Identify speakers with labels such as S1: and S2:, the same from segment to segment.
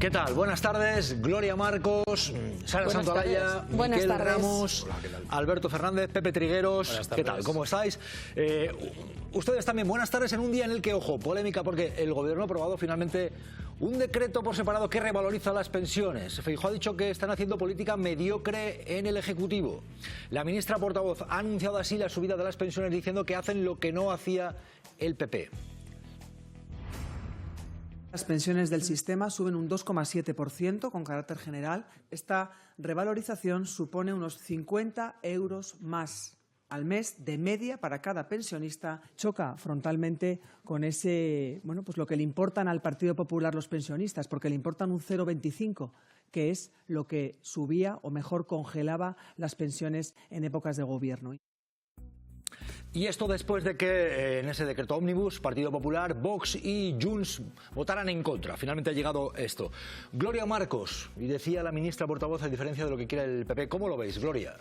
S1: ¿Qué tal? Buenas tardes, Gloria Marcos, Sara Santolaya, Miquel Ramos, Alberto Fernández, Pepe Trigueros. ¿Qué tal? ¿Cómo estáis? Ustedes también, buenas tardes en un día en el que, ojo, polémica porque el Gobierno ha aprobado finalmente un decreto por separado que revaloriza las pensiones. Feijóo ha dicho que están haciendo política mediocre en el Ejecutivo. La ministra portavoz ha anunciado así la subida de las pensiones diciendo que hacen lo que no hacía el PP.
S2: Las pensiones del sistema suben un 2,7% con carácter general. Esta revalorización supone unos 50 euros más al mes de media para cada pensionista. Choca frontalmente con ese, pues lo que le importan al Partido Popular los pensionistas, porque le importan un 0,25, que es lo que subía o mejor congelaba las pensiones en épocas de gobierno.
S1: Y esto después de que en ese decreto ómnibus, Partido Popular, Vox y Junts votaran en contra. Finalmente ha llegado esto. Gloria Marcos, y decía la ministra portavoz, a diferencia de lo que quiere el PP. ¿Cómo lo veis, Gloria?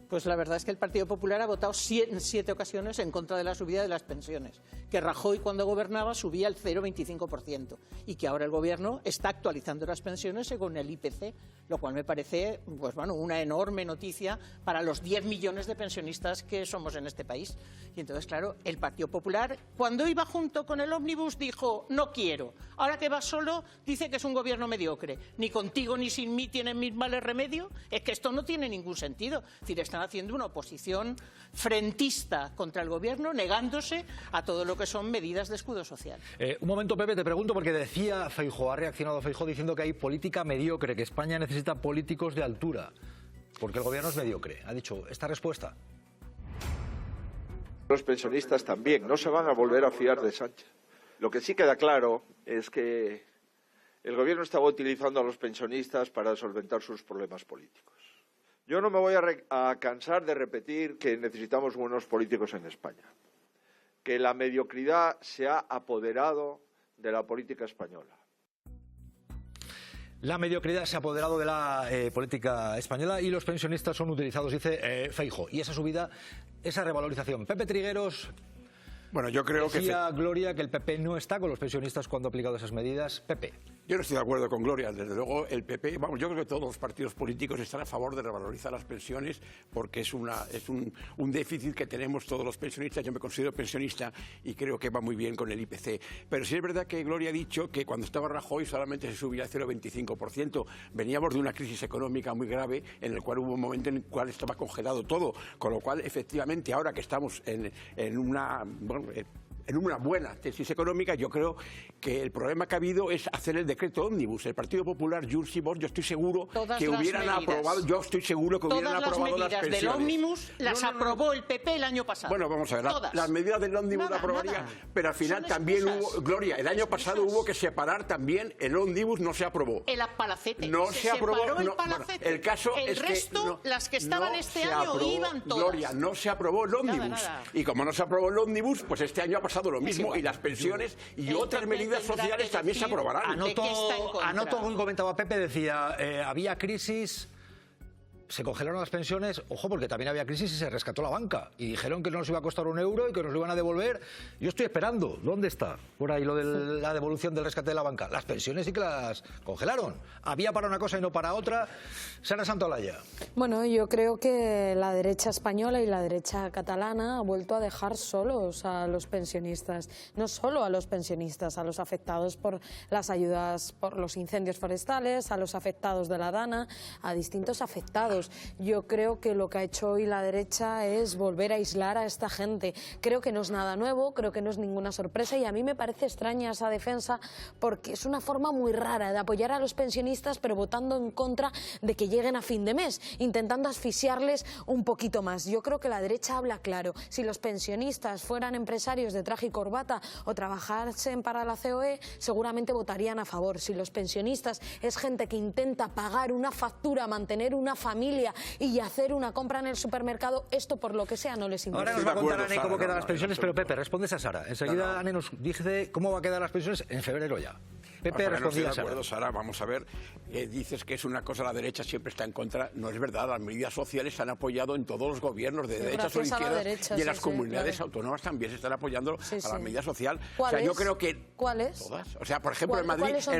S3: Pues la verdad es que el Partido Popular ha votado en 7 ocasiones en contra de la subida de las pensiones, que Rajoy cuando gobernaba subía el 0,25% y que ahora el Gobierno está actualizando las pensiones según el IPC, lo cual me parece una enorme noticia para los 10 millones de pensionistas que somos en este país. Y entonces, claro, el Partido Popular, cuando iba junto con el ómnibus, dijo no quiero. Ahora que va solo, dice que es un gobierno mediocre. Ni contigo ni sin mí tienen mis males remedio. Es que esto no tiene ningún sentido. Es decir, están haciendo una oposición frentista contra el Gobierno, negándose a todo lo que son medidas de escudo social.
S1: Un momento, Pepe, te pregunto, porque decía Feijóo, ha reaccionado Feijóo diciendo que hay política mediocre, que España necesita políticos de altura, porque el Gobierno es mediocre. Ha dicho esta respuesta.
S4: Los pensionistas también no se van a volver a fiar de Sánchez. Lo que sí queda claro es que el Gobierno estaba utilizando a los pensionistas para solventar sus problemas políticos. Yo no me voy a cansar de repetir que necesitamos buenos políticos en España, que la mediocridad se ha apoderado de la política española.
S1: La mediocridad se ha apoderado de la política española y los pensionistas son utilizados, dice Feijóo. Y esa subida, esa revalorización. Pepe Trigueros.
S5: Bueno, yo creo
S1: decía Gloria que el PP no está con los pensionistas cuando ha aplicado esas medidas. Pepe.
S5: Yo no estoy de acuerdo con Gloria. Desde luego el PP, yo creo que todos los partidos políticos están a favor de revalorizar las pensiones porque es un déficit que tenemos todos los pensionistas. Yo me considero pensionista y creo que va muy bien con el IPC. Pero sí es verdad que Gloria ha dicho que cuando estaba Rajoy solamente se subía el 0,25%. Veníamos de una crisis económica muy grave en el cual hubo un momento en el cual estaba congelado todo. Con lo cual, efectivamente, ahora que estamos en una buena tesis económica, yo creo que el problema que ha habido es hacer el decreto ómnibus. El Partido Popular, Junts y Vox, yo estoy seguro que hubieran aprobado las pensiones.
S3: Todas las medidas del ómnibus las aprobó el PP el año pasado.
S5: Bueno, vamos a ver, las medidas del ómnibus las aprobaría, pero al final también hubo, Gloria, el año pasado hubo que separar también el ómnibus, no se aprobó.
S3: El Palacete.
S5: No se aprobó.
S3: El Palacete.
S5: El caso
S3: el
S5: es
S3: resto,
S5: que
S3: las que estaban este año iban todas.
S5: Gloria, no se aprobó el ómnibus.
S3: Nada.
S5: Y como no se aprobó el ómnibus, pues este año ha pasado lo mismo y las pensiones y otras medidas sociales también se aprobarán.
S1: Anoto lo que comentaba Pepe, decía, había crisis, se congelaron las pensiones, ojo, porque también había crisis y se rescató la banca. Y dijeron que no nos iba a costar €1 y que nos lo iban a devolver. Yo estoy esperando. ¿Dónde está por ahí lo de la devolución del rescate de la banca? Las pensiones sí que las congelaron. Había para una cosa y no para otra. Sara Santolaya.
S6: Bueno, yo creo que la derecha española y la derecha catalana ha vuelto a dejar solos a los pensionistas. No solo a los pensionistas, a los afectados por las ayudas por los incendios forestales, a los afectados de la Dana, a distintos afectados. Yo creo que lo que ha hecho hoy la derecha es volver a aislar a esta gente. Creo que no es nada nuevo, creo que no es ninguna sorpresa y a mí me parece extraña esa defensa porque es una forma muy rara de apoyar a los pensionistas pero votando en contra de que lleguen a fin de mes, intentando asfixiarles un poquito más. Yo creo que la derecha habla claro. Si los pensionistas fueran empresarios de traje y corbata o trabajasen para la COE, seguramente votarían a favor. Si los pensionistas es gente que intenta pagar una factura, mantener una familia familia y hacer una compra en el supermercado, esto por lo que sea no les interesa.
S1: Ahora nos va a contar Ane cómo quedan las pensiones, pero Pepe, respondes a Sara. Enseguida Ane nos dice cómo va a quedar las pensiones en febrero ya. Pepe, respondía a Sara.
S5: Sara, vamos a ver, dices que es una cosa, la derecha siempre está en contra. No es verdad, las medidas sociales se han apoyado en todos los gobiernos, de derechas o de izquierdas, y en las comunidades autónomas también se están apoyando a la medida social. O sea, yo creo que
S6: ¿cuáles?
S5: Todas. O sea, por ejemplo, en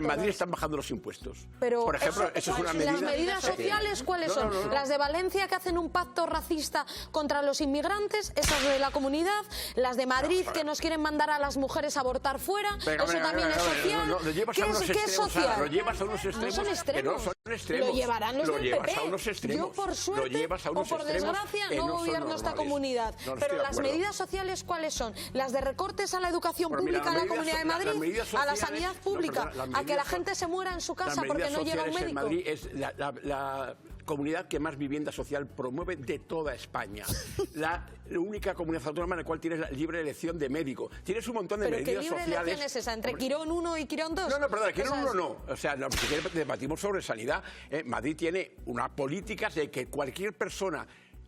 S5: Madrid están bajando los impuestos.
S6: Pero
S5: por ejemplo, eso es una medida.
S6: ¿Las medidas sociales cuáles son? No. Las de Valencia, que hacen un pacto racista contra los inmigrantes, esas de la comunidad. Las de Madrid, que nos quieren mandar a las mujeres a abortar fuera. Eso también es social. ¿Qué es social?
S5: Lo llevas a unos extremos.
S6: No son extremos.
S5: Que no son extremos.
S6: Lo llevarán los del PP.
S5: A unos extremos.
S6: Yo, por suerte o por desgracia, no gobierno esta comunidad. Pero las medidas sociales, ¿cuáles son? Las de recortes a la educación pública en la Comunidad de Madrid, a la sanidad pública, a que la gente se muera en su casa porque no llega un médico.
S5: En Madrid es la comunidad que más vivienda social promueve de toda España. La única comunidad autónoma en la cual tienes la libre elección de médico. Tienes un montón de medidas sociales.
S6: ¿Pero qué libre elección es esa? ¿Entre Quirón 1 y Quirón 2?
S5: No, perdón, Quirón 1 no. O sea, si debatimos sobre sanidad, Madrid tiene una política de que cualquier persona,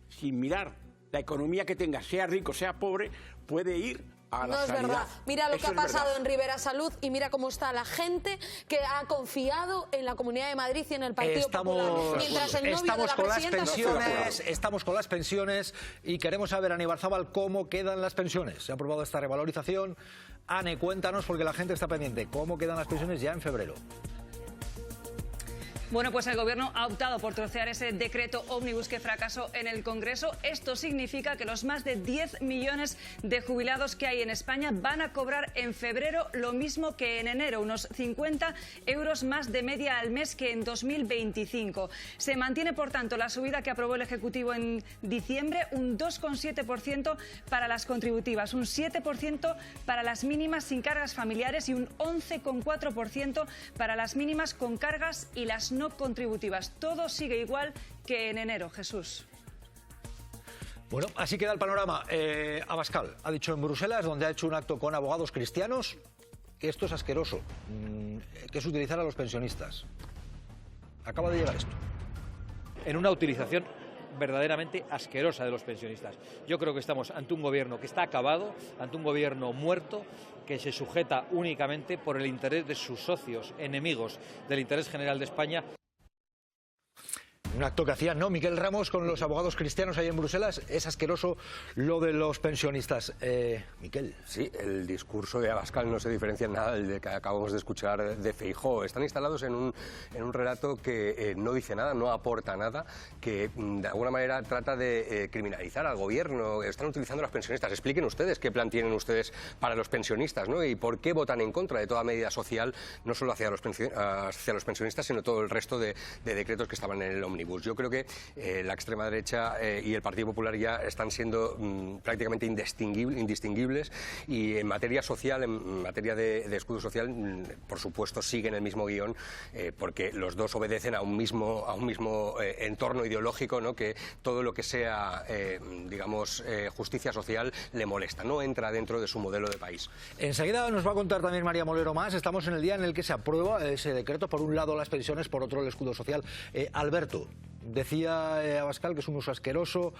S5: sin mirar la economía que tenga, sea rico, sea pobre, puede ir a la sanidad.
S6: No es verdad. Mira lo que ha pasado en Rivera Salud y mira cómo está la gente que ha confiado en la Comunidad de Madrid y en el Partido Popular. Mientras el novio de la presidenta
S1: estamos con las pensiones y queremos saber, Ane Ibarzábal, cómo quedan las pensiones. Se ha aprobado esta revalorización. Ane, cuéntanos, porque la gente está pendiente. ¿Cómo quedan las pensiones ya en febrero?
S7: Bueno, pues el Gobierno ha optado por trocear ese decreto ómnibus que fracasó en el Congreso. Esto significa que los más de 10 millones de jubilados que hay en España van a cobrar en febrero lo mismo que en enero, unos 50 euros más de media al mes que en 2025. Se mantiene, por tanto, la subida que aprobó el Ejecutivo en diciembre, un 2,7% para las contributivas, un 7% para las mínimas sin cargas familiares y un 11,4% para las mínimas con cargas y las no contributivas. Todo sigue igual que en enero, Jesús.
S1: Bueno, así queda el panorama. Abascal ha dicho en Bruselas, donde ha hecho un acto con abogados cristianos, que esto es asqueroso, que es utilizar a los pensionistas. Acaba de llegar esto.
S8: En una utilización verdaderamente asquerosa de los pensionistas. Yo creo que estamos ante un gobierno que está acabado, ante un gobierno muerto, que se sujeta únicamente por el interés de sus socios, enemigos del interés general de España.
S1: Un acto que hacía, ¿no?, Miquel Ramos con los abogados cristianos ahí en Bruselas. Es asqueroso lo de los pensionistas. Miquel.
S9: Sí, el discurso de Abascal no se diferencia en nada del que acabamos de escuchar de Feijóo. Están instalados en un relato que no dice nada, no aporta nada, que de alguna manera trata de criminalizar al gobierno. Están utilizando a los pensionistas. Expliquen ustedes qué plan tienen ustedes para los pensionistas, ¿no? Y por qué votan en contra de toda medida social, no solo hacia los pensionistas, sino todo el resto de decretos que estaban en el ómnibus. Yo creo que la extrema derecha y el Partido Popular ya están siendo prácticamente indistinguibles, y en materia social, en materia de escudo social, por supuesto siguen el mismo guión, porque los dos obedecen a un mismo entorno ideológico, ¿no?, que todo lo que sea, digamos, justicia social le molesta, no entra dentro de su modelo de país.
S1: Enseguida nos va a contar también María Molero más. Estamos en el día en el que se aprueba ese decreto, por un lado las pensiones, por otro el escudo social. Alberto, decía Abascal que es un uso asqueroso,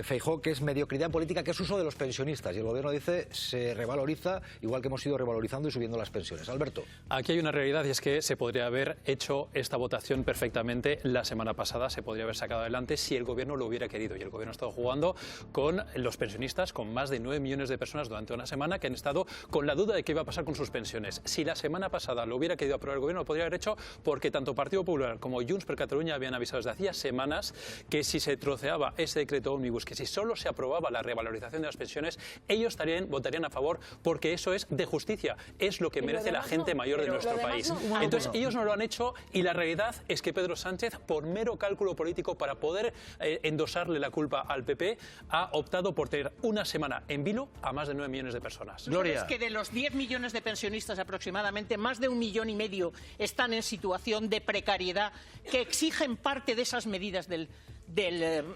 S1: Feijóo que es mediocridad política, que es uso de los pensionistas, y el gobierno dice se revaloriza, igual que hemos ido revalorizando y subiendo las pensiones. Alberto.
S10: Aquí hay una realidad, y es que se podría haber hecho esta votación perfectamente la semana pasada, se podría haber sacado adelante si el gobierno lo hubiera querido, y el gobierno ha estado jugando con los pensionistas, con más de 9 millones de personas durante una semana que han estado con la duda de qué iba a pasar con sus pensiones. Si la semana pasada lo hubiera querido aprobar el gobierno, lo podría haber hecho, porque tanto Partido Popular como Junts per Catalunya habían avisado desde hacía semanas que si se troceaba ese decreto ómnibus, que si solo se aprobaba la revalorización de las pensiones, ellos votarían a favor, porque eso es de justicia, es lo que merece la gente mayor de nuestro país. Entonces ellos no lo han hecho, y la realidad es que Pedro Sánchez, por mero cálculo político, para poder endosarle la culpa al PP, ha optado por tener una semana en vilo a más de 9 millones de personas.
S3: Gloria. Es que de los 10 millones de pensionistas aproximadamente, más de 1,5 millones están en situación de precariedad, que exigen parte de esas medidas del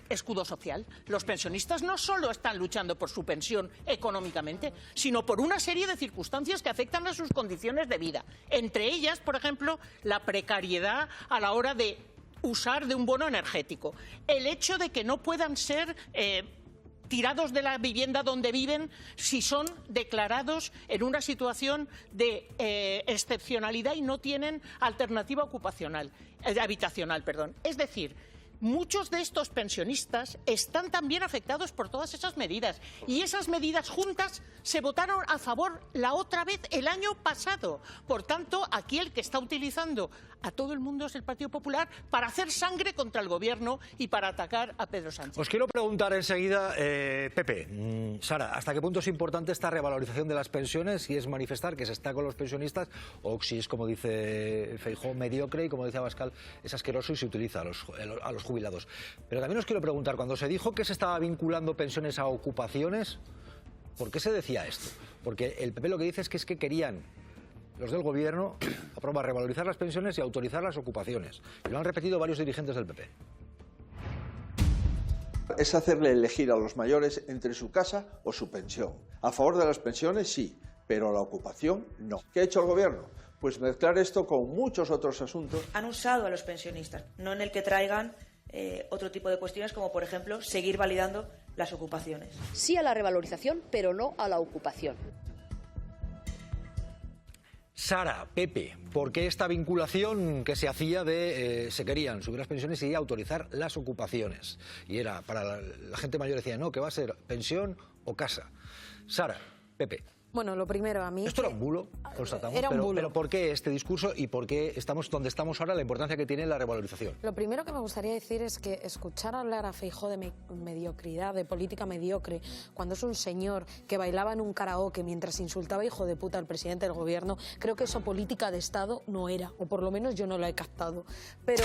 S3: escudo social. Los pensionistas no solo están luchando por su pensión económicamente, sino por una serie de circunstancias que afectan a sus condiciones de vida. Entre ellas, por ejemplo, la precariedad a la hora de usar de un bono energético, el hecho de que no puedan ser tirados de la vivienda donde viven si son declarados en una situación de excepcionalidad y no tienen alternativa habitacional. Es decir, muchos de estos pensionistas están también afectados por todas esas medidas y esas medidas juntas se votaron a favor la otra vez el año pasado. Por tanto, aquí el que está utilizando a todo el mundo es el Partido Popular para hacer sangre contra el Gobierno y para atacar a Pedro Sánchez.
S1: Os quiero preguntar enseguida, Pepe, Sara, ¿hasta qué punto es importante esta revalorización de las pensiones? Si es manifestar que se está con los pensionistas o si es, como dice Feijóo, mediocre y, como dice Abascal, es asqueroso y se utiliza a los jubilados. Pero también os quiero preguntar, cuando se dijo que se estaba vinculando pensiones a ocupaciones, ¿por qué se decía esto? Porque el PP lo que dice es que querían los del Gobierno aprobar revalorizar las pensiones y autorizar las ocupaciones. Y lo han repetido varios dirigentes del PP.
S4: Es hacerle elegir a los mayores entre su casa o su pensión. A favor de las pensiones sí, pero la ocupación no. ¿Qué ha hecho el Gobierno? Pues mezclar esto con muchos otros asuntos.
S11: Han usado a los pensionistas, no en el que traigan otro tipo de cuestiones como, por ejemplo, seguir validando las ocupaciones.
S12: Sí a la revalorización, pero no a la ocupación.
S1: Sara, Pepe, ¿por qué esta vinculación que se hacía de se querían subir las pensiones y autorizar las ocupaciones? Y era, para la gente mayor decía, no, que va a ser pensión o casa. Sara, Pepe.
S6: Bueno, lo primero, a mí...
S1: Esto era un bulo, constatamos,
S6: era un bulo.
S1: Pero ¿por qué este discurso y por qué estamos donde estamos ahora, la importancia que tiene la revalorización?
S6: Lo primero que me gustaría decir es que escuchar hablar a Feijóo de mediocridad, de política mediocre, cuando es un señor que bailaba en un karaoke mientras insultaba hijo de puta al presidente del Gobierno, creo que eso política de Estado no era, o por lo menos yo no lo he captado. Pero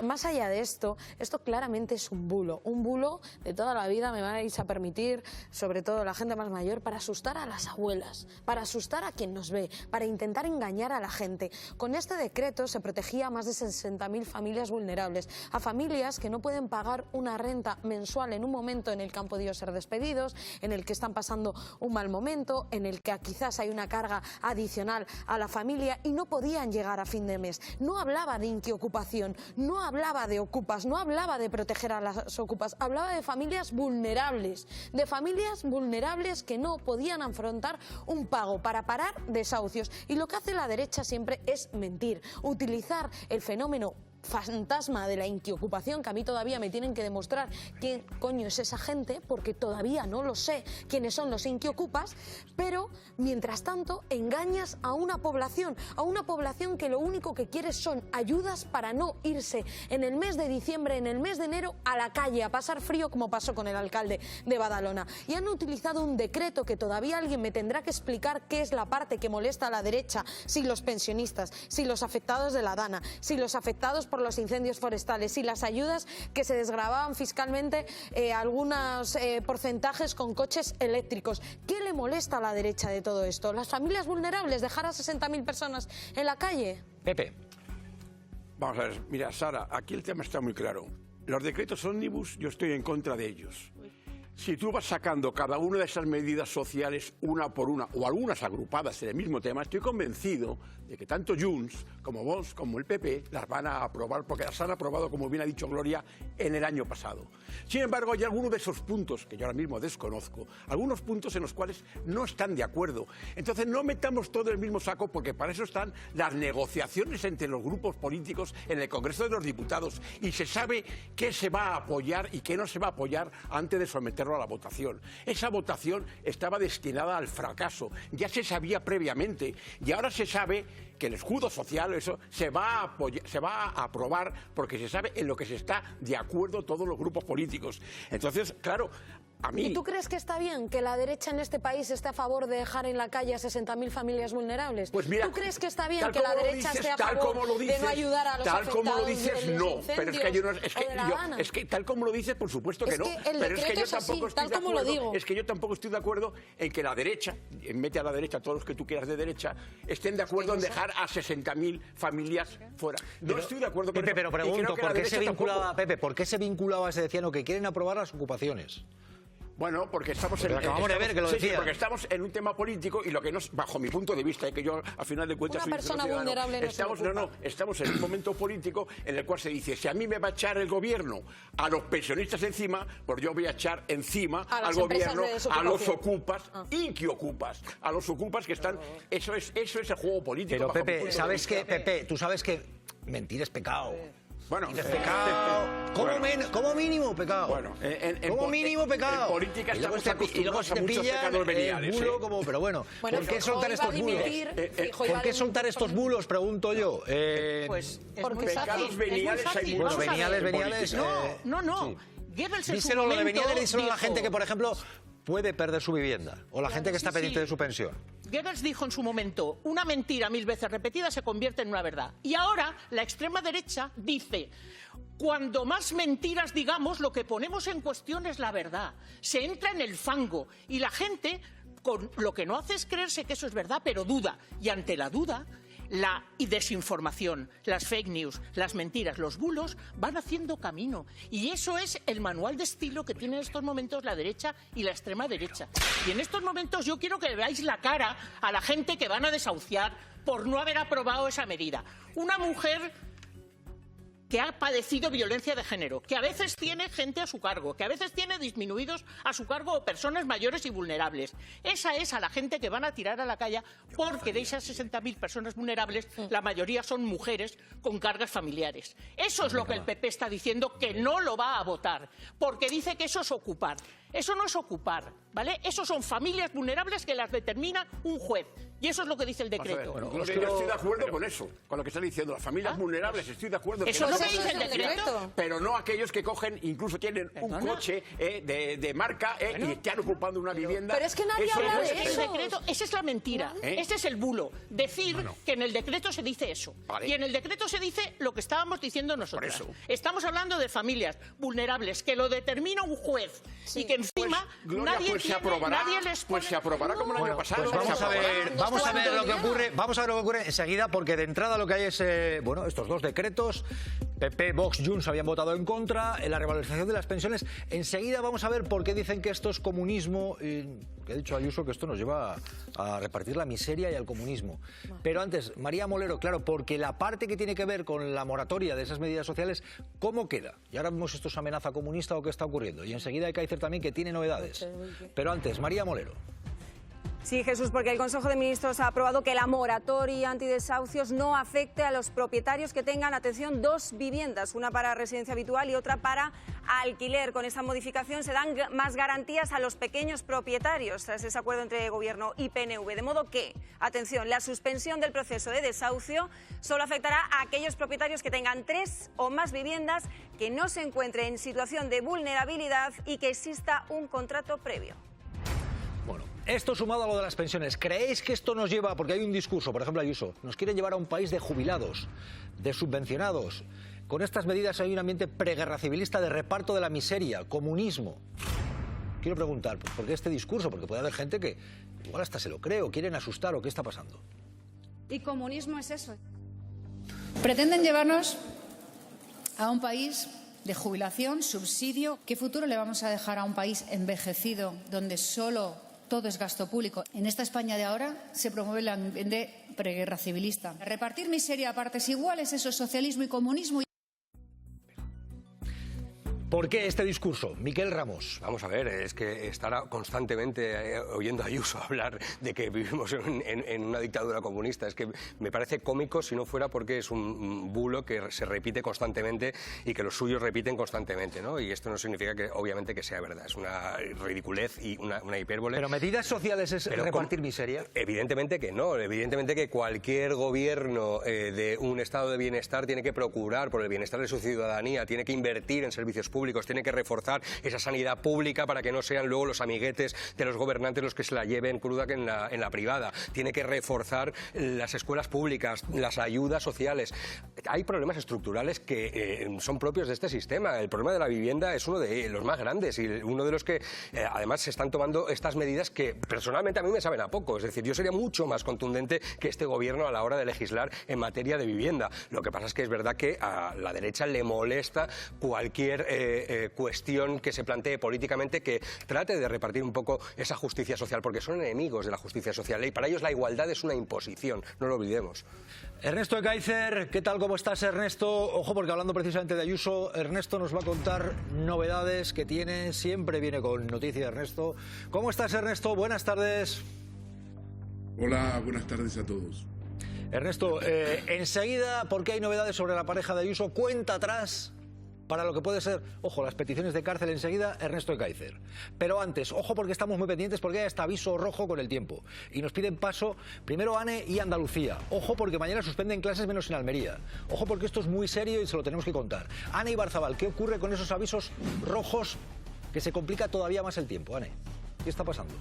S6: más allá de esto claramente es un bulo de toda la vida, me vais a permitir, sobre todo la gente más mayor, para asustar a las abuelas, para asustar a quien nos ve, para intentar engañar a la gente. Con este decreto se protegía a más de 60.000 familias vulnerables, a familias que no pueden pagar una renta mensual en un momento en el que han podido ser despedidos, en el que están pasando un mal momento, en el que quizás hay una carga adicional a la familia y no podían llegar a fin de mes. No hablaba de inquiocupación, no hablaba de ocupas, no hablaba de proteger a las ocupas, hablaba de familias vulnerables que no podían afrontar un pago para parar desahucios. Y lo que hace la derecha siempre es mentir, utilizar el fenómeno fantasma de la inquiocupación, que a mí todavía me tienen que demostrar quién coño es esa gente, porque todavía no lo sé quiénes son los inquiocupas, pero mientras tanto engañas a una población que lo único que quiere son ayudas para no irse en el mes de diciembre, en el mes de enero a la calle a pasar frío, como pasó con el alcalde de Badalona. Y han utilizado un decreto que todavía alguien me tendrá que explicar qué es la parte que molesta a la derecha, si los pensionistas, si los afectados de la Dana, si los afectados por los incendios forestales y las ayudas que se desgravaban fiscalmente algunos porcentajes con coches eléctricos. ¿Qué le molesta a la derecha de todo esto? ¿Las familias vulnerables? ¿Dejar a 60.000 personas en la calle?
S1: Pepe.
S5: Vamos a ver, mira, Sara, aquí el tema está muy claro. Los decretos ómnibus, yo estoy en contra de ellos. Si tú vas sacando cada una de esas medidas sociales una por una, o algunas agrupadas en el mismo tema, estoy convencido de que tanto Junts como Vox como el PP las van a aprobar, porque las han aprobado, como bien ha dicho Gloria, en el año pasado. Sin embargo, hay algunos de esos puntos, que yo ahora mismo desconozco, algunos puntos en los cuales no están de acuerdo. Entonces no metamos todo en el mismo saco, porque para eso están las negociaciones entre los grupos políticos en el Congreso de los Diputados, y se sabe qué se va a apoyar y qué no se va a apoyar antes de someterlo a la votación. Esa votación estaba destinada al fracaso, ya se sabía previamente, y ahora se sabe que el escudo social, eso se va a aprobar, porque se sabe en lo que se está de acuerdo todos los grupos políticos. Entonces, claro, a mí...
S6: ¿Y tú crees que está bien que la derecha en este país esté a favor de dejar en la calle a 60.000 familias vulnerables?
S5: Pues mira,
S6: ¿tú crees que está bien que la derecha esté a favor de no ayudar a los afectados?
S5: Tal como lo dices, no. Pero es que yo no... Es que tal como lo dices, por supuesto que no.
S6: Pero es que yo tampoco estoy de acuerdo.
S5: Es que yo tampoco estoy de acuerdo en que la derecha, mete a la derecha a todos los que tú quieras de derecha, estén de acuerdo en dejar a 60.000 familias fuera. No estoy de acuerdo con
S1: Pepe, pero pregunto, ¿por qué se vinculaba, Pepe, por qué se vinculaba, se decía, no, que quieren aprobar las ocupaciones?
S5: Bueno, porque estamos
S1: acabamos de ver que lo decía.
S5: Sí, porque estamos en un tema político y lo que nos, bajo mi punto de vista, que yo a final de cuentas
S6: una persona vulnerable
S5: estamos en un momento político en el cual se dice, si a mí me va a echar el gobierno a los pensionistas encima, pues yo voy a echar encima al gobierno a los ocupas, inquiocupas, a los ocupas que están, eso es el juego político.
S1: Pero Pepe, ¿sabes qué, Pepe? Tú sabes que mentir es pecado.
S5: Bueno,
S1: es pecado. ¿Cómo mínimo pecado?
S5: Bueno,
S1: como mínimo pecado.
S5: En política estamos acostumbrados a muchos pecados veniales.
S1: Pero bueno, ¿por qué soltar estos bulos? ¿Por qué soltar estos bulos? Pregunto yo.
S3: Pues
S5: porque pecados veniales hay muchos.
S1: Veniales.
S3: No. Goebbels en su
S1: díselo
S3: momento
S1: lo de veniales, díselo a la
S3: dijo,
S1: gente que, por ejemplo, puede perder su vivienda, o la gente que está pendiente de su pensión.
S3: Goebbels dijo en su momento, una mentira 1000 veces repetida se convierte en una verdad. Y ahora la extrema derecha dice, cuando más mentiras digamos, lo que ponemos en cuestión es la verdad. Se entra en el fango y la gente lo que no hace es creerse que eso es verdad, pero duda. Y ante la duda, la desinformación, las fake news, las mentiras, los bulos van haciendo camino. Y eso es el manual de estilo que tiene en estos momentos la derecha y la extrema derecha. Y en estos momentos yo quiero que le veáis la cara a la gente que van a desahuciar por no haber aprobado esa medida. Una mujer que ha padecido violencia de género, que a veces tiene gente a su cargo, que a veces tiene disminuidos a su cargo o personas mayores y vulnerables. Esa es a la gente que van a tirar a la calle porque de esas 60.000 personas vulnerables, la mayoría son mujeres con cargas familiares. Eso es lo que el PP está diciendo que no lo va a votar, porque dice que eso es ocupar. Eso no es ocupar, ¿vale? Eso son familias vulnerables que las determina un juez. Y eso es lo que dice el decreto.
S5: Yo estoy de acuerdo con eso, con lo que está diciendo. Las familias vulnerables, estoy de acuerdo.
S3: Eso no se dice el decreto.
S5: Pero no aquellos que cogen, incluso tienen un coche de marca y están ocupando una vivienda.
S6: Pero es que nadie habla de eso.
S3: El decreto, esa es la mentira. Ese es el bulo. Decir que en el decreto se dice eso. Vale. Y en el decreto se dice lo que estábamos diciendo nosotros. Estamos hablando de familias vulnerables que lo determina un juez y que encima nadie les pone...
S5: Pues se aprobará como el año pasado.
S1: Pues vamos a ver lo que ocurre enseguida, porque de entrada lo que hay es estos dos decretos. PP, Vox, Junts habían votado en contra en la revalorización de las pensiones. Enseguida vamos a ver por qué dicen que esto es comunismo, que ha dicho Ayuso que esto nos lleva a repartir la miseria y al comunismo. Pero antes, María Molero, claro, porque la parte que tiene que ver con la moratoria de esas medidas sociales, ¿cómo queda? Y ahora vemos esto es amenaza comunista o qué está ocurriendo. Y enseguida hay que decir también que tiene novedades. Pero antes, María Molero.
S13: Sí, Jesús, porque el Consejo de Ministros ha aprobado que la moratoria antidesahucios no afecte a los propietarios que tengan, atención, 2 viviendas, una para residencia habitual y otra para alquiler. Con esta modificación se dan más garantías a los pequeños propietarios tras ese acuerdo entre Gobierno y PNV. De modo que, atención, la suspensión del proceso de desahucio solo afectará a aquellos propietarios que tengan 3 o más viviendas, que no se encuentren en situación de vulnerabilidad y que exista un contrato previo.
S1: Bueno, esto sumado a lo de las pensiones, ¿creéis que esto nos lleva, porque hay un discurso, por ejemplo Ayuso, nos quieren llevar a un país de jubilados, de subvencionados? Con estas medidas hay un ambiente preguerra civilista de reparto de la miseria, comunismo. Quiero preguntar, ¿por qué este discurso? Porque puede haber gente que igual hasta se lo cree o quieren asustar o qué está pasando.
S14: Y comunismo es eso. Pretenden llevarnos a un país de jubilación, subsidio. ¿Qué futuro le vamos a dejar a un país envejecido donde solo todo es gasto público? En esta España de ahora se promueve el ambiente preguerra civilista. Repartir miseria a partes iguales, eso es socialismo y comunismo.
S1: ¿Por qué este discurso? Miquel Ramos.
S9: Vamos a ver, es que estar constantemente oyendo a Ayuso hablar de que vivimos en una dictadura comunista, es que me parece cómico si no fuera porque es un bulo que se repite constantemente y que los suyos repiten constantemente, ¿no? Y esto no significa que, obviamente, que sea verdad, es una ridiculez y una hipérbole.
S1: ¿Pero medidas sociales es repartir miseria?
S9: Evidentemente que no, evidentemente que cualquier gobierno de un estado de bienestar tiene que procurar por el bienestar de su ciudadanía, tiene que invertir en servicios públicos, tiene que reforzar esa sanidad pública para que no sean luego los amiguetes de los gobernantes los que se la lleven cruda que en la privada, tiene que reforzar las escuelas públicas, las ayudas sociales. Hay problemas estructurales que son propios de este sistema. El problema de la vivienda es uno de los más grandes y uno de los que además se están tomando estas medidas que personalmente a mí me saben a poco. Es decir, yo sería mucho más contundente que este gobierno a la hora de legislar en materia de vivienda. Lo que pasa es que es verdad que a la derecha le molesta cualquier cuestión que se plantee políticamente que trate de repartir un poco esa justicia social, porque son enemigos de la justicia social y para ellos la igualdad es una imposición, no lo olvidemos.
S1: Ernesto Ekaizer, ¿qué tal? ¿Cómo estás, Ernesto? Ojo, porque hablando precisamente de Ayuso, Ernesto nos va a contar novedades que tiene, siempre viene con noticias, Ernesto. ¿Cómo estás, Ernesto? Buenas tardes.
S15: Hola, buenas tardes a todos.
S1: Ernesto, enseguida, porque hay novedades sobre la pareja de Ayuso, cuenta atrás para lo que puede ser, ojo, las peticiones de cárcel enseguida, Ernesto Ekaizer. Pero antes, ojo, porque estamos muy pendientes, porque hay hasta aviso rojo con el tiempo. Y nos piden paso, primero ANE y Andalucía. Ojo, porque mañana suspenden clases menos en Almería. Ojo, porque esto es muy serio y se lo tenemos que contar. ANE y Barzabal, ¿qué ocurre con esos avisos rojos que se complica todavía más el tiempo? ANE, ¿qué está pasando?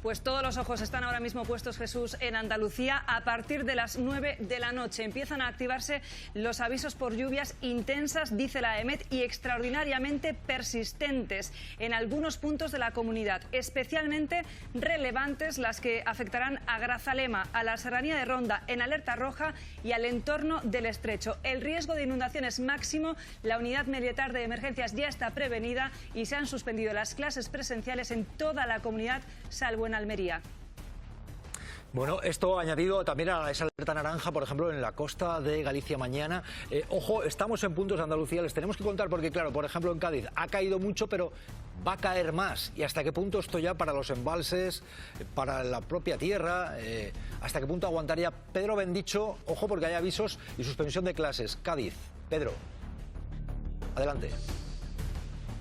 S7: Pues todos los ojos están ahora mismo puestos, Jesús, en Andalucía. A partir de las 9 de la noche empiezan a activarse los avisos por lluvias intensas, dice la EMET, y extraordinariamente persistentes en algunos puntos de la comunidad. Especialmente relevantes las que afectarán a Grazalema, a la Serranía de Ronda, en alerta roja, y al entorno del Estrecho. El riesgo de inundación es máximo. La unidad militar de emergencias ya está prevenida y se han suspendido las clases presenciales en toda la comunidad, salvo en Almería.
S1: Bueno, esto añadido también a esa alerta naranja, por ejemplo, en la costa de Galicia mañana. Ojo, estamos en puntos de Andalucía, les tenemos que contar porque, claro, por ejemplo, en Cádiz ha caído mucho, pero va a caer más. ¿Y hasta qué punto esto ya para los embalses, para la propia tierra? ¿Hasta qué punto aguantaría? Pedro Bendicho, ojo, porque hay avisos y suspensión de clases. Cádiz, Pedro, adelante.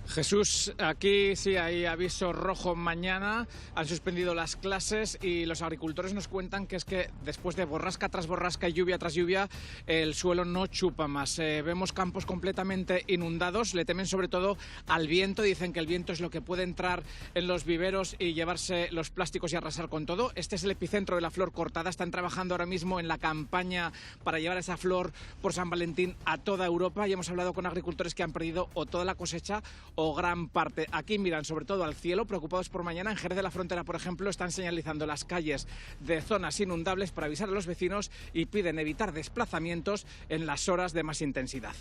S16: Jesús, aquí sí hay aviso rojo mañana, han suspendido las clases y los agricultores nos cuentan que es que después de borrasca tras borrasca y lluvia tras lluvia, el suelo no chupa más. Vemos campos completamente inundados, le temen sobre todo al viento, dicen que el viento es lo que puede entrar en los viveros y llevarse los plásticos y arrasar con todo. Este es el epicentro de la flor cortada, están trabajando ahora mismo en la campaña para llevar esa flor por San Valentín a toda Europa y hemos hablado con agricultores que han perdido o toda la cosecha o gran parte. Aquí miran sobre todo al cielo, preocupados por mañana. En Jerez de la Frontera, por ejemplo, están señalizando las calles de zonas inundables para avisar a los vecinos y piden evitar desplazamientos en las horas de más intensidad.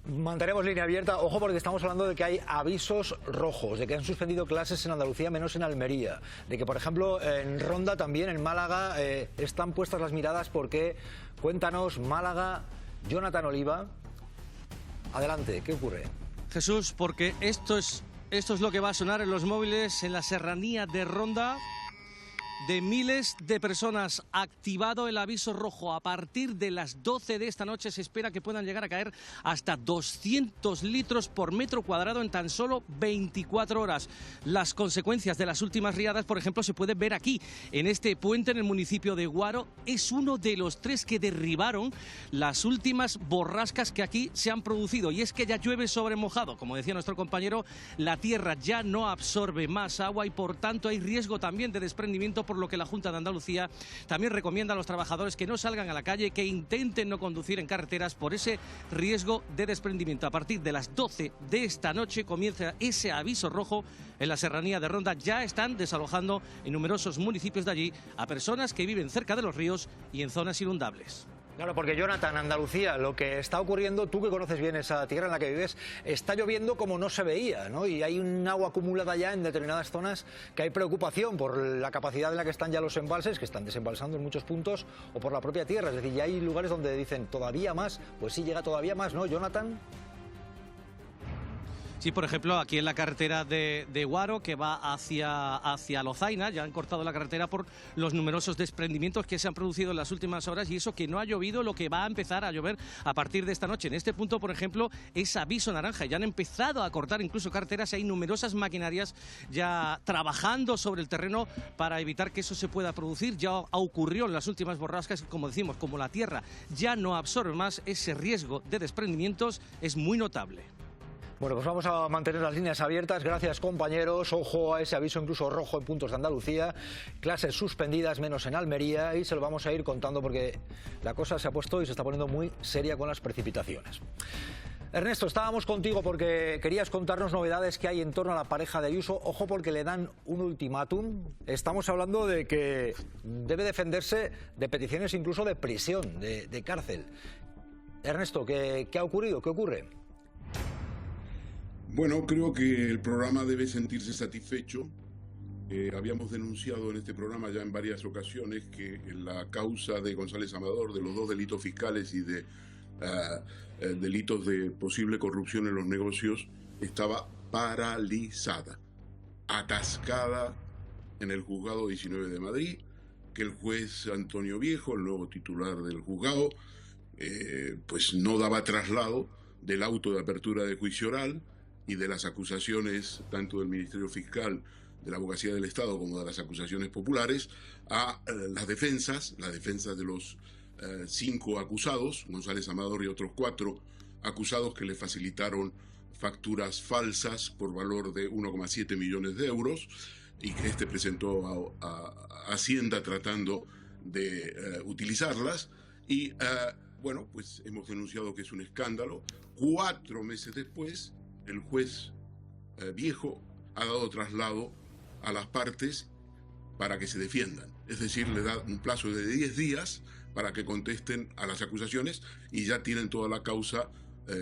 S1: Mantenemos línea abierta, ojo, porque estamos hablando de que hay avisos rojos, de que han suspendido clases en Andalucía menos en Almería, de que, por ejemplo, en Ronda también, en Málaga, están puestas las miradas porque, cuéntanos, Málaga, Jonathan Oliva, adelante, ¿qué ocurre?
S17: Jesús, porque esto es lo que va a sonar en los móviles en la Serranía de Ronda. De miles de personas, activado el aviso rojo. A partir de las 12 de esta noche se espera que puedan llegar a caer hasta 200 litros por metro cuadrado en tan solo 24 horas. Las consecuencias de las últimas riadas, por ejemplo, se pueden ver aquí, en este puente en el municipio de Guaro. Es uno de los 3 que derribaron las últimas borrascas que aquí se han producido. Y es que ya llueve sobre mojado. Como decía nuestro compañero, la tierra ya no absorbe más agua y por tanto hay riesgo también de desprendimiento, por lo que la Junta de Andalucía también recomienda a los trabajadores que no salgan a la calle, que intenten no conducir en carreteras por ese riesgo de desprendimiento. A partir de las 12 de esta noche comienza ese aviso rojo en la Serranía de Ronda. Ya están desalojando en numerosos municipios de allí a personas que viven cerca de los ríos y en zonas inundables.
S1: Claro, porque Jonathan, Andalucía, lo que está ocurriendo, tú que conoces bien esa tierra en la que vives, está lloviendo como no se veía, ¿no? Y hay un agua acumulada ya en determinadas zonas que hay preocupación por la capacidad en la que están ya los embalses, que están desembalsando en muchos puntos, o por la propia tierra. Es decir, ya hay lugares donde dicen todavía más, pues sí llega todavía más, ¿no, Jonathan?
S17: Sí, por ejemplo, aquí en la carretera de Guaro, que va hacia Lozaina, ya han cortado la carretera por los numerosos desprendimientos que se han producido en las últimas horas, y eso que no ha llovido lo que va a empezar a llover a partir de esta noche. En este punto, por ejemplo, es aviso naranja. Ya han empezado a cortar incluso carreteras. Hay numerosas maquinarias ya trabajando sobre el terreno para evitar que eso se pueda producir. Ya ocurrió en las últimas borrascas, como decimos, como la tierra ya no absorbe más, ese riesgo de desprendimientos es muy notable.
S1: Bueno, pues vamos a mantener las líneas abiertas. Gracias, compañeros. Ojo a ese aviso incluso rojo en puntos de Andalucía. Clases suspendidas menos en Almería y se lo vamos a ir contando porque la cosa se ha puesto y se está poniendo muy seria con las precipitaciones. Ernesto, estábamos contigo porque querías contarnos novedades que hay en torno a la pareja de Ayuso. Ojo, porque le dan un ultimátum. Estamos hablando de que debe defenderse de peticiones incluso de prisión, de cárcel. Ernesto, ¿qué ha ocurrido? ¿Qué ocurre?
S15: Bueno, creo que el programa debe sentirse satisfecho. Habíamos denunciado en este programa ya en varias ocasiones que la causa de González Amador, de los 2 delitos fiscales y de delitos de posible corrupción en los negocios, estaba paralizada, atascada en el juzgado 19 de Madrid, que el juez Antonio Viejo, el nuevo titular del juzgado, pues no daba traslado del auto de apertura de juicio oral y de las acusaciones tanto del Ministerio Fiscal, de la Abogacía del Estado, como de las acusaciones populares, a las defensas de los 5 acusados, González Amador y otros 4 acusados que le facilitaron facturas falsas por valor de 1,7 millones de euros y que este presentó a Hacienda tratando de utilizarlas. Y bueno, pues hemos denunciado que es un escándalo. 4 meses después, el juez Viejo ha dado traslado a las partes para que se defiendan. Es decir, le da un plazo de 10 días para que contesten a las acusaciones y ya tienen toda la causa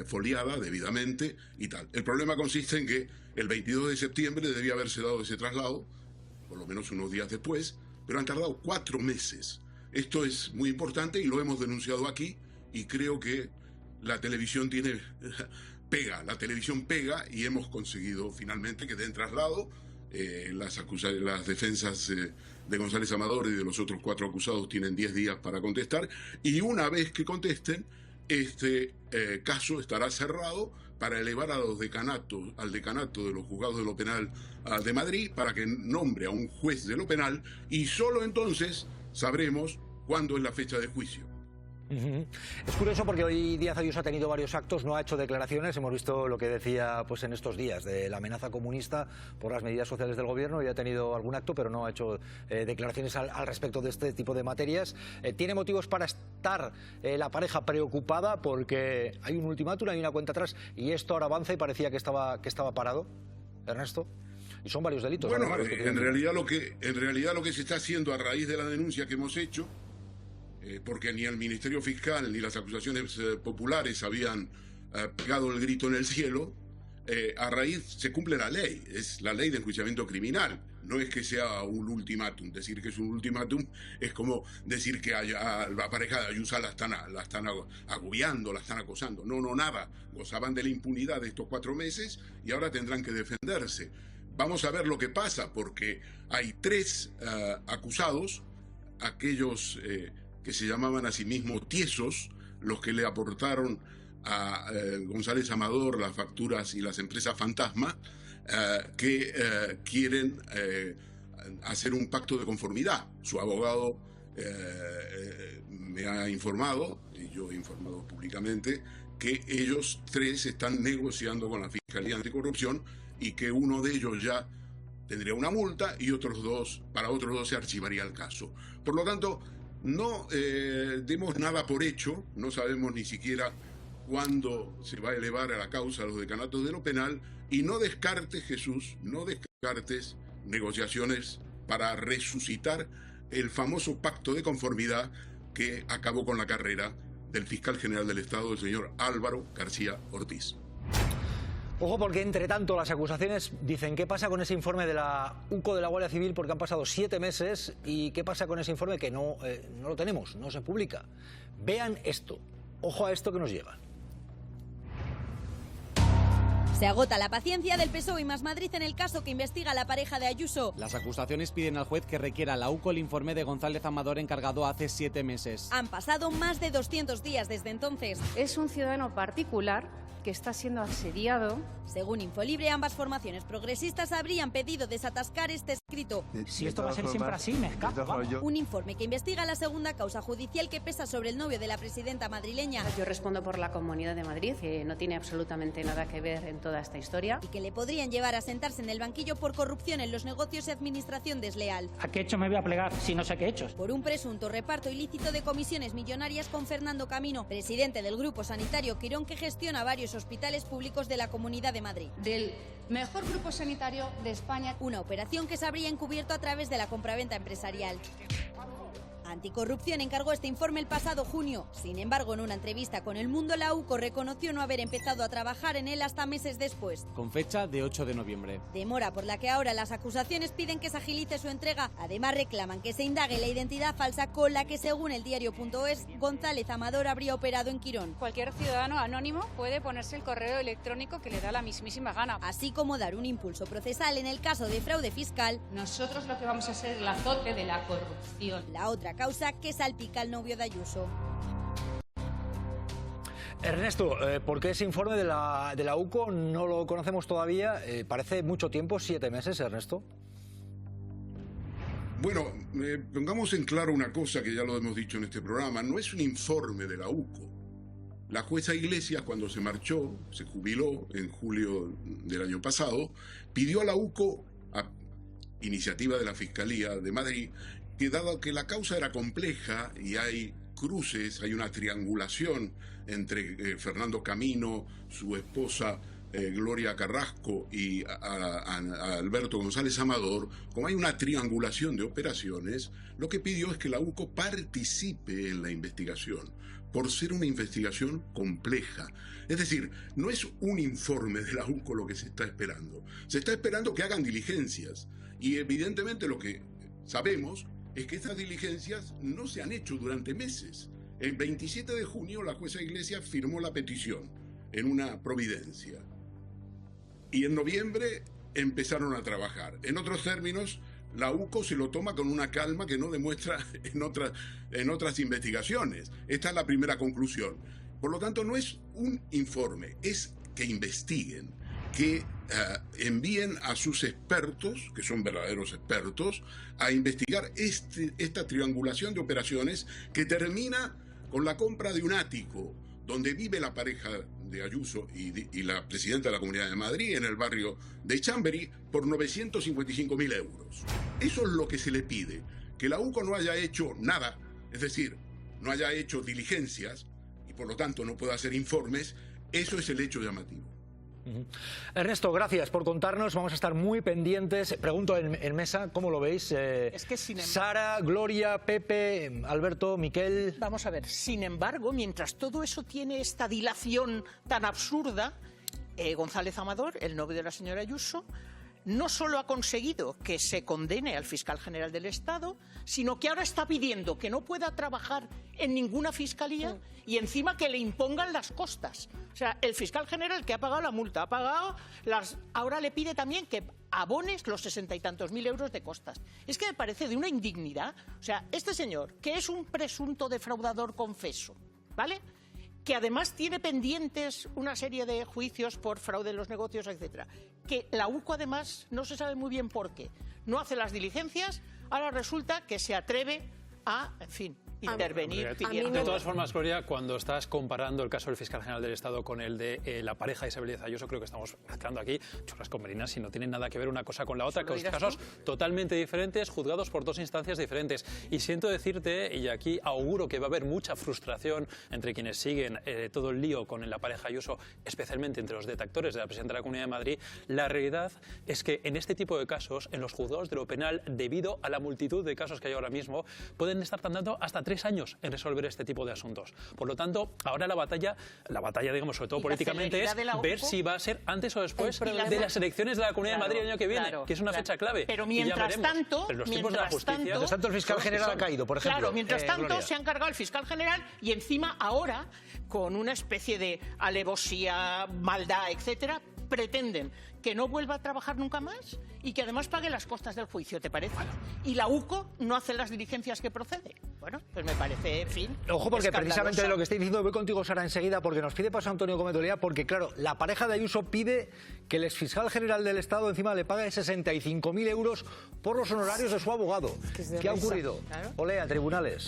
S15: foliada debidamente y tal. El problema consiste en que el 22 de septiembre debía haberse dado ese traslado, por lo menos unos días después, pero han tardado 4 meses. Esto es muy importante y lo hemos denunciado aquí y creo que la televisión la televisión pega y hemos conseguido finalmente que den traslado. Las defensas de González Amador y de los otros 4 acusados tienen 10 días para contestar y una vez que contesten, este caso estará cerrado para elevar al decanato de los juzgados de lo penal de Madrid para que nombre a un juez de lo penal y solo entonces sabremos cuándo es la fecha de juicio.
S1: Es curioso porque hoy Díaz Ayuso ha tenido varios actos, no ha hecho declaraciones. Hemos visto lo que decía pues en estos días de la amenaza comunista por las medidas sociales del gobierno y ha tenido algún acto, pero no ha hecho declaraciones al respecto de este tipo de materias. ¿Tiene motivos para estar la pareja preocupada porque hay un ultimátum, hay una cuenta atrás y esto ahora avanza y parecía que estaba parado? Ernesto. Y son varios delitos.
S15: Bueno, en realidad lo que se está haciendo a raíz de la denuncia que hemos hecho, porque ni el Ministerio Fiscal ni las acusaciones populares habían pegado el grito en el cielo, a raíz se cumple la ley, es la ley de enjuiciamiento criminal, no es que sea un ultimátum. Decir que es un ultimátum es como decir que a la pareja de Ayuso la están agobiando, la están acosando. No, nada, gozaban de la impunidad de estos 4 meses y ahora tendrán que defenderse. Vamos a ver lo que pasa, porque hay 3 acusados, aquellos que se llamaban a sí mismos tiesos, los que le aportaron a González Amador las facturas y las empresas fantasma, que quieren hacer un pacto de conformidad. Su abogado me ha informado, y yo he informado públicamente, que ellos 3 están negociando con la Fiscalía Anticorrupción y que uno de ellos ya tendría una multa y para otros dos se archivaría el caso. Por lo tanto, no demos nada por hecho, no sabemos ni siquiera cuándo se va a elevar a la causa los decanatos de lo penal, y no descartes, Jesús, no descartes negociaciones para resucitar el famoso pacto de conformidad que acabó con la carrera del fiscal general del Estado, el señor Álvaro García Ortiz.
S1: Ojo, porque entre tanto las acusaciones dicen qué pasa con ese informe de la UCO de la Guardia Civil, porque han pasado 7 meses, y qué pasa con ese informe que no lo tenemos, no se publica. Vean esto, ojo a esto que nos llega.
S18: Se agota la paciencia del PSOE y Más Madrid en el caso que investiga la pareja de Ayuso.
S19: Las acusaciones piden al juez que requiera a la UCO el informe de González Amador encargado hace 7 meses.
S18: Han pasado más de 200 días desde entonces.
S20: Es un ciudadano particular que está siendo asediado.
S18: Según Infolibre, ambas formaciones progresistas habrían pedido desatascar este escrito.
S21: Si esto va a ser siempre así, me escapo.
S18: Un informe que investiga la segunda causa judicial que pesa sobre el novio de la presidenta madrileña.
S20: Yo respondo por la Comunidad de Madrid, que no tiene absolutamente nada que ver en toda esta historia.
S18: Y que le podrían llevar a sentarse en el banquillo por corrupción en los negocios y administración desleal.
S21: ¿A qué hecho me voy a plegar si no sé qué hechos?
S18: Por un presunto reparto ilícito de comisiones millonarias con Fernando Camino, presidente del grupo sanitario Quirón, que gestiona varios hospitales públicos de la Comunidad de Madrid.
S20: Del mejor grupo sanitario de España.
S18: Una operación que se habría encubierto a través de la compraventa empresarial. Anticorrupción encargó este informe el pasado junio. Sin embargo, en una entrevista con El Mundo, la UCO reconoció no haber empezado a trabajar en él hasta meses después.
S19: Con fecha de 8 de noviembre.
S18: Demora por la que ahora las acusaciones piden que se agilice su entrega. Además, reclaman que se indague la identidad falsa con la que, según el diario.es, González Amador habría operado en Quirón.
S2: Cualquier ciudadano anónimo puede ponerse el correo electrónico que le da la mismísima gana.
S18: Así como dar un impulso procesal en el caso de fraude fiscal.
S2: Nosotros lo que vamos a hacer es el azote de la corrupción.
S18: La otra causa que salpica al novio de Ayuso.
S1: Ernesto, ¿por qué ese informe de la UCO no lo conocemos todavía? Parece mucho tiempo, 7 meses, Ernesto.
S15: Bueno, pongamos en claro una cosa que ya lo hemos dicho en este programa, no es un informe de la UCO. La jueza Iglesias, cuando se marchó, se jubiló en julio del año pasado, pidió a la UCO, a iniciativa de la Fiscalía de Madrid, que dado que la causa era compleja y hay cruces, hay una triangulación entre Fernando Camino, su esposa Gloria Carrasco y a Alberto González Amador, como hay una triangulación de operaciones, lo que pidió es que la UCO participe en la investigación, por ser una investigación compleja. Es decir, no es un informe de la UCO lo que se está esperando. Se está esperando que hagan diligencias. Y evidentemente lo que sabemos es que estas diligencias no se han hecho durante meses. El 27 de junio la jueza Iglesias firmó la petición en una providencia. Y en noviembre empezaron a trabajar. En otros términos, la UCO se lo toma con una calma que no demuestra en otras investigaciones. Esta es la primera conclusión. Por lo tanto, no es un informe, es que investiguen, que envíen a sus expertos, que son verdaderos expertos, a investigar esta triangulación de operaciones que termina con la compra de un ático donde vive la pareja de Ayuso y la presidenta de la Comunidad de Madrid, en el barrio de Chamberí, por 955.000 euros. Eso es lo que se le pide, que la UCO no haya hecho nada, es decir, no haya hecho diligencias y por lo tanto no pueda hacer informes. Eso es el hecho llamativo.
S1: Ernesto, gracias por contarnos, vamos a estar muy pendientes. Pregunto en mesa, ¿cómo lo veis?
S3: Es que
S1: Sara, Gloria, Pepe, Alberto, Miquel...
S3: Vamos a ver, sin embargo, mientras todo eso tiene esta dilación tan absurda, González Amador, el novio de la señora Ayuso, no solo ha conseguido que se condene al fiscal general del Estado, sino que ahora está pidiendo que no pueda trabajar en ninguna fiscalía y encima que le impongan las costas. O sea, el fiscal general que ha pagado la multa, ahora le pide también que abones los 60 y tantos mil euros de costas. Es que me parece de una indignidad. O sea, este señor, que es un presunto defraudador confeso, ¿vale?, que además tiene pendientes una serie de juicios por fraude en los negocios, etcétera, que la UCO además no se sabe muy bien por qué no hace las diligencias, ahora resulta que se atreve a, en fin, intervenir.
S10: De todas formas, Gloria, cuando estás comparando el caso del fiscal general del Estado con el de la pareja de Isabel Díaz Ayuso, creo que estamos mezclando aquí churras con merinas y no tienen nada que ver una cosa con la otra, que son casos totalmente diferentes, juzgados por 2 instancias diferentes. Y siento decirte, y aquí auguro que va a haber mucha frustración entre quienes siguen todo el lío con la pareja Ayuso, especialmente entre los detractores de la presidenta de la Comunidad de Madrid, la realidad es que en este tipo de casos, en los juzgados de lo penal, debido a la multitud de casos que hay ahora mismo, pueden estar tardando hasta 3 años en resolver este tipo de asuntos. Por lo tanto, ahora la batalla, digamos, sobre todo políticamente, es ver si va a ser antes o después de las elecciones de la Comunidad de Madrid el año que viene, que es una fecha clave.
S3: Pero mientras tanto,
S1: el fiscal general ha caído, por ejemplo.
S3: Claro, mientras tanto se ha encargado el fiscal general y encima ahora, con una especie de alevosía, maldad, etcétera, pretenden que no vuelva a trabajar nunca más y que además pague las costas del juicio, ¿te parece? Y la UCO no hace las diligencias que procede. Bueno, pues me parece, en fin,
S1: ojo, porque precisamente de lo que estoy diciendo, voy contigo, Sara, enseguida, porque nos pide paso Antonio Gómez Olea, porque claro, la pareja de Ayuso pide que el exfiscal general del Estado encima le pague 65.000 euros por los honorarios de su abogado. ¿Qué ha ocurrido? Olea, tribunales.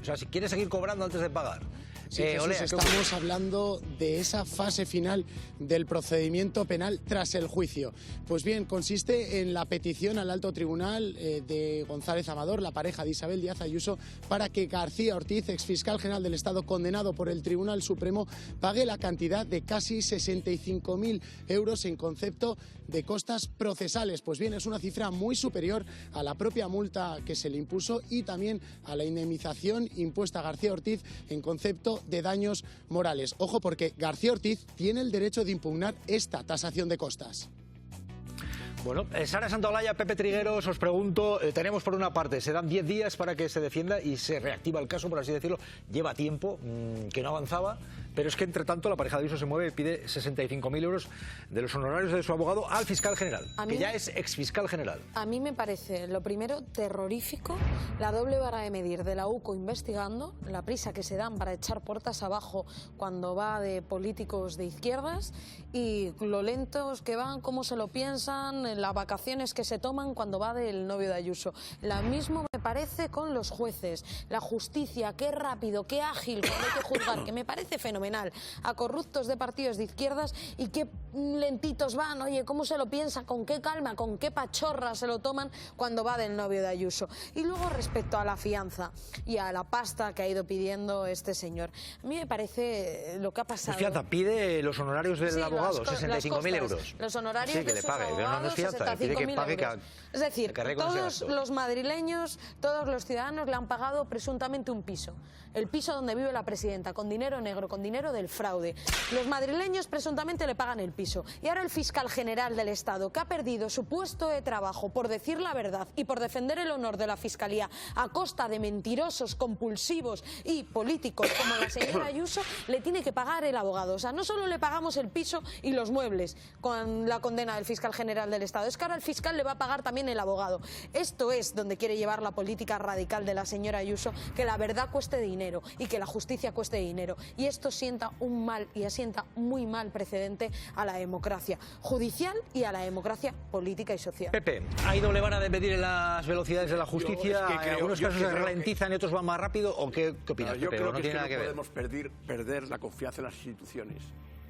S1: O sea, si quiere seguir cobrando antes de pagar.
S8: Sí, Jesús, estamos hablando de esa fase final del procedimiento penal tras el juicio. Pues bien, consiste en la petición al alto tribunal de González Amador, la pareja de Isabel Díaz Ayuso, para que García Ortiz, exfiscal general del Estado condenado por el Tribunal Supremo, pague la cantidad de casi 65.000 euros en concepto de costas procesales. Pues bien, es una cifra muy superior a la propia multa que se le impuso y también a la indemnización impuesta a García Ortiz en concepto de daños morales. Ojo, porque García Ortiz tiene el derecho de impugnar esta tasación de costas.
S1: Bueno, Sara Santaolalla, Pepe Trigueros, os pregunto, tenemos por una parte, se dan 10 días para que se defienda y se reactiva el caso, por así decirlo, lleva tiempo que no avanzaba, pero es que entre tanto la pareja de Ayuso se mueve y pide 65.000 euros de los honorarios de su abogado al fiscal general, que ya es exfiscal general.
S6: A mí me parece, lo primero, terrorífico la doble vara de medir de la UCO investigando, la prisa que se dan para echar puertas abajo cuando va de políticos de izquierdas y lo lentos que van, cómo se lo piensan, las vacaciones que se toman cuando va del novio de Ayuso. Lo mismo me parece con los jueces, la justicia, qué rápido, qué ágil cuando hay que juzgar, que me parece fenomenal, a corruptos de partidos de izquierdas y qué lentitos van, oye, cómo se lo piensa, con qué calma, con qué pachorra se lo toman cuando va del novio de Ayuso. Y luego respecto a la fianza y a la pasta que ha ido pidiendo este señor, a mí me parece lo que ha pasado.
S1: Fianza, pide los honorarios del abogado, 65.000 euros.
S6: Los honorarios
S1: sí, que le pague, pero no es fianza, pide que pague.
S6: Es decir, todos los madrileños, todos los ciudadanos le han pagado presuntamente un piso. El piso donde vive la presidenta, con dinero negro, con dinero del fraude. Los madrileños presuntamente le pagan el piso. Y ahora el fiscal general del Estado, que ha perdido su puesto de trabajo por decir la verdad y por defender el honor de la Fiscalía a costa de mentirosos, compulsivos y políticos como la señora Ayuso, le tiene que pagar el abogado. O sea, no solo le pagamos el piso y los muebles con la condena del fiscal general del Estado, es que ahora el fiscal le va a pagar también el abogado. Esto es donde quiere llevar la política radical de la señora Ayuso, que la verdad cueste dinero y que la justicia cueste dinero. Y esto sienta un mal y asienta muy mal precedente a la democracia judicial y a la democracia política y social.
S1: Pepe, ¿hay doble vara de medir en las velocidades de la justicia? ¿En algunos casos se ralentizan y otros van más rápido? ¿O qué opinas,
S5: yo
S1: Pepe?
S5: creo
S1: ¿No
S5: que
S1: tiene nada que ver?
S5: podemos perder la confianza en las instituciones.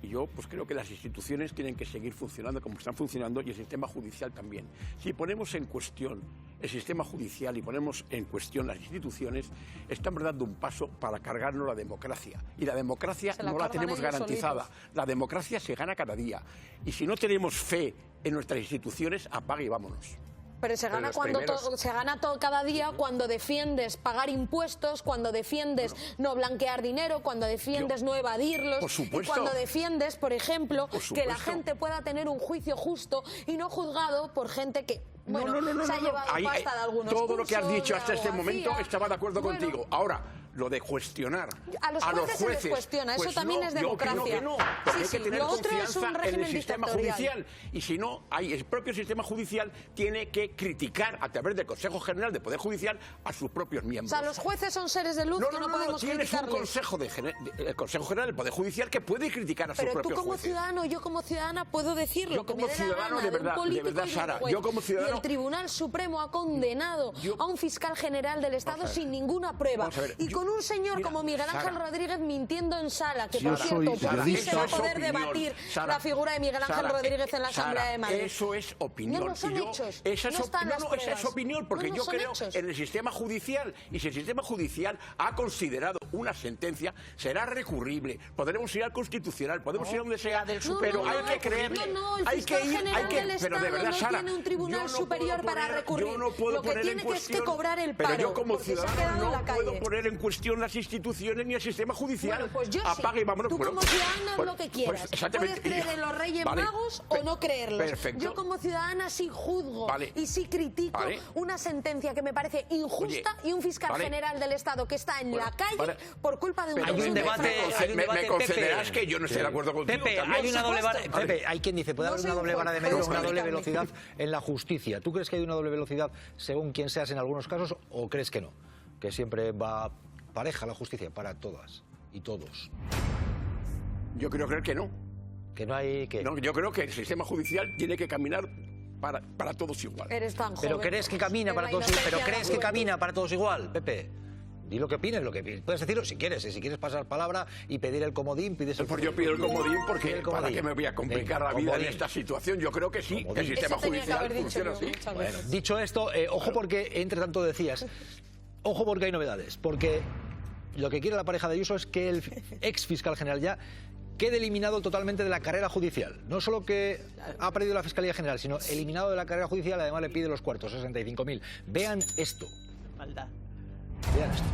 S5: Y yo pues creo que las instituciones tienen que seguir funcionando como están funcionando y el sistema judicial también. Si ponemos en cuestión el sistema judicial y ponemos en cuestión las instituciones, estamos dando un paso para cargarnos la democracia. Y la democracia no la tenemos garantizada. La democracia se gana cada día. Y si no tenemos fe en nuestras instituciones, apague y vámonos.
S6: Pero se gana cada día cuando defiendes pagar impuestos, cuando defiendes no blanquear dinero, cuando defiendes no evadirlos,
S5: por supuesto,
S6: y cuando defiendes, por ejemplo, que la gente pueda tener un juicio justo y no juzgado por gente que se ha llevado pasta de algunos
S5: todo lo que has
S6: cursos,
S5: dicho hasta este momento estaba de acuerdo
S6: Bueno,
S5: contigo. Ahora, lo de cuestionar
S6: a los jueces se les cuestiona, eso también es democracia.
S5: Yo opino que no, porque hay que tener
S6: lo otro es un
S5: confianza en el
S6: régimen
S5: sistema
S6: dictatorial.
S5: judicial. Y si no, el propio sistema judicial tiene que criticar a través del Consejo General de Poder Judicial a sus propios miembros.
S6: O sea, los jueces son seres de luz que no podemos
S5: tienes
S6: criticarles.
S5: el Consejo General del Poder Judicial que puede criticar a sus propios jueces.
S6: Pero tú como ciudadano, yo como ciudadana puedo decirlo.
S5: Yo como ciudadano, de verdad, Sara, yo como ciudadano...
S6: Y el Tribunal Supremo ha condenado a un fiscal general del Estado sin ninguna prueba. Y con un señor como Miguel Ángel Rodríguez mintiendo en sala, que por cierto, por fin se va a poder debatir la figura de Miguel Ángel Rodríguez en la Asamblea de Madrid.
S5: Eso es opinión.
S6: No son hechos.
S5: Esa es opinión, porque yo creo
S6: hechos.
S5: en el sistema judicial. Y si el sistema judicial ha considerado una sentencia, será recurrible. Podremos ir al Constitucional, podemos ir a donde sea, pero hay que creerle. Hay que ir, pero de verdad, Sara,
S6: tiene un tribunal superior para recurrir. Lo que tiene que es que cobrar el paro.
S5: Pero yo como ciudadano no puedo poner en cuestión las instituciones ni el sistema judicial.
S6: Bueno, pues yo
S5: apague y vámonos.
S6: Tú como ciudadana haz lo que quieras. Puedes creer en los Reyes Magos o no creerlos.
S5: Perfecto.
S6: Yo como ciudadana sí juzgo y sí critico una sentencia que me parece injusta y un fiscal general del Estado que está en la calle por culpa de un
S1: hay un debate,
S5: me concederás que yo no estoy de acuerdo contigo.
S1: Pepe, hay una doble vara. Pepe, hay quien dice, puede haber una doble vara de medir, una doble velocidad en la justicia. ¿Tú crees que hay una doble velocidad según quien seas en algunos casos o crees que no? Que siempre va pareja la justicia para todas y todos.
S5: Yo creo creer que no.
S1: Que no hay que...
S5: No, yo creo que el sistema judicial tiene que caminar para todos igual.
S6: Eres tan joven.
S1: Pero crees que camina para todos igual. Pero crees que camina para todos igual, Pepe. Di lo que opines, puedes decirlo si quieres. Si quieres pasar palabra y pedir el comodín, pides el comodín.
S5: Yo pido el comodín porque ¿para qué me voy a complicar la vida en esta situación? Yo creo que sí, que el sistema judicial funciona así.
S1: Bueno, dicho esto, ojo porque, entre tanto decías, ojo porque hay novedades. Porque lo que quiere la pareja de Ayuso es que el ex fiscal general ya quede eliminado totalmente de la carrera judicial. No solo que ha perdido la Fiscalía General, sino eliminado de la carrera judicial, además le pide los cuartos, 65.000. Vean esto.
S3: Maldad.
S1: Vean esto.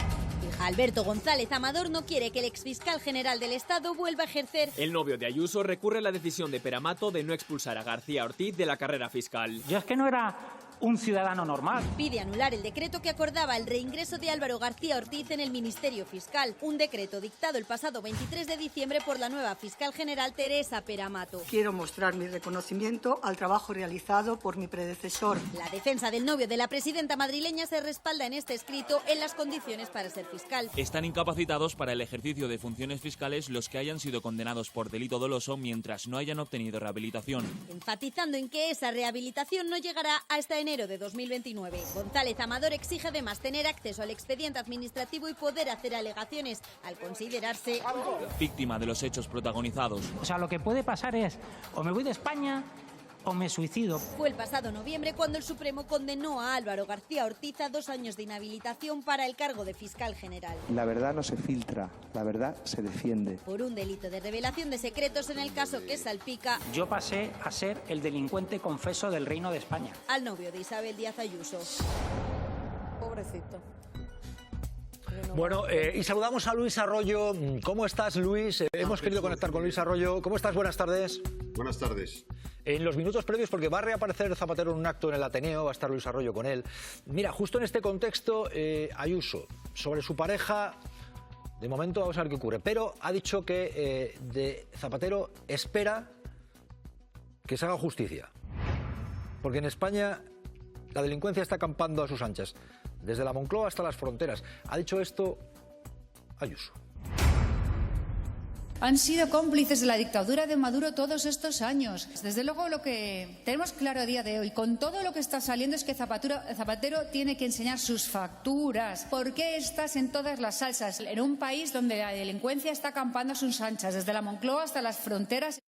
S18: Alberto González Amador no quiere que el exfiscal general del Estado vuelva a ejercer.
S4: El novio de Ayuso recurre a la decisión de Pere-Mato de no expulsar a García Ortiz de la carrera fiscal.
S21: Yo es que no era un ciudadano normal.
S18: Pide anular el decreto que acordaba el reingreso de Álvaro García Ortiz en el Ministerio Fiscal, un decreto dictado el pasado 23 de diciembre por la nueva fiscal general Teresa Pere-Mato.
S22: Quiero mostrar mi reconocimiento al trabajo realizado por mi predecesor.
S18: La defensa del novio de la presidenta madrileña se respalda en este escrito en las condiciones para ser fiscal.
S4: Están incapacitados para el ejercicio de funciones fiscales los que hayan sido condenados por delito doloso mientras no hayan obtenido rehabilitación.
S18: Enfatizando en que esa rehabilitación no llegará hasta enero de 2029. González Amador exige además tener acceso al expediente administrativo y poder hacer alegaciones al considerarse
S4: víctima de los hechos protagonizados.
S21: O sea, lo que puede pasar es, o me voy de España o me suicido.
S18: Fue el pasado noviembre cuando el Supremo condenó a Álvaro García Ortiz a 2 años de inhabilitación para el cargo de fiscal general.
S23: La verdad no se filtra, la verdad se defiende.
S18: Por un delito de revelación de secretos en el caso que salpica.
S21: Yo pasé a ser el delincuente confeso del Reino de España.
S18: Al novio de Isabel Díaz Ayuso.
S6: Pobrecito.
S1: Bueno, y saludamos a Luis Arroyo. ¿Cómo estás, Luis? Hemos querido conectar con Luis Arroyo. ¿Cómo estás? Buenas tardes.
S24: Buenas tardes.
S1: En los minutos previos, porque va a reaparecer Zapatero en un acto en el Ateneo, va a estar Luis Arroyo con él. Mira, justo en este contexto, Ayuso, sobre su pareja, de momento vamos a ver qué ocurre, pero ha dicho que de Zapatero espera que se haga justicia. Porque en España la delincuencia está acampando a sus anchas, desde la Moncloa hasta las fronteras. Ha dicho esto Ayuso.
S14: Han sido cómplices de la dictadura de Maduro todos estos años. Desde luego lo que tenemos claro a día de hoy, con todo lo que está saliendo, es que Zapatero tiene que enseñar sus facturas. ¿Por qué estás en todas las salsas? En un país donde la delincuencia está acampando a sus anchas, desde la Moncloa hasta las fronteras.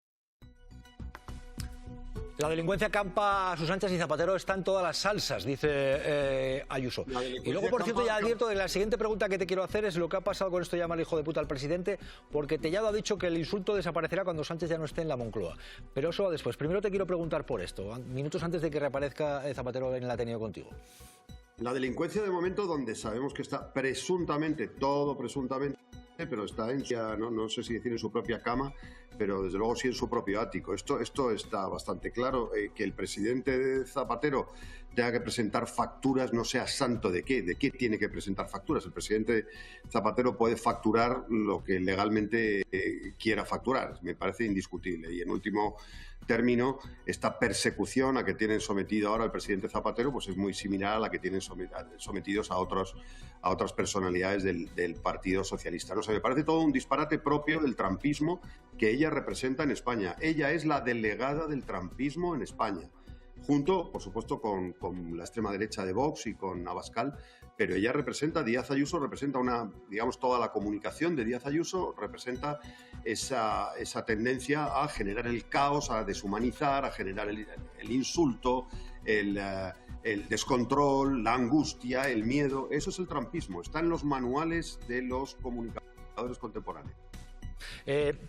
S1: La delincuencia acampa a sus anchas y Zapatero está en todas las salsas, dice Ayuso. Y luego, por cierto, ya advierto de la siguiente pregunta que te quiero hacer es lo que ha pasado con esto de llamar hijo de puta al presidente, porque Tellado ha dicho que el insulto desaparecerá cuando Sánchez ya no esté en la Moncloa. Pero eso va después. Primero te quiero preguntar por esto, minutos antes de que reaparezca Zapatero en el Ateneo contigo.
S24: La delincuencia de momento, donde sabemos que está presuntamente, todo presuntamente, pero está en, no sé si decir en su propia cama, pero desde luego sí en su propio ático. Esto está bastante claro. Que el presidente Zapatero tenga que presentar facturas, no sea santo de qué tiene que presentar facturas. El presidente Zapatero puede facturar lo que legalmente quiera facturar, me parece indiscutible. Y en último término, esta persecución a que tienen sometido ahora el presidente Zapatero pues es muy similar a la que tienen sometidos a otras personalidades del Partido Socialista. No sé, me parece todo un disparate propio del trumpismo que ella representa en España. Ella es la delegada del trumpismo en España, junto, por supuesto, con la extrema derecha de Vox y con Abascal, pero ella representa, Díaz Ayuso representa toda la comunicación de Díaz Ayuso representa esa tendencia a generar el caos, a deshumanizar, a generar el insulto, el descontrol, la angustia, el miedo. Eso es el trumpismo, está en los manuales de los comunicadores contemporáneos.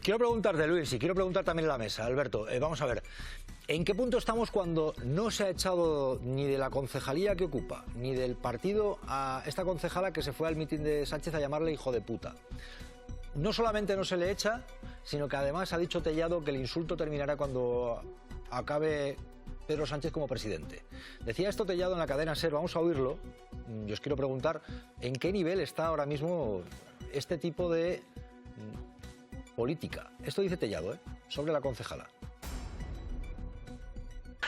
S1: Quiero preguntarte, Luis, y quiero preguntar también a la mesa, Alberto, vamos a ver, ¿en qué punto estamos cuando no se ha echado ni de la concejalía que ocupa, ni del partido a esta concejala que se fue al mitin de Sánchez a llamarle hijo de puta? No solamente no se le echa, sino que además ha dicho Tellado que el insulto terminará cuando acabe Pedro Sánchez como presidente. Decía esto Tellado en la cadena SER, vamos a oírlo. Yo os quiero preguntar, ¿en qué nivel está ahora mismo este tipo de política? Esto dice Tellado, sobre la concejala.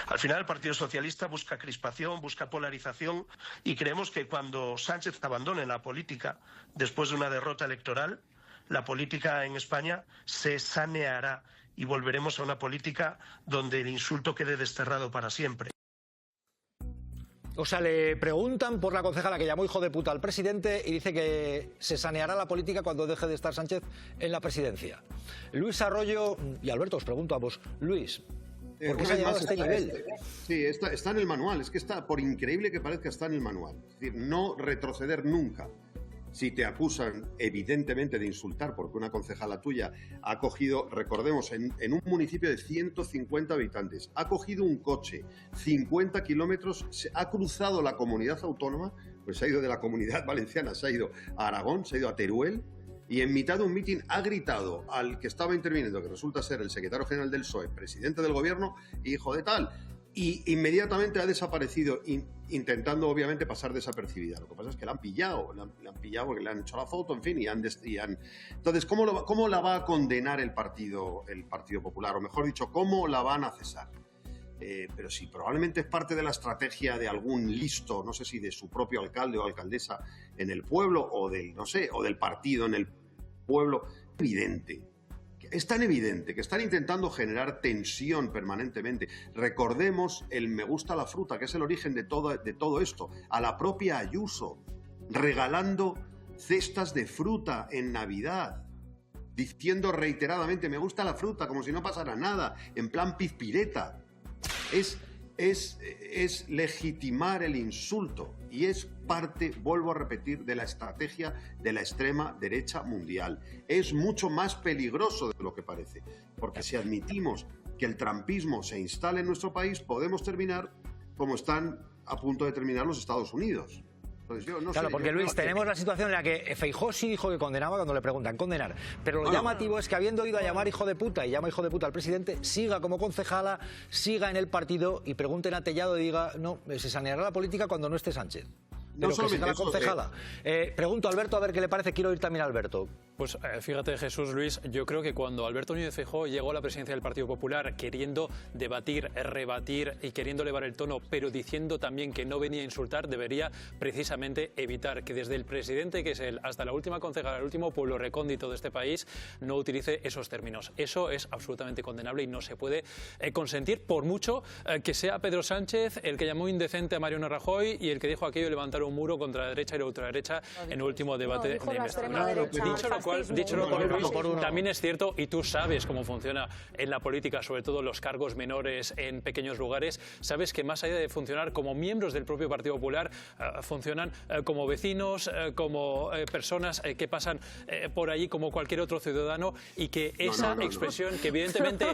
S25: Al final el Partido Socialista busca crispación, busca polarización y creemos que cuando Sánchez abandone la política después de una derrota electoral, la política en España se saneará y volveremos a una política donde el insulto quede desterrado para siempre.
S1: O sea, le preguntan por la concejala que llamó hijo de puta al presidente y dice que se saneará la política cuando deje de estar Sánchez en la presidencia. Luis Arroyo y Alberto, os pregunto a vos. Luis, ¿por qué se ha llegado a este nivel?
S24: Sí, está en el manual. Es que está, por increíble que parezca, está en el manual. Es decir, no retroceder nunca. Si te acusan evidentemente de insultar porque una concejala tuya ha cogido, recordemos, en un municipio de 150 habitantes, ha cogido un coche, 50 kilómetros, ha cruzado la comunidad autónoma, pues se ha ido de la Comunidad Valenciana, se ha ido a Aragón, se ha ido a Teruel, y en mitad de un mitin ha gritado al que estaba interviniendo, que resulta ser el secretario general del PSOE, presidente del gobierno, hijo de tal, y inmediatamente ha desaparecido, intentando obviamente pasar desapercibida. Lo que pasa es que la han pillado porque le han hecho la foto, en fin, y han... Entonces, ¿cómo la va a condenar el Partido Popular? O mejor dicho, ¿cómo la van a cesar? Pero si probablemente es parte de la estrategia de algún listo, no sé si de su propio alcalde o alcaldesa en el pueblo, o del, no sé, o del partido en el pueblo, evidente. Es tan evidente que están intentando generar tensión permanentemente. Recordemos el me gusta la fruta, que es el origen de todo esto. A la propia Ayuso, regalando cestas de fruta en Navidad, diciendo reiteradamente me gusta la fruta, como si no pasara nada, en plan pizpireta. Es legitimar el insulto y es parte, vuelvo a repetir, de la estrategia de la extrema derecha mundial. Es mucho más peligroso de lo que parece, porque si admitimos que el trumpismo se instale en nuestro país, podemos terminar como están a punto de terminar los Estados Unidos. Entonces,
S1: claro, porque Luis, tenemos la situación en la que Feijóo sí dijo que condenaba cuando le preguntan, condenar. Pero lo llamativo es que habiendo ido a llamar hijo de puta y llama hijo de puta al presidente, siga como concejala, siga en el partido y pregunten a Tellado y diga, no, se saneará la política cuando no esté Sánchez. Pero que siga la concejala. Pregunto a Alberto a ver qué le parece, quiero oír también a Alberto.
S10: Pues fíjate, Jesús Luis, yo creo que cuando Alberto Núñez Feijóo llegó a la presidencia del Partido Popular queriendo debatir, rebatir y queriendo elevar el tono, pero diciendo también que no venía a insultar, debería precisamente evitar que desde el presidente, que es él, hasta la última concejala, el último pueblo recóndito de este país, no utilice esos términos. Eso es absolutamente condenable y no se puede consentir, por mucho que sea Pedro Sánchez el que llamó indecente a Mariano Rajoy y el que dijo aquello de levantar un muro contra la derecha y la ultraderecha en el último debate de investidura. Dicho lo cual, Luis, también es cierto, y tú sabes cómo funciona en la política, sobre todo los cargos menores en pequeños lugares, sabes que más allá de funcionar como miembros del propio Partido Popular, funcionan como vecinos, como personas que pasan por allí como cualquier otro ciudadano, y que esa expresión, que evidentemente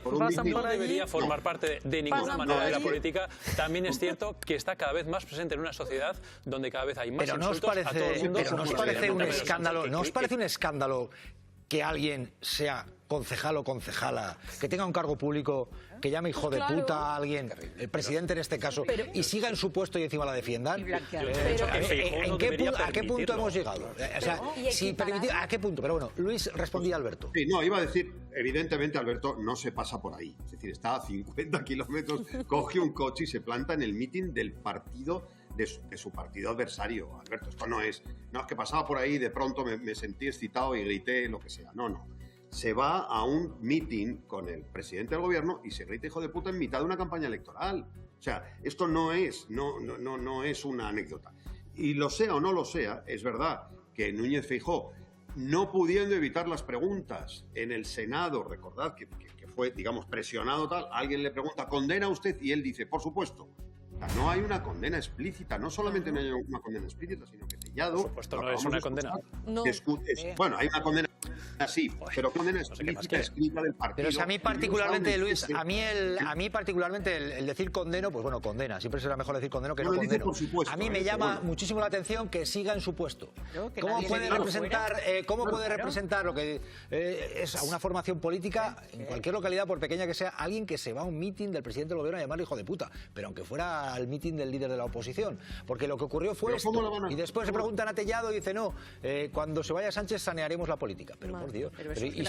S10: no debería formar parte de ninguna manera de la política, también es cierto que está cada vez más presente en una sociedad donde cada vez hay más insultos a todo el mundo.
S1: Pero ¿no os parece un escándalo? ¿No os parece un escándalo que alguien sea concejal o concejala, que tenga un cargo público, que llame hijo de puta a alguien, el presidente en este caso, y siga en su puesto y encima la defiendan? ¿A qué punto hemos llegado? O sea, ¿a qué punto? Pero bueno, Luis respondía a Alberto.
S24: Sí, no, iba a decir, evidentemente Alberto no se pasa por ahí. Es decir, está a 50 kilómetros, coge un coche y se planta en el mitin del partido de su partido adversario. Alberto, esto no es que pasaba por ahí, de pronto me sentí excitado y grité lo que sea. No. Se va a un mitin con el presidente del gobierno y se grita hijo de puta en mitad de una campaña electoral. O sea, esto no es una anécdota. Y lo sea o no lo sea, es verdad que Núñez Feijóo, no pudiendo evitar las preguntas en el Senado, recordad que fue, digamos, presionado tal, alguien le pregunta, ¿condena usted? Y él dice, por supuesto. No hay una condena explícita, no solamente no hay una condena explícita, sino que Tellado...
S10: Por supuesto, no es una condena.
S24: Bueno, hay una condena así, pero condena explícita escrita del partido.
S1: Pero si a mí particularmente, Luis, a mí particularmente el decir condeno, pues bueno, condena. Siempre será mejor decir condeno que no condeno. A mí me llama muchísimo la atención que siga en su puesto. ¿Cómo puede representar lo que es a una formación política, en cualquier localidad, por pequeña que sea, alguien que se va a un mitin del presidente del gobierno a llamarle hijo de puta? Pero aunque fuera al mitin del líder de la oposición, porque lo que ocurrió fue esto, y después se preguntan a Tellado y dice no, cuando se vaya Sánchez sanearemos la política, pero por Dios, y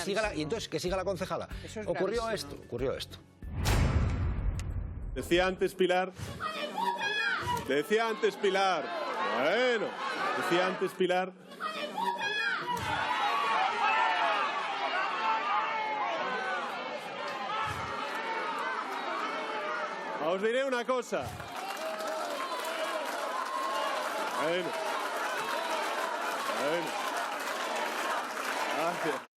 S1: entonces que siga la concejala. Ocurrió esto.
S7: Decía antes Pilar, os diré una cosa. Bueno. Gracias.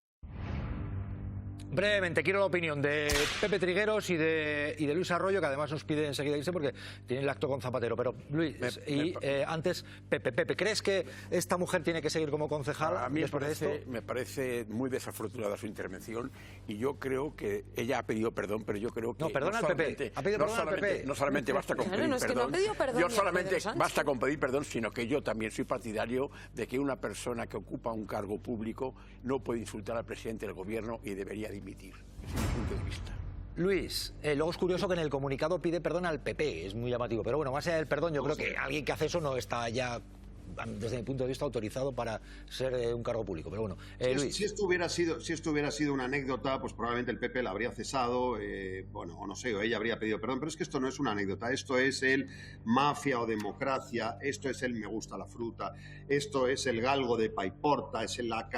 S1: Brevemente, quiero la opinión de Pepe Trigueros y de Luis Arroyo, que además nos pide enseguida irse porque tiene el acto con Zapatero. Pero, Luis, antes, Pepe, ¿crees que esta mujer tiene que seguir como concejal?
S5: A mí me parece muy desafortunada su intervención y yo creo que ella ha pedido perdón, pero yo creo que...
S1: No, perdona al PP. Ha pedido perdón al PP.
S5: No solamente basta con pedir perdón. Yo solamente basta con pedir perdón, sino que yo también soy partidario de que una persona que ocupa un cargo público no puede insultar al presidente del gobierno y debería dimitir. Ese es mi punto de vista.
S1: Luis, luego es curioso que en el comunicado pide perdón al PP, es muy llamativo, pero bueno, más allá del perdón, yo creo que alguien que hace eso no está ya, desde mi punto de vista, autorizado para ser un cargo público, pero bueno. Luis.
S24: Si esto hubiera sido una anécdota, pues probablemente el PP la habría cesado, o no sé, o ella habría pedido perdón, pero es que esto no es una anécdota, esto es el mafia o democracia, esto es el me gusta la fruta, esto es el galgo de Paiporta, es la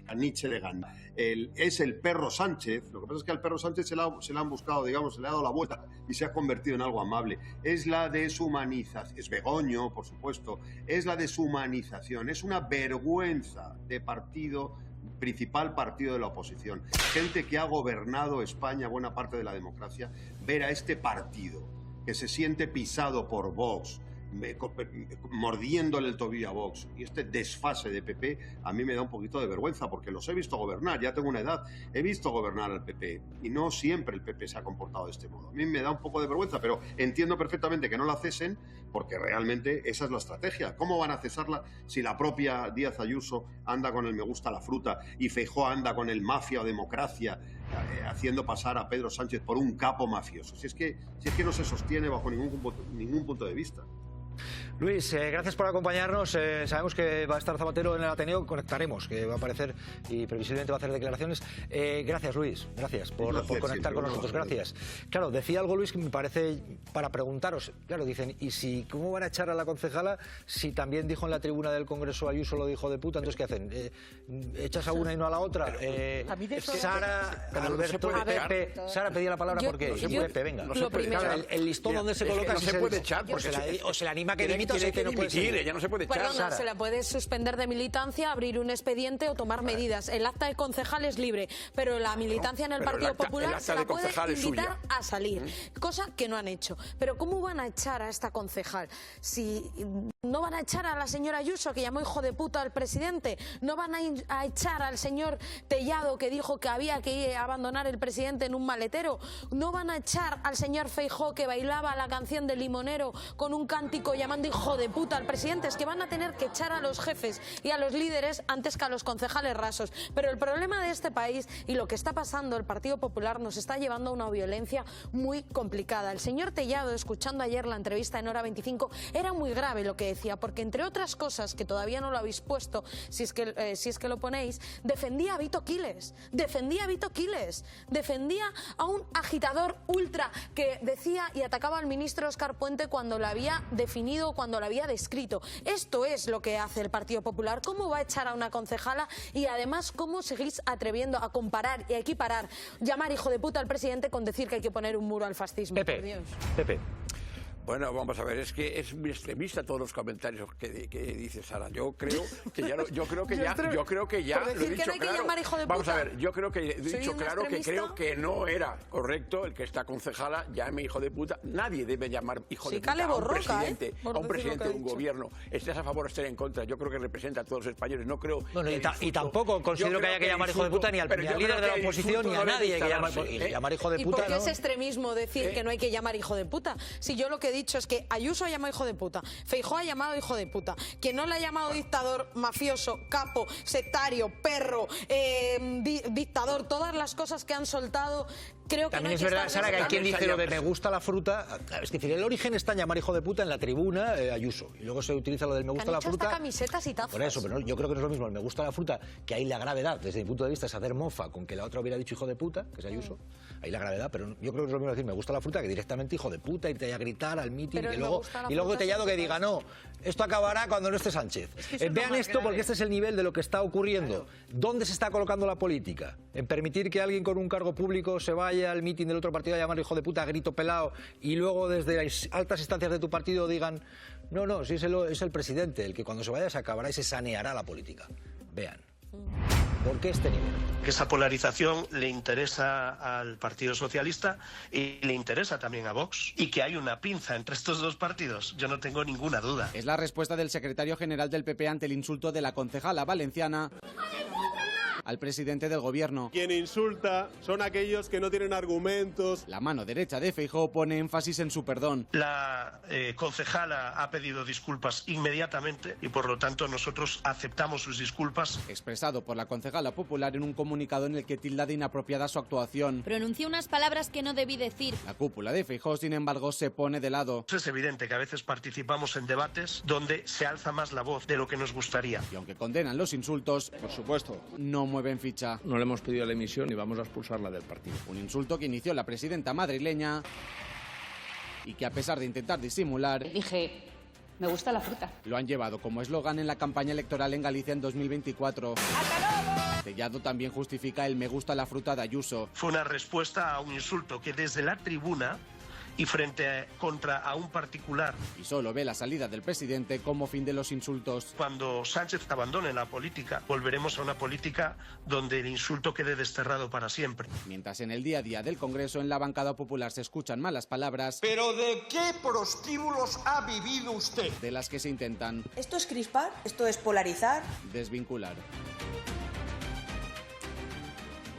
S24: caniche de Ganda. Es el perro Sánchez. Lo que pasa es que al perro Sánchez se le han buscado, digamos, se le ha dado la vuelta y se ha convertido en algo amable. Es la deshumanización, es Begoño, por supuesto, es la deshumanización, es una vergüenza de partido, principal partido de la oposición. Gente que ha gobernado España, buena parte de la democracia, ver a este partido que se siente pisado por Vox, mordiéndole el tobillo a Vox, y este desfase de PP a mí me da un poquito de vergüenza porque los he visto gobernar, ya tengo una edad, he visto gobernar al PP y no siempre el PP se ha comportado de este modo. A mí me da un poco de vergüenza, pero entiendo perfectamente que no la cesen porque realmente esa es la estrategia. ¿Cómo van a cesarla si la propia Díaz Ayuso anda con el me gusta la fruta y Feijóo anda con el mafia o democracia, haciendo pasar a Pedro Sánchez por un capo mafioso? Si es que no se sostiene bajo ningún punto de vista.
S1: Luis, gracias por acompañarnos. Sabemos que va a estar Zapatero en el Ateneo, conectaremos, que va a aparecer y previsiblemente va a hacer declaraciones. Gracias, Luis, gracias por conectar con nosotros, gracias. Claro, decía algo Luis que me parece para preguntaros, claro, dicen, ¿y cómo van a echar a la concejala si también dijo en la tribuna del Congreso Ayuso lo dijo de puta? Entonces, ¿qué hacen? ¿Echas a una y no a la otra? Sara, Alberto, Pepe, Sara pedía la palabra porque Pepe, venga. El listón donde se coloca...
S5: No se puede echar porque
S1: se le anima que dimita.
S5: Ella no se puede echar.
S6: Perdona, se la puede suspender de militancia, abrir un expediente o tomar medidas. El acta de concejal es libre, pero la militancia en el Partido Popular se la puede invitar a salir, cosa que no han hecho. Pero ¿cómo van a echar a esta concejal? Si no van a echar a la señora Ayuso, que llamó hijo de puta al presidente, no van a echar al señor Tellado, que dijo que había que abandonar el presidente en un maletero, no van a echar al señor Feijóo, que bailaba la canción del limonero con un cántico llamando hijo de puta al presidente. Es que van a tener que echar a los jefes y a los líderes antes que a los concejales rasos. Pero el problema de este país y lo que está pasando, el Partido Popular nos está llevando a una violencia muy complicada. El señor Tellado, escuchando ayer la entrevista en Hora 25, era muy grave lo que decía, porque entre otras cosas, que todavía no lo habéis puesto, si es que lo ponéis, defendía a Vito Quiles, defendía a un agitador ultra que decía y atacaba al ministro Óscar Puente cuando lo había definido, cuando lo había descrito. Esto es lo que hace el Partido Popular. ¿Cómo va a echar a una concejala? Y además, ¿cómo seguís atreviendo a comparar y a equiparar, llamar hijo de puta al presidente con decir que hay que poner un muro al fascismo?
S1: Pepe.
S5: Bueno, vamos a ver, es que es muy extremista todos los comentarios que dice Sara. Yo creo que ya lo he dicho claro. Vamos a ver, yo creo que he dicho claro que creo que no era correcto el que esta concejala llame hijo de puta. Nadie debe llamar hijo de puta a un presidente de un gobierno. Estés a favor o estés en contra. Yo creo que representa a todos los españoles. No creo.
S1: Bueno, y tampoco considero que haya que llamar hijo de puta ni al líder de la oposición ni a nadie hay que llamar hijo de puta.
S6: ¿Y por qué es extremismo decir que no hay que llamar hijo de puta? Si yo lo que he dicho es que Ayuso ha llamado hijo de puta, Feijóo ha llamado hijo de puta, quien no le ha llamado dictador, mafioso, capo, sectario, perro, dictador, todas las cosas que han soltado. Creo que
S1: también es verdad, Sara, que hay quien dice lo de me gusta la fruta. Es decir, el origen está en llamar hijo de puta en la tribuna Ayuso. Y luego se utiliza lo del me gusta la fruta.
S6: Hasta camisetas y tazas.
S1: Por eso, pero yo creo que no es lo mismo el me gusta la fruta, que ahí la gravedad, desde mi punto de vista, es hacer mofa con que la otra hubiera dicho hijo de puta, que es Ayuso. Ahí la gravedad, pero yo creo que es lo mismo decir me gusta la fruta que directamente hijo de puta, irte a gritar al mitin y luego Tellado que diga no, esto acabará cuando no esté Sánchez. Vean esto porque este es el nivel de lo que está ocurriendo. ¿Dónde se está colocando la política? en permitir que alguien con un cargo público se vaya al mitin del otro partido a llamar hijo de puta, grito pelado, y luego desde las altas instancias de tu partido digan, no, si es el presidente, el que cuando se vaya se acabará y se saneará la política? Vean. ¿Por qué este nivel?
S25: Que esa polarización le interesa al Partido Socialista y le interesa también a Vox. Y que hay una pinza entre estos dos partidos, yo no tengo ninguna duda.
S19: Es la respuesta del secretario general del PP ante el insulto de la concejala valenciana al presidente del gobierno.
S7: Quien insulta son aquellos que no tienen argumentos.
S19: La mano derecha de Feijóo pone énfasis en su perdón.
S25: La concejala ha pedido disculpas inmediatamente y por lo tanto nosotros aceptamos sus disculpas.
S19: Expresado por la concejala popular en un comunicado en el que tilda de inapropiada su actuación.
S18: Pronunció unas palabras que no debí decir.
S19: La cúpula de Feijóo, sin embargo, se pone de lado.
S25: Es evidente que a veces participamos en debates donde se alza más la voz de lo que nos gustaría.
S19: Y aunque condenan los insultos,
S7: por supuesto,
S19: no mueven ficha.
S7: No le hemos pedido la emisión y vamos a expulsarla del partido.
S19: Un insulto que inició la presidenta madrileña y que, a pesar de intentar disimular,
S20: Dije, me gusta la fruta.
S19: Lo han llevado como eslogan en la campaña electoral en Galicia en 2024. Tellado también justifica el me gusta la fruta de Ayuso.
S25: Fue una respuesta a un insulto que desde la tribuna y contra a un particular.
S19: Y solo ve la salida del presidente como fin de los insultos.
S25: Cuando Sánchez abandone la política, volveremos a una política donde el insulto quede desterrado para siempre.
S19: Mientras en el día a día del Congreso, en la bancada popular, se escuchan malas palabras.
S9: ¿Pero de qué prostíbulos ha vivido usted?
S19: De las que se intentan.
S11: Esto es crispar, esto es polarizar.
S19: Desvincular.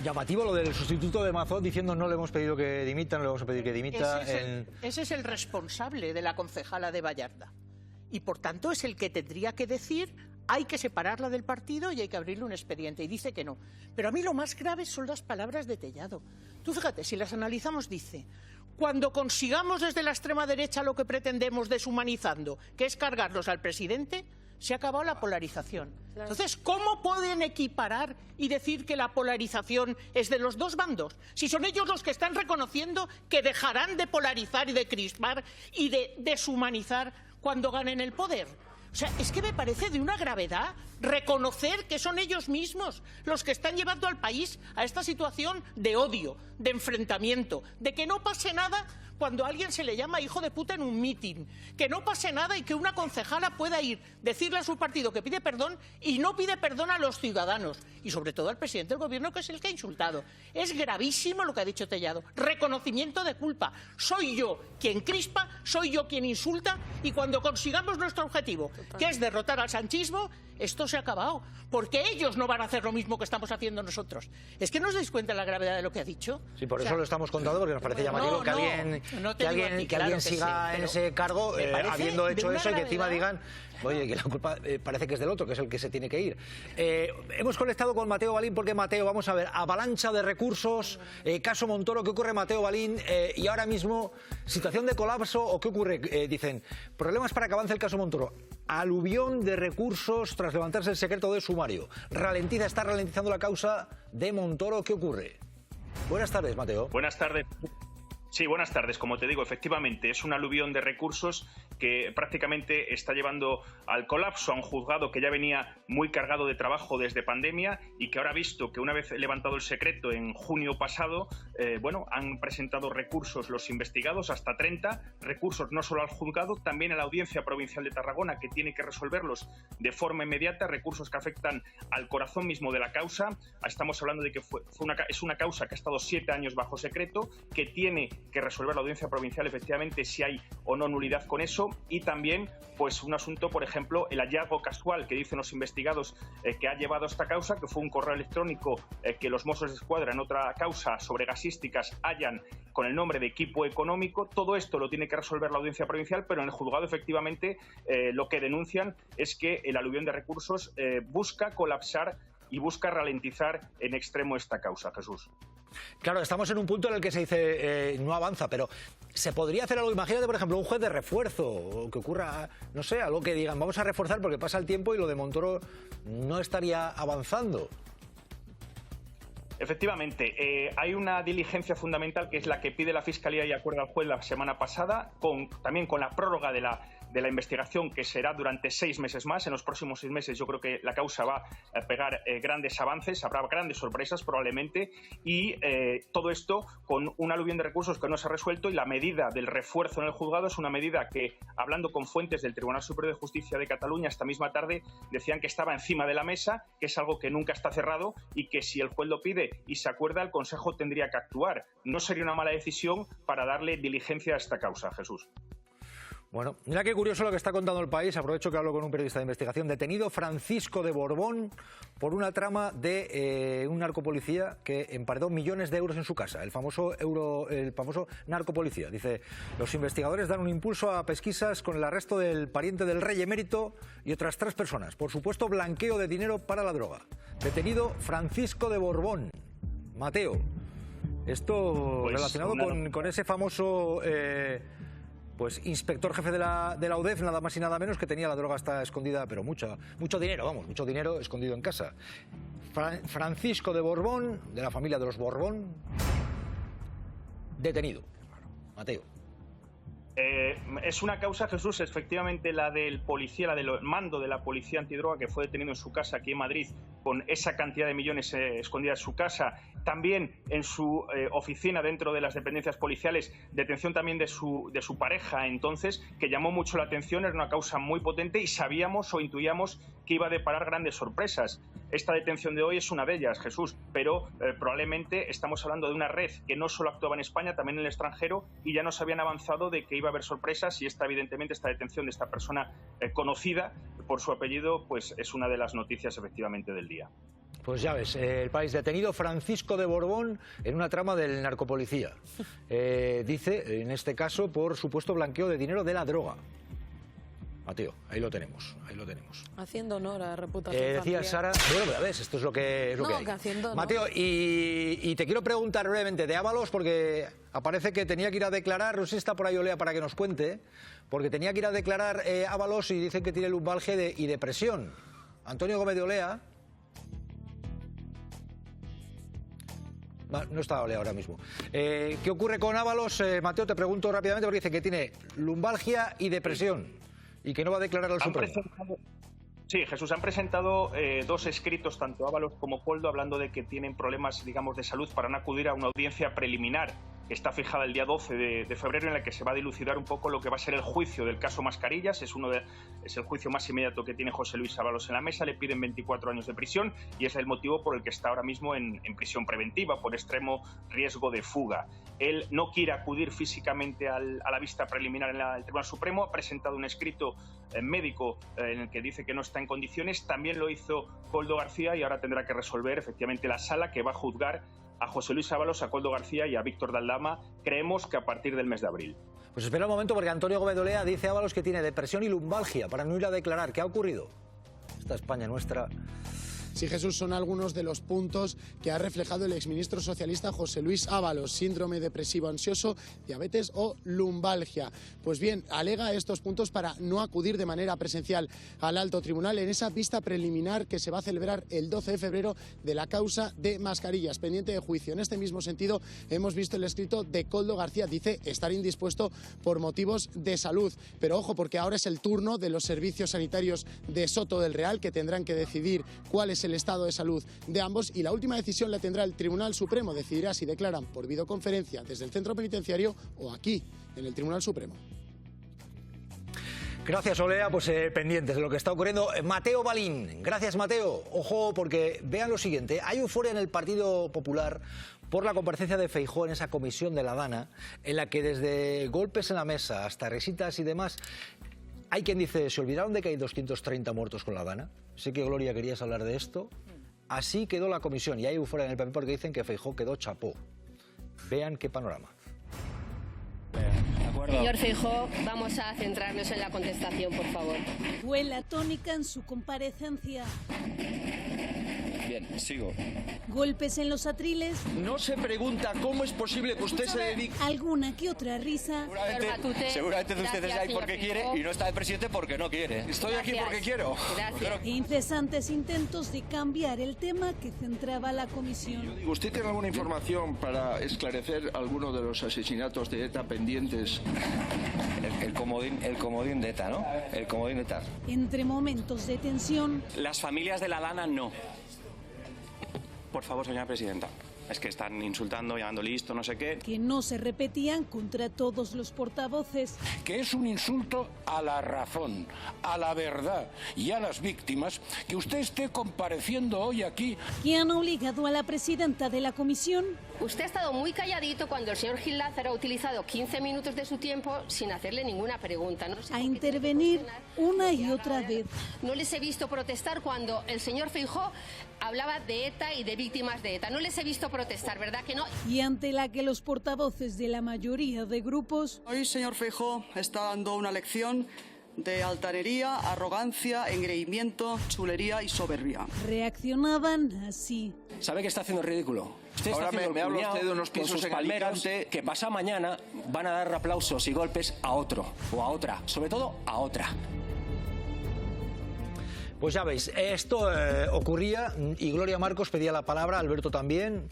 S1: Llamativo lo del sustituto de Mazón diciendo no le hemos pedido que dimita, no le vamos a pedir que dimita.
S3: Ese es el responsable de la concejala de Vallarta. Y por tanto es el que tendría que decir hay que separarla del partido y hay que abrirle un expediente. Y dice que no. Pero a mí lo más grave son las palabras de Tellado. Tú fíjate, si las analizamos, dice: cuando consigamos desde la extrema derecha lo que pretendemos deshumanizando, que es cargarlos al presidente, se ha acabado la polarización. Entonces, ¿cómo pueden equiparar y decir que la polarización es de los dos bandos? Si son ellos los que están reconociendo que dejarán de polarizar y de crispar y de deshumanizar cuando ganen el poder. O sea, es que me parece de una gravedad reconocer que son ellos mismos los que están llevando al país a esta situación de odio, de enfrentamiento, de que no pase nada cuando a alguien se le llama hijo de puta en un mitin, que no pase nada y que una concejala pueda ir, decirle a su partido que pide perdón y no pide perdón a los ciudadanos y sobre todo al presidente del gobierno, que es el que ha insultado. Es gravísimo lo que ha dicho Tellado. Reconocimiento de culpa. Soy yo quien crispa, soy yo quien insulta y cuando consigamos nuestro objetivo, que es derrotar al sanchismo, esto se ha acabado, porque ellos no van a hacer lo mismo que estamos haciendo nosotros. ¿Es que no os dais cuenta de la gravedad de lo que ha dicho?
S1: Sí, por eso lo estamos contando, porque nos parece llamativo que alguien siga en ese cargo habiendo hecho eso y que encima digan, oye, que la culpa parece que es del otro, que es el que se tiene que ir. Hemos conectado con Mateo Balín porque, Mateo, vamos a ver, avalancha de recursos, caso Montoro, ¿qué ocurre, Mateo Balín? Y ahora mismo, situación de colapso, ¿o qué ocurre? Dicen, problemas para que avance el caso Montoro. Aluvión de recursos tras levantarse el secreto de sumario. Está ralentizando la causa de Montoro, ¿qué ocurre? Buenas tardes, Mateo.
S12: Buenas tardes. Sí, buenas tardes. Como te digo, efectivamente, es un aluvión de recursos que prácticamente está llevando al colapso a un juzgado que ya venía muy cargado de trabajo desde pandemia y que ahora ha visto que una vez levantado el secreto en junio pasado, han presentado recursos los investigados, hasta 30 recursos no solo al juzgado, también a la Audiencia Provincial de Tarragona, que tiene que resolverlos de forma inmediata, recursos que afectan al corazón mismo de la causa. Estamos hablando de que es una causa que ha estado 7 años bajo secreto, que tiene que resolver la Audiencia Provincial efectivamente si hay o no nulidad con eso, y también pues un asunto, por ejemplo, el hallazgo casual que dicen los investigados que ha llevado a esta causa, que fue un correo electrónico que los Mossos de Escuadra en otra causa sobre gasísticas hallan con el nombre de equipo económico. Todo esto lo tiene que resolver la Audiencia Provincial, pero en el juzgado efectivamente lo que denuncian es que el aluvión de recursos busca colapsar y busca ralentizar en extremo esta causa, Jesús.
S1: Claro, estamos en un punto en el que se dice no avanza, pero ¿se podría hacer algo? Imagínate, por ejemplo, un juez de refuerzo, o que ocurra, no sé, algo que digan, vamos a reforzar porque pasa el tiempo y lo de Montoro no estaría avanzando.
S12: Efectivamente, hay una diligencia fundamental que es la que pide la Fiscalía y acuerda el juez la semana pasada, también con la prórroga de de la investigación, que será durante 6 meses más. En los próximos 6 meses yo creo que la causa va a pegar grandes avances, habrá grandes sorpresas probablemente, y todo esto con un aluvión de recursos que no se ha resuelto, y la medida del refuerzo en el juzgado es una medida que, hablando con fuentes del Tribunal Superior de Justicia de Cataluña esta misma tarde, decían que estaba encima de la mesa, que es algo que nunca está cerrado y que si el juez lo pide y se acuerda, el Consejo tendría que actuar. No sería una mala decisión para darle diligencia a esta causa, Jesús.
S1: Bueno, mira qué curioso lo que está contando El País. Aprovecho que hablo con un periodista de investigación. Detenido Francisco de Borbón por una trama de un narcopolicía que emparedó millones de euros en su casa. El famoso narcopolicía. Dice, los investigadores dan un impulso a pesquisas con el arresto del pariente del rey emérito y otras 3 personas. Por supuesto, blanqueo de dinero para la droga. Detenido Francisco de Borbón. Mateo, esto pues relacionado con ese famoso... inspector jefe de la UDEF, nada más y nada menos, que tenía la droga hasta escondida, pero mucho dinero escondido en casa. Francisco de Borbón, de la familia de los Borbón, detenido. Mateo.
S12: Es una causa, Jesús, efectivamente la del policía, la del mando de la policía antidroga, que fue detenido en su casa aquí en Madrid con esa cantidad de millones escondida en su casa, también en su oficina dentro de las dependencias policiales, detención también de su pareja entonces, que llamó mucho la atención. Era una causa muy potente y sabíamos o intuíamos que iba a deparar grandes sorpresas. Esta detención de hoy es una de ellas, Jesús, pero probablemente estamos hablando de una red que no solo actuaba en España, también en el extranjero, y ya nos habían avanzado de que iba a haber sorpresas, y evidentemente esta detención de esta persona conocida por su apellido, pues es una de las noticias efectivamente del día.
S1: Pues ya ves, El País, detenido Francisco de Borbón en una trama del narcopolicía. Dice, en este caso, por supuesto blanqueo de dinero de la droga. Mateo, ahí lo tenemos.
S6: Haciendo honor a reputación
S1: decía Sara, bueno, ya ves, esto es lo que hay.
S6: Haciendo,
S1: Mateo, y te quiero preguntar brevemente de Ábalos, porque aparece que tenía que ir a declarar, no sé si está por ahí Olea para que nos cuente, porque tenía que ir a declarar Ábalos y dicen que tiene lumbalgia y depresión. Antonio Gómez de Olea... No está Olea ahora mismo. ¿Qué ocurre con Ábalos? Mateo, te pregunto rápidamente, porque dice que tiene lumbalgia y depresión y que no va a declarar al Supremo.
S12: Sí, Jesús, han presentado 2 escritos, tanto Ábalos como Koldo, hablando de que tienen problemas, digamos, de salud para no acudir a una audiencia preliminar que está fijada el día 12 de febrero, en la que se va a dilucidar un poco lo que va a ser el juicio del caso Mascarillas. Es el juicio más inmediato que tiene José Luis Ábalos en la mesa. Le piden 24 años de prisión y es el motivo por el que está ahora mismo en prisión preventiva, por extremo riesgo de fuga. Él no quiere acudir físicamente a la vista preliminar en el Tribunal Supremo. Ha presentado un escrito médico en el que dice que no está en condiciones. También lo hizo Koldo García y ahora tendrá que resolver efectivamente la sala que va a juzgar a José Luis Ábalos, a Koldo García y a Víctor de Aldama, creemos que a partir del mes de abril.
S1: Pues espera un momento, porque Antonio Gómez de Olea dice a Ábalos que tiene depresión y lumbalgia para no ir a declarar. ¿Qué ha ocurrido? Esta España nuestra...
S8: Sí, Jesús, son algunos de los puntos que ha reflejado el exministro socialista José Luis Ábalos: síndrome depresivo ansioso, diabetes o lumbalgia. Pues bien, alega estos puntos para no acudir de manera presencial al alto tribunal en esa vista preliminar que se va a celebrar el 12 de febrero de la causa de Mascarillas, pendiente de juicio. En este mismo sentido, hemos visto el escrito de Koldo García. Dice estar indispuesto por motivos de salud. Pero ojo, porque ahora es el turno de los servicios sanitarios de Soto del Real, que tendrán que decidir cuál es el estado de salud de ambos, y la última decisión la tendrá el Tribunal Supremo. Decidirá si declaran por videoconferencia desde el centro penitenciario o aquí, en el Tribunal Supremo.
S1: Gracias, Olea. Pues pendientes de lo que está ocurriendo. Mateo Balín. Gracias, Mateo. Ojo, porque vean lo siguiente. Hay euforia en el Partido Popular por la comparecencia de Feijóo en esa comisión de la Dana, en la que desde golpes en la mesa hasta risitas y demás... Hay quien dice, ¿se olvidaron de que hay 230 muertos con la Dana? Sé que, Gloria, querías hablar de esto. Así quedó la comisión, y hay euforia en el PP porque dicen que Feijóo quedó chapó. Vean qué panorama.
S2: Señor Feijóo, vamos a centrarnos en la contestación, por favor.
S13: Fue la tónica en su comparecencia. Bien, sigo.
S15: Golpes en los atriles.
S13: No se pregunta cómo es posible que usted se dedique...
S15: Alguna que otra risa.
S13: Seguramente usted está ahí porque quiere y no está de presidente porque no quiere. Estoy aquí porque quiero.
S15: Incesantes intentos de cambiar el tema que centraba la comisión.
S13: ¿Usted tiene alguna información para esclarecer alguno de los asesinatos de ETA pendientes? El comodín de ETA, ¿no? El comodín de ETA.
S15: Entre momentos de tensión.
S16: Las familias de la lana no. Por favor, señora presidenta. Es que están insultando, llamando listo, no sé qué.
S15: Que no se repetían contra todos los portavoces.
S17: Que es un insulto a la razón, a la verdad y a las víctimas que usted esté compareciendo hoy aquí.
S15: Que han obligado a la presidenta de la comisión.
S2: Usted ha estado muy calladito cuando el señor Gil Lázaro ha utilizado 15 minutos de su tiempo sin hacerle ninguna pregunta. No sé
S15: a intervenir una y otra vez.
S2: No les he visto protestar cuando el señor Feijóo hablaba de ETA y de víctimas de ETA. No les he visto protestar, ¿verdad que no?
S15: Y ante la que los portavoces de la mayoría de grupos...
S22: Hoy, señor Feijóo, está dando una lección de altanería, arrogancia, engreimiento, chulería y soberbia.
S15: Reaccionaban así.
S26: ¿Sabe que está haciendo el ridículo? Usted está haciendo
S13: me habla usted de unos pisos en Alicante
S26: que pasa mañana van a dar aplausos y golpes a otro o a otra, sobre todo a otra.
S1: Pues ya veis, esto ocurría y Gloria Marcos pedía la palabra, Alberto también.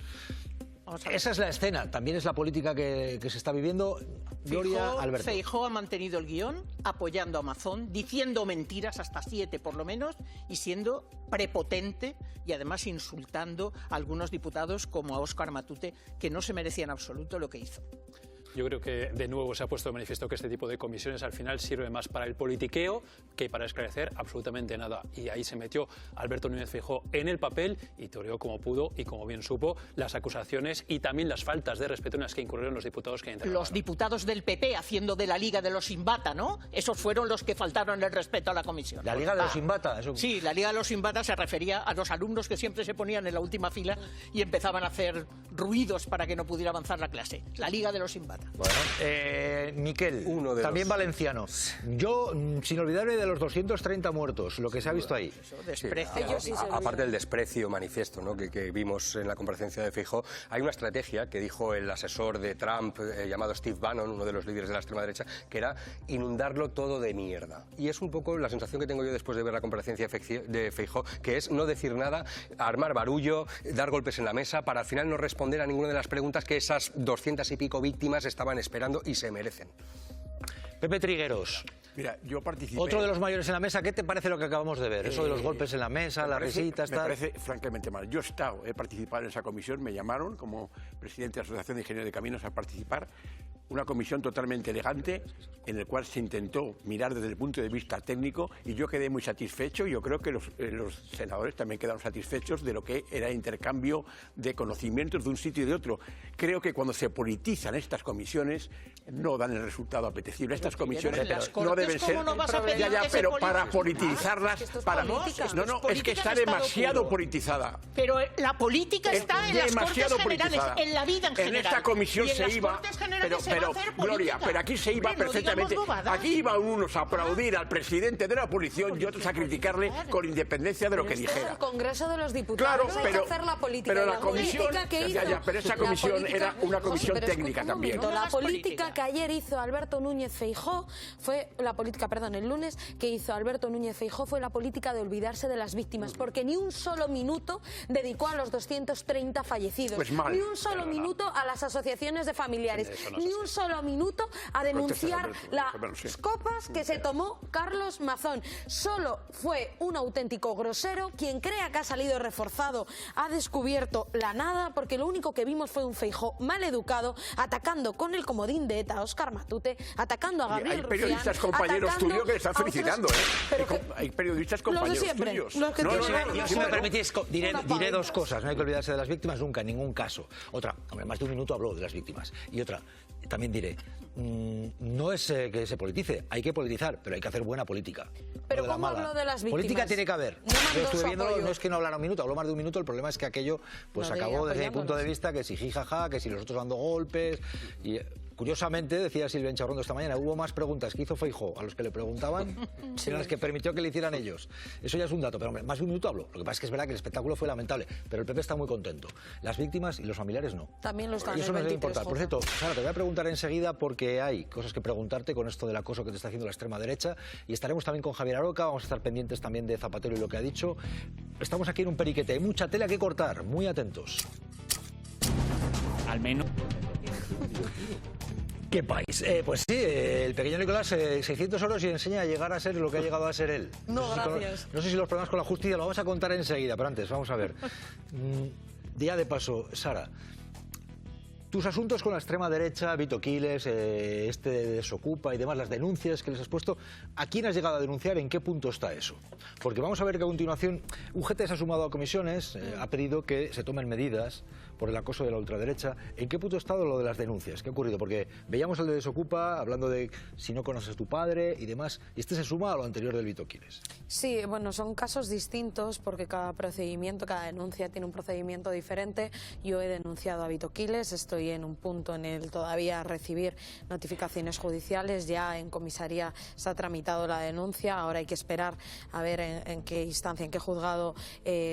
S1: Esa es la escena, también es la política que se está viviendo. Gloria, Alberto.
S3: Feijóo ha mantenido el guión, apoyando a Mazón, diciendo mentiras, hasta 7 por lo menos, y siendo prepotente y además insultando a algunos diputados como a Óscar Matute, que no se merecían en absoluto lo que hizo.
S10: Yo creo que de nuevo se ha puesto de manifiesto que este tipo de comisiones al final sirve más para el politiqueo que para esclarecer absolutamente nada. Y ahí se metió Alberto Núñez Feijóo en el papel y toreó como pudo y como bien supo las acusaciones y también las faltas de respeto en las que incurrieron los diputados que intervinieron.
S3: Los diputados del PP haciendo de la Liga de los Sin Bata, ¿no? Esos fueron los que faltaron el respeto a la comisión.
S1: ¿La Liga de los Sin Bata? Eso...
S3: Sí, la Liga de los Sin Bata se refería a los alumnos que siempre se ponían en la última fila y empezaban a hacer ruidos para que no pudiera avanzar la clase. La Liga de los Sin Bata.
S1: Bueno. Miquel, también valenciano. Yo, sin olvidarme de los 230 muertos, lo que se ha visto ahí.
S27: Aparte del desprecio manifiesto, ¿no?, que vimos en la comparecencia de Feijóo, hay una estrategia que dijo el asesor de Trump, llamado Steve Bannon, uno de los líderes de la extrema derecha, que era inundarlo todo de mierda. Y es un poco la sensación que tengo yo después de ver la comparecencia de Feijóo, que es no decir nada, armar barullo, dar golpes en la mesa, para al final no responder a ninguna de las preguntas que esas 200 y pico víctimas estaban esperando y se merecen.
S1: Pepe Trigueros.
S5: Mira, yo participé...
S1: Otro de los mayores en la mesa. ¿Qué te parece lo que acabamos de ver? Eso de los golpes en la mesa, las risitas, tal.
S5: Me parece francamente mal. Yo he participado en esa comisión, me llamaron como presidente de la Asociación de Ingenieros de Caminos a participar. Una comisión totalmente elegante en la cual se intentó mirar desde el punto de vista técnico y yo quedé muy satisfecho y yo creo que los senadores también quedaron satisfechos de lo que era intercambio de conocimientos de un sitio y de otro. Creo que cuando se politizan estas comisiones no dan el resultado apetecible. Estas comisiones no deben ser... pero para politizarlas... es que está demasiado politizada.
S3: Pero la política está en las Cortes Generales, en la vida en general.
S5: En esta comisión se iba... Pero, Gloria, pero aquí se iba perfectamente. Aquí iban unos a aplaudir al presidente de la oposición y otros a criticarle con independencia de lo que dijera.
S6: El Congreso de los Diputados.
S5: Claro, pero la comisión, pero esa comisión era una comisión técnica también.
S6: La política que ayer hizo Alberto Núñez Feijóo fue la política, perdón, el lunes que hizo Alberto Núñez Feijóo fue la política de olvidarse de las víctimas, porque ni un solo minuto dedicó a los 230 fallecidos,
S5: pues mal,
S6: ni un solo minuto a las asociaciones de familiares, ni un solo minuto a denunciar las copas que se tomó Carlos Mazón. Solo fue un auténtico grosero. Quien crea que ha salido reforzado ha descubierto la nada, porque lo único que vimos fue un Feijóo mal educado, atacando con el comodín de ETA a Óscar Matute, atacando a Gabriel Rufián.
S5: Hay periodistas compañeros tuyos que le están felicitando, Hay periodistas compañeros tuyos.
S1: Si me permitís, diré dos cosas. No hay que olvidarse de las víctimas nunca, en ningún caso. Otra, más de un minuto habló de las víctimas. Y otra, también diré, no es que se politice, hay que politizar, pero hay que hacer buena política.
S6: Pero ¿cómo habló de las víctimas?
S1: Política tiene que haber. Yo estuve viendo, no es que no hablara un minuto, habló más de un minuto. El problema es que aquello pues acabó desde mi punto de vista que si jijaja, que si los otros dando golpes. Y curiosamente, decía Silvia Encharrondo esta mañana, hubo más preguntas que hizo Feijóo a los que le preguntaban que las que permitió que le hicieran ellos. Eso ya es un dato, pero hombre, más de un minuto hablo. Lo que pasa es que es verdad que el espectáculo fue lamentable, pero el PP está muy contento. Las víctimas y los familiares no.
S6: También lo están.
S1: Eso nos debe importar. Por cierto, Sara, te voy a preguntar enseguida porque hay cosas que preguntarte con esto del acoso que te está haciendo la extrema derecha, y estaremos también con Javier Aroca, vamos a estar pendientes también de Zapatero y lo que ha dicho. Estamos aquí en un periquete, hay mucha tela que cortar, muy atentos.
S4: Al menos...
S1: ¿Qué país? Pues sí, el pequeño Nicolás, 600 euros y enseña a llegar a ser lo que ha llegado a ser él.
S6: No, gracias.
S1: No sé si los problemas con la justicia lo vamos a contar enseguida, pero antes, vamos a ver. Ya de paso, Sara, tus asuntos con la extrema derecha, Vito Quiles, este de Desocupa y demás, las denuncias que les has puesto, ¿a quién has llegado a denunciar? ¿En qué punto está eso? Porque vamos a ver que a continuación UGT se ha sumado a comisiones, ha pedido que se tomen medidas por el acoso de la ultraderecha. ¿En qué punto ha estado lo de las denuncias? ¿Qué ha ocurrido? Porque veíamos el de Desocupa hablando de si no conoces a tu padre y demás, y este se suma a lo anterior del Vito Quiles.
S6: Sí, bueno, son casos distintos porque cada procedimiento, cada denuncia tiene un procedimiento diferente. Yo he denunciado a Vito Quiles, estoy en un punto en el todavía recibir notificaciones judiciales, ya en comisaría se ha tramitado la denuncia, ahora hay que esperar a ver en qué instancia, en qué juzgado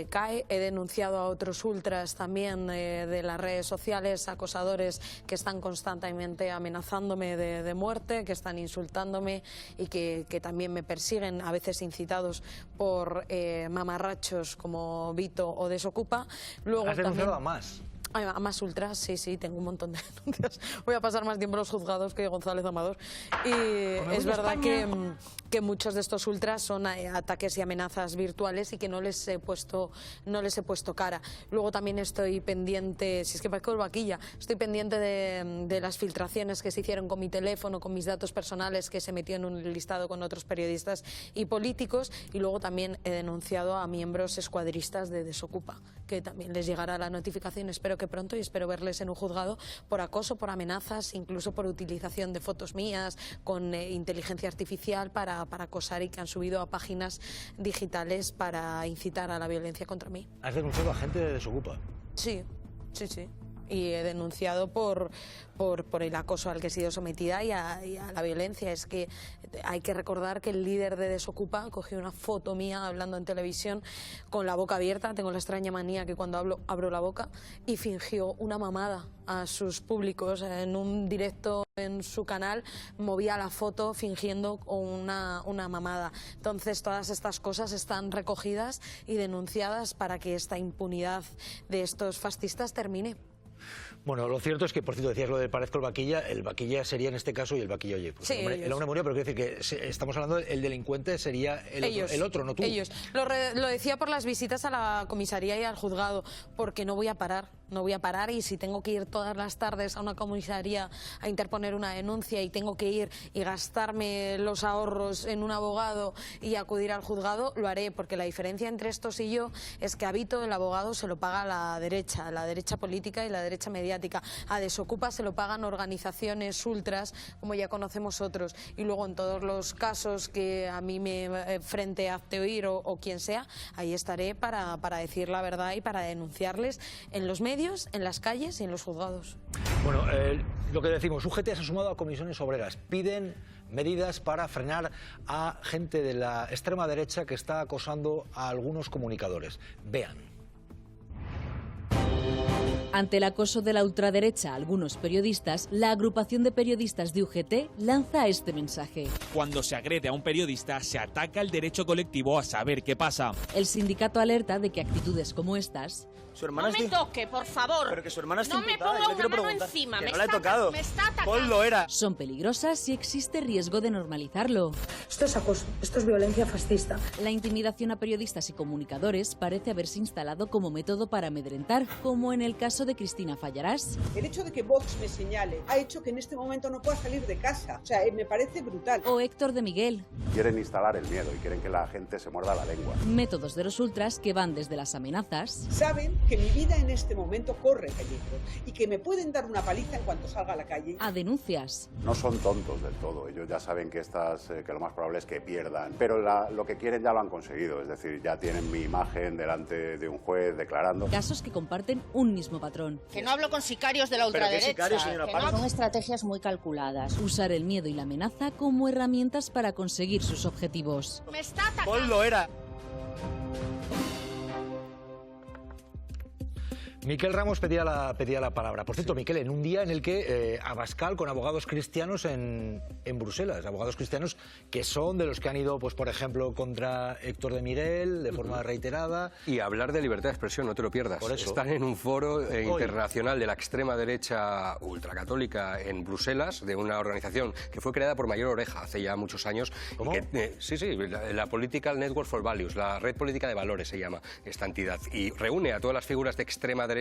S6: cae. He denunciado a otros ultras también de las redes sociales, acosadores que están constantemente amenazándome de muerte, que están insultándome y que también me persiguen, a veces incitados por mamarrachos como Vito o Desocupa. Luego
S1: ¿has denunciado a más?
S6: A más ultras, sí, tengo un montón de denuncias. Voy a pasar más tiempo en los juzgados que González Amador. Y es verdad que muchos de estos ultras son ataques y amenazas virtuales y que no les he puesto cara. Luego también estoy pendiente, si es que parezco el vaquilla, estoy pendiente de las filtraciones que se hicieron con mi teléfono, con mis datos personales, que se metió en un listado con otros periodistas y políticos. Y luego también he denunciado a miembros escuadristas de Desocupa, que también les llegará la notificación, espero que pronto, y espero verles en un juzgado por acoso, por amenazas, incluso por utilización de fotos mías con inteligencia artificial para acosar, y que han subido a páginas digitales para incitar a la violencia contra mí.
S1: ¿Has denunciado a gente de Desocupa?
S6: Sí. Y he denunciado por el acoso al que he sido sometida y a la violencia. Es que hay que recordar que el líder de Desocupa cogió una foto mía hablando en televisión con la boca abierta, tengo la extraña manía que cuando hablo abro la boca, y fingió una mamada a sus públicos en un directo en su canal, movía la foto fingiendo una mamada. Entonces todas estas cosas están recogidas y denunciadas para que esta impunidad de estos fascistas termine.
S1: Bueno, lo cierto es que, por cierto, decías lo de parezco el vaquilla sería en este caso y el vaquilla, oye, pues
S6: sí,
S1: el hombre murió, pero quiero decir que estamos hablando del delincuente sería el otro, no tú.
S6: Ellos. Lo decía por las visitas a la comisaría y al juzgado, porque no voy a parar, y si tengo que ir todas las tardes a una comisaría a interponer una denuncia y tengo que ir y gastarme los ahorros en un abogado y acudir al juzgado, lo haré, porque la diferencia entre estos y yo es que a Vito el abogado se lo paga la derecha política y la derecha mediática. A Desocupa se lo pagan organizaciones ultras, como ya conocemos otros, y luego en todos los casos que a mí me frente a Hazte o quien sea, ahí estaré para decir la verdad y para denunciarles en los medios, en las calles y en los juzgados.
S1: Bueno, lo que decimos, UGT se ha sumado a comisiones obreras, piden medidas para frenar a gente de la extrema derecha que está acosando a algunos comunicadores. Vean.
S7: Ante el acoso de la ultraderecha a algunos periodistas, la agrupación de periodistas de UGT lanza este mensaje.
S4: Cuando se agrede a un periodista, se ataca el derecho colectivo a saber qué pasa.
S7: El sindicato alerta de que actitudes como estas...
S14: No me toque, por favor. Pero que su hermana está no me ponga una mano encima. Me la he tocado. Me está atacando. Paul lo era.
S7: Son peligrosas y existe riesgo de normalizarlo.
S6: Esto es acoso, esto es violencia fascista.
S7: La intimidación a periodistas y comunicadores parece haberse instalado como método para amedrentar, como en el caso de Cristina Fallarás.
S11: El hecho de que Vox me señale ha hecho que en este momento no pueda salir de casa. O sea, me parece brutal.
S7: O Héctor de Miguel.
S18: Quieren instalar el miedo y quieren que la gente se muerda la lengua.
S7: Métodos de los ultras que van desde las amenazas.
S11: Saben que mi vida en este momento corre peligro y que me pueden dar una paliza en cuanto salga a la calle.
S7: A denuncias.
S9: No son tontos del todo, ellos ya saben que que lo más probable es que pierdan, pero lo que quieren ya lo han conseguido, es decir, ya tienen mi imagen delante de un juez declarando.
S7: Casos que comparten un mismo patrón.
S14: Que no hablo con sicarios de la ultraderecha.
S18: Sicarios, Son estrategias muy calculadas.
S7: Usar el miedo y la amenaza como herramientas para conseguir sus objetivos.
S14: Me está atacando.
S10: Ponlo era.
S1: Miquel Ramos pedía la palabra. Por cierto, Miquel, en un día en el que Abascal con abogados cristianos en Bruselas, abogados cristianos que son de los que han ido, pues por ejemplo, contra Héctor de Miguel de forma reiterada.
S27: Y hablar de libertad de expresión, no te lo pierdas.
S1: Por eso.
S27: Están en un foro internacional de la extrema derecha ultracatólica en Bruselas, de una organización que fue creada por Mayor Oreja hace ya muchos años.
S1: ¿Cómo?
S27: Sí, la Political Network for Values, la Red Política de Valores se llama esta entidad. Y reúne a todas las figuras de extrema derecha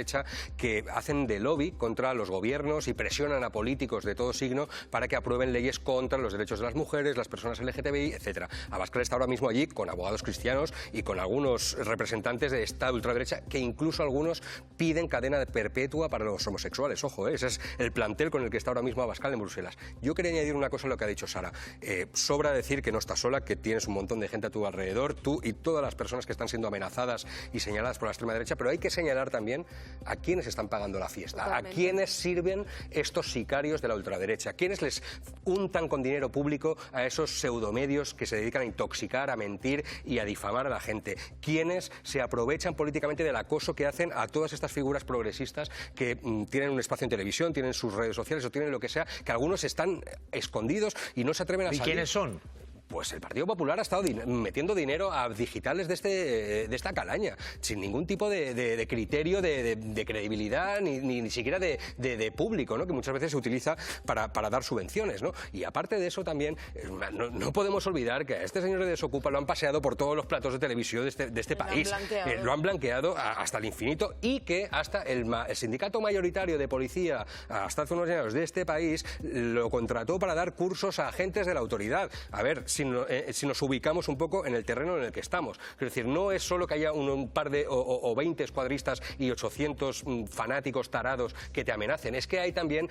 S27: que hacen de lobby contra los gobiernos y presionan a políticos de todo signo para que aprueben leyes contra los derechos de las mujeres, las personas LGTBI, etc. Abascal está ahora mismo allí con abogados cristianos y con algunos representantes de esta ultraderecha que incluso algunos piden cadena perpetua para los homosexuales. Ojo, ese es el plantel con el que está ahora mismo Abascal en Bruselas. Yo quería añadir una cosa a lo que ha dicho Sara. Sobra decir que no estás sola, que tienes un montón de gente a tu alrededor, tú y todas las personas que están siendo amenazadas y señaladas por la extrema derecha, pero hay que señalar también a quiénes están pagando la fiesta, totalmente. A quiénes sirven estos sicarios de la ultraderecha, quiénes les untan con dinero público a esos pseudomedios que se dedican a intoxicar, a mentir y a difamar a la gente, quiénes se aprovechan políticamente del acoso que hacen a todas estas figuras progresistas que tienen un espacio en televisión, tienen sus redes sociales o tienen lo que sea, que algunos están escondidos y no se atreven a salir.
S1: ¿Y quiénes son?
S27: Pues el Partido Popular ha estado metiendo dinero a digitales de esta calaña, sin ningún tipo de criterio de credibilidad, ni siquiera de público, ¿no? Que muchas veces se utiliza para dar subvenciones, ¿no? Y aparte de eso también, no podemos olvidar que a este señor de Desocupa lo han paseado por todos los platos de televisión de este país. Lo han blanqueado hasta el infinito y que hasta el sindicato mayoritario de policía, hasta hace unos años de este país, lo contrató para dar cursos a agentes de la autoridad. A ver, si nos ubicamos un poco en el terreno en el que estamos. Es decir, no es solo que haya un par de o 20 escuadristas y 800 fanáticos tarados que te amenacen, es que hay también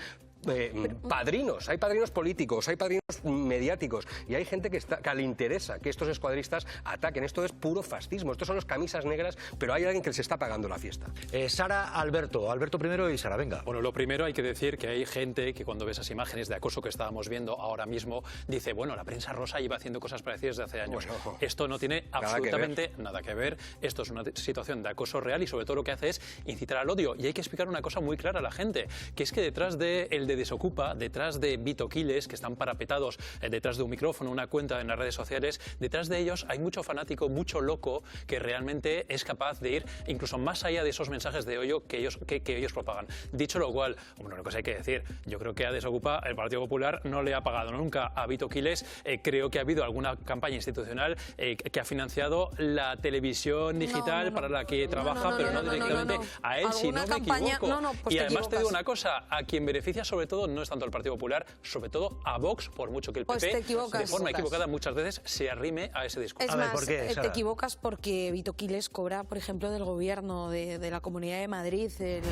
S27: padrinos, hay padrinos políticos, hay padrinos mediáticos y hay gente que le interesa que estos escuadristas ataquen. Esto es puro fascismo, estos son los camisas negras, pero hay alguien que les está pagando la fiesta.
S1: Sara, Alberto primero y Sara, venga.
S10: Bueno, lo primero hay que decir que hay gente que cuando ve esas imágenes de acoso que estábamos viendo ahora mismo, dice, bueno, la prensa rosa iba haciendo cosas parecidas desde hace años. Bueno, esto no tiene absolutamente nada que ver. Esto es una situación de acoso real y sobre todo lo que hace es incitar al odio. Y hay que explicar una cosa muy clara a la gente, que es que detrás de Desocupa, detrás de Vito Quiles, que están parapetados detrás de un micrófono, una cuenta en las redes sociales, detrás de ellos hay mucho fanático, mucho loco que realmente es capaz de ir incluso más allá de esos mensajes de odio que ellos propagan. Dicho lo cual, bueno, lo que hay que decir, yo creo que a Desocupa el Partido Popular no le ha pagado nunca a Vito Quiles. Creo que ha habido alguna campaña institucional que ha financiado la televisión digital para la que trabaja, pero no directamente a él, si no me equivoco.
S6: Pues
S10: y además te digo una cosa, a quien beneficia sobre todo no es tanto el Partido Popular, sobre todo a Vox, por mucho que el PP de forma equivocada muchas veces se arrime a ese discurso.
S6: Es más, ¿por qué, te equivocas porque Vito Quiles cobra, por ejemplo, del gobierno de la Comunidad de Madrid, el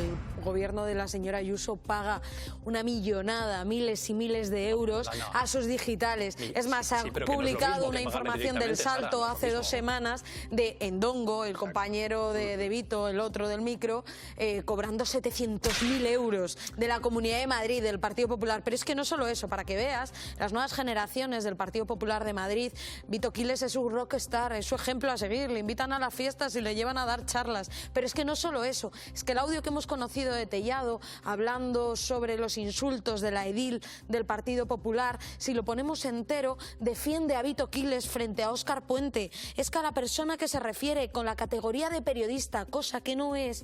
S6: gobierno de la señora Ayuso paga una millonada, miles y miles de euros a sus digitales. Es más, ha publicado una información del Salto hace 2 semanas de Endongo, el compañero de Vito, el otro del micro, cobrando 700.000 euros de la Comunidad de Madrid, del Partido Popular. Pero es que no solo eso, para que veas, las nuevas generaciones del Partido Popular de Madrid, Vito Quiles es un rockstar, es su ejemplo a seguir, le invitan a las fiestas y le llevan a dar charlas. Pero es que no solo eso, es que el audio que hemos conocido de Tellado, hablando sobre los insultos de la edil del Partido Popular, si lo ponemos entero, defiende a Vito Quiles frente a Óscar Puente. Es que a la persona que se refiere con la categoría de periodista, cosa que no es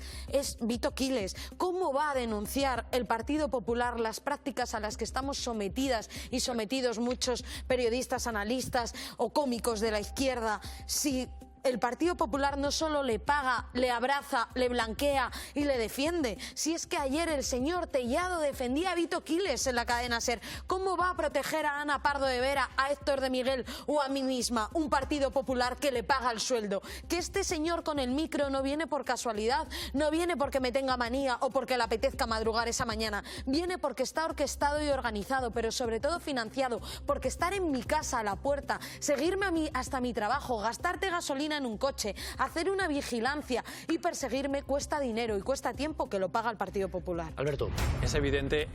S6: Vito Quiles. ¿Cómo va a denunciar el Partido Popular las prácticas a las que estamos sometidas y sometidos muchos periodistas, analistas o cómicos de la izquierda si El Partido Popular no solo le paga, le abraza, le blanquea y le defiende. Si es que ayer el señor Tellado defendía a Vito Quiles en la cadena SER, ¿cómo va a proteger a Ana Pardo de Vera, a Héctor de Miguel o a mí misma, un Partido Popular que le paga el sueldo? Que este señor con el micro no viene por casualidad, no viene porque me tenga manía o porque le apetezca madrugar esa mañana, viene porque está orquestado y organizado, pero sobre todo financiado, porque estar en mi casa a la puerta, seguirme a mí hasta mi trabajo, gastarte gasolina en un coche, hacer una vigilancia y perseguirme cuesta dinero y cuesta tiempo que lo paga el Partido Popular.
S1: Alberto.
S10: Es evidente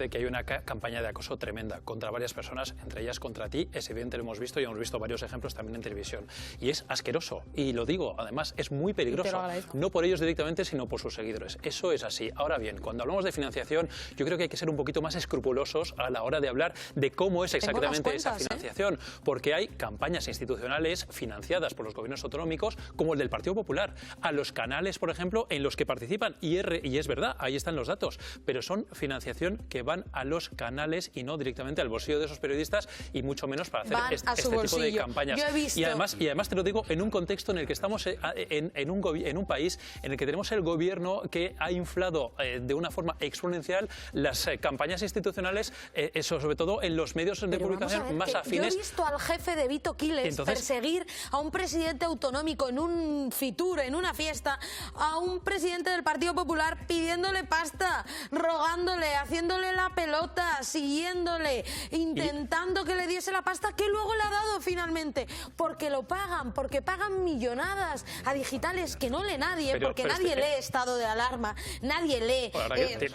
S10: que hay una campaña de acoso tremenda contra varias personas, entre ellas contra ti. Es evidente, lo hemos visto y hemos visto varios ejemplos también en televisión. Y es asqueroso. Y lo digo, además, es muy peligroso. No por ellos directamente, sino por sus seguidores. Eso es así. Ahora bien, cuando hablamos de financiación, yo creo que hay que ser un poquito más escrupulosos a la hora de hablar de cómo es exactamente esa financiación. Porque hay campañas institucionales financiadas por los gobiernos autonómicos, como el del Partido Popular, a los canales, por ejemplo, en los que participan, y es verdad, ahí están los datos, pero son financiación que van a los canales y no directamente al bolsillo de esos periodistas, y mucho menos para hacer este tipo de campañas. Y además te lo digo en un contexto en el que estamos en un país en el que tenemos el gobierno que ha inflado de una forma exponencial las campañas institucionales, sobre todo en los medios de comunicación más afines.
S6: Yo he visto al jefe de Vito Quiles perseguir a un presidente autonómico en un Fitur, en una fiesta, a un presidente del Partido Popular pidiéndole pasta, rogándole, haciéndole la pelota, siguiéndole, intentando que le diese la pasta, que luego le ha dado finalmente, porque lo pagan, porque pagan millonadas a digitales que no lee nadie, porque nadie lee estado de alarma, nadie lee,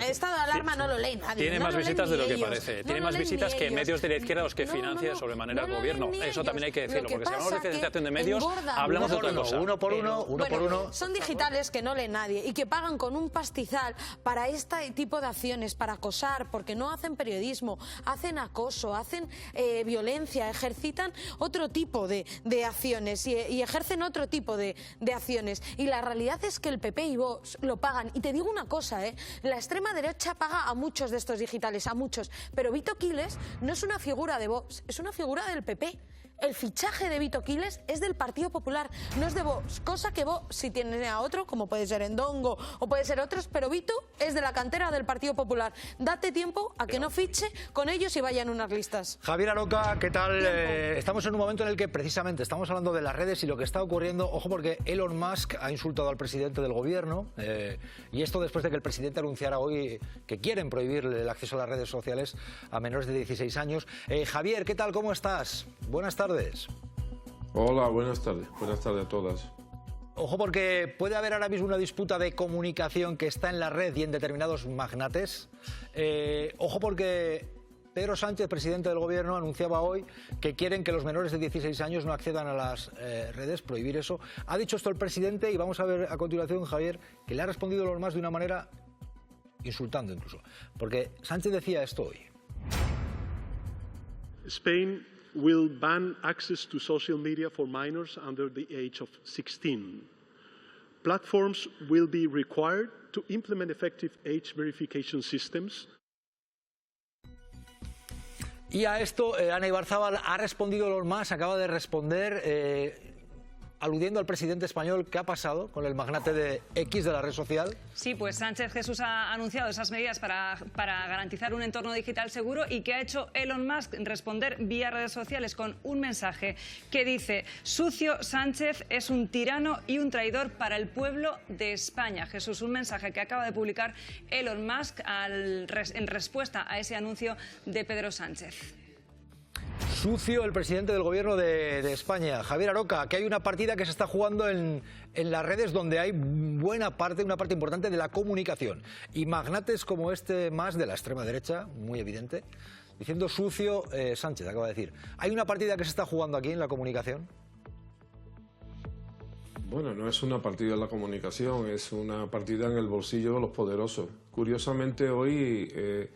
S6: estado de alarma no lo lee nadie.
S10: Tiene más visitas de lo que parece, tiene más visitas que medios de la izquierda los que financia sobremanera el gobierno. Eso también hay que decirlo, porque si hablamos de financiación de medios, hablamos de otra cosa.
S1: Uno por uno.
S6: Son digitales que no lee nadie y que pagan con un pastizal para este tipo de acciones, para acosar, porque no hacen periodismo, hacen acoso, hacen violencia, ejercitan otro tipo de acciones y ejercen otro tipo de acciones. Y la realidad es que el PP y Vox lo pagan. Y te digo una cosa, la extrema derecha paga a muchos de estos digitales, a muchos. Pero Vito Quiles no es una figura de Vox, es una figura del PP. El fichaje de Vito Quiles es del Partido Popular, no es de Vox, cosa que Vox si tiene a otro, como puede ser Endongo o puede ser otros, pero Vito es de la cantera del Partido Popular. Date tiempo a que no fiche con ellos y vayan unas listas.
S1: Javier Aroca, ¿qué tal? Estamos en un momento en el que precisamente estamos hablando de las redes y lo que está ocurriendo. Ojo, porque Elon Musk ha insultado al presidente del gobierno y esto después de que el presidente anunciara hoy que quieren prohibirle el acceso a las redes sociales a menores de 16 años. Javier, ¿qué tal? ¿Cómo estás? Buenas tardes.
S12: Hola, buenas tardes a todas.
S1: Ojo, porque puede haber ahora mismo una disputa de comunicación que está en la red y en determinados magnates. Ojo, porque Pedro Sánchez, presidente del gobierno, anunciaba hoy que quieren que los menores de 16 años no accedan a las redes, prohibir eso. Ha dicho esto el presidente y vamos a ver a continuación, Javier, que le ha respondido Elon Musk de una manera insultando incluso. Porque Sánchez decía esto hoy.
S19: Spain will ban access to social media for minors under the age of 16. Platforms will be required to implement effective age verification systems.
S1: Y a esto, Ana Ibarzábal ha respondido Elon Musk, acaba de responder aludiendo al presidente español. ¿Qué ha pasado con el magnate de X, de la red social?
S20: Sí, pues Sánchez Jesús ha anunciado esas medidas para garantizar un entorno digital seguro. ¿Y qué ha hecho Elon Musk? Responder vía redes sociales con un mensaje que dice: sucio, Sánchez es un tirano y un traidor para el pueblo de España. Jesús, un mensaje que acaba de publicar Elon Musk en respuesta a ese anuncio de Pedro Sánchez.
S1: Sucio el presidente del gobierno de España. Javier Aroca, que hay una partida que se está jugando en las redes donde hay una parte importante de la comunicación. Y magnates como este más de la extrema derecha, muy evidente, diciendo sucio, Sánchez acaba de decir. ¿Hay una partida que se está jugando aquí en la comunicación?
S12: Bueno, no es una partida en la comunicación, es una partida en el bolsillo de los poderosos. Curiosamente hoy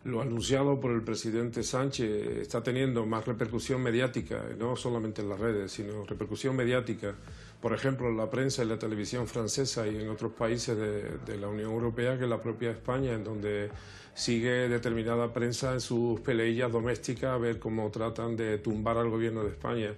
S12: lo anunciado por el presidente Sánchez está teniendo más repercusión mediática, no solamente en las redes, sino repercusión mediática, por ejemplo, en la prensa y la televisión francesa y en otros países de la Unión Europea, que en la propia España, en donde sigue determinada prensa en sus peleillas domésticas a ver cómo tratan de tumbar al gobierno de España.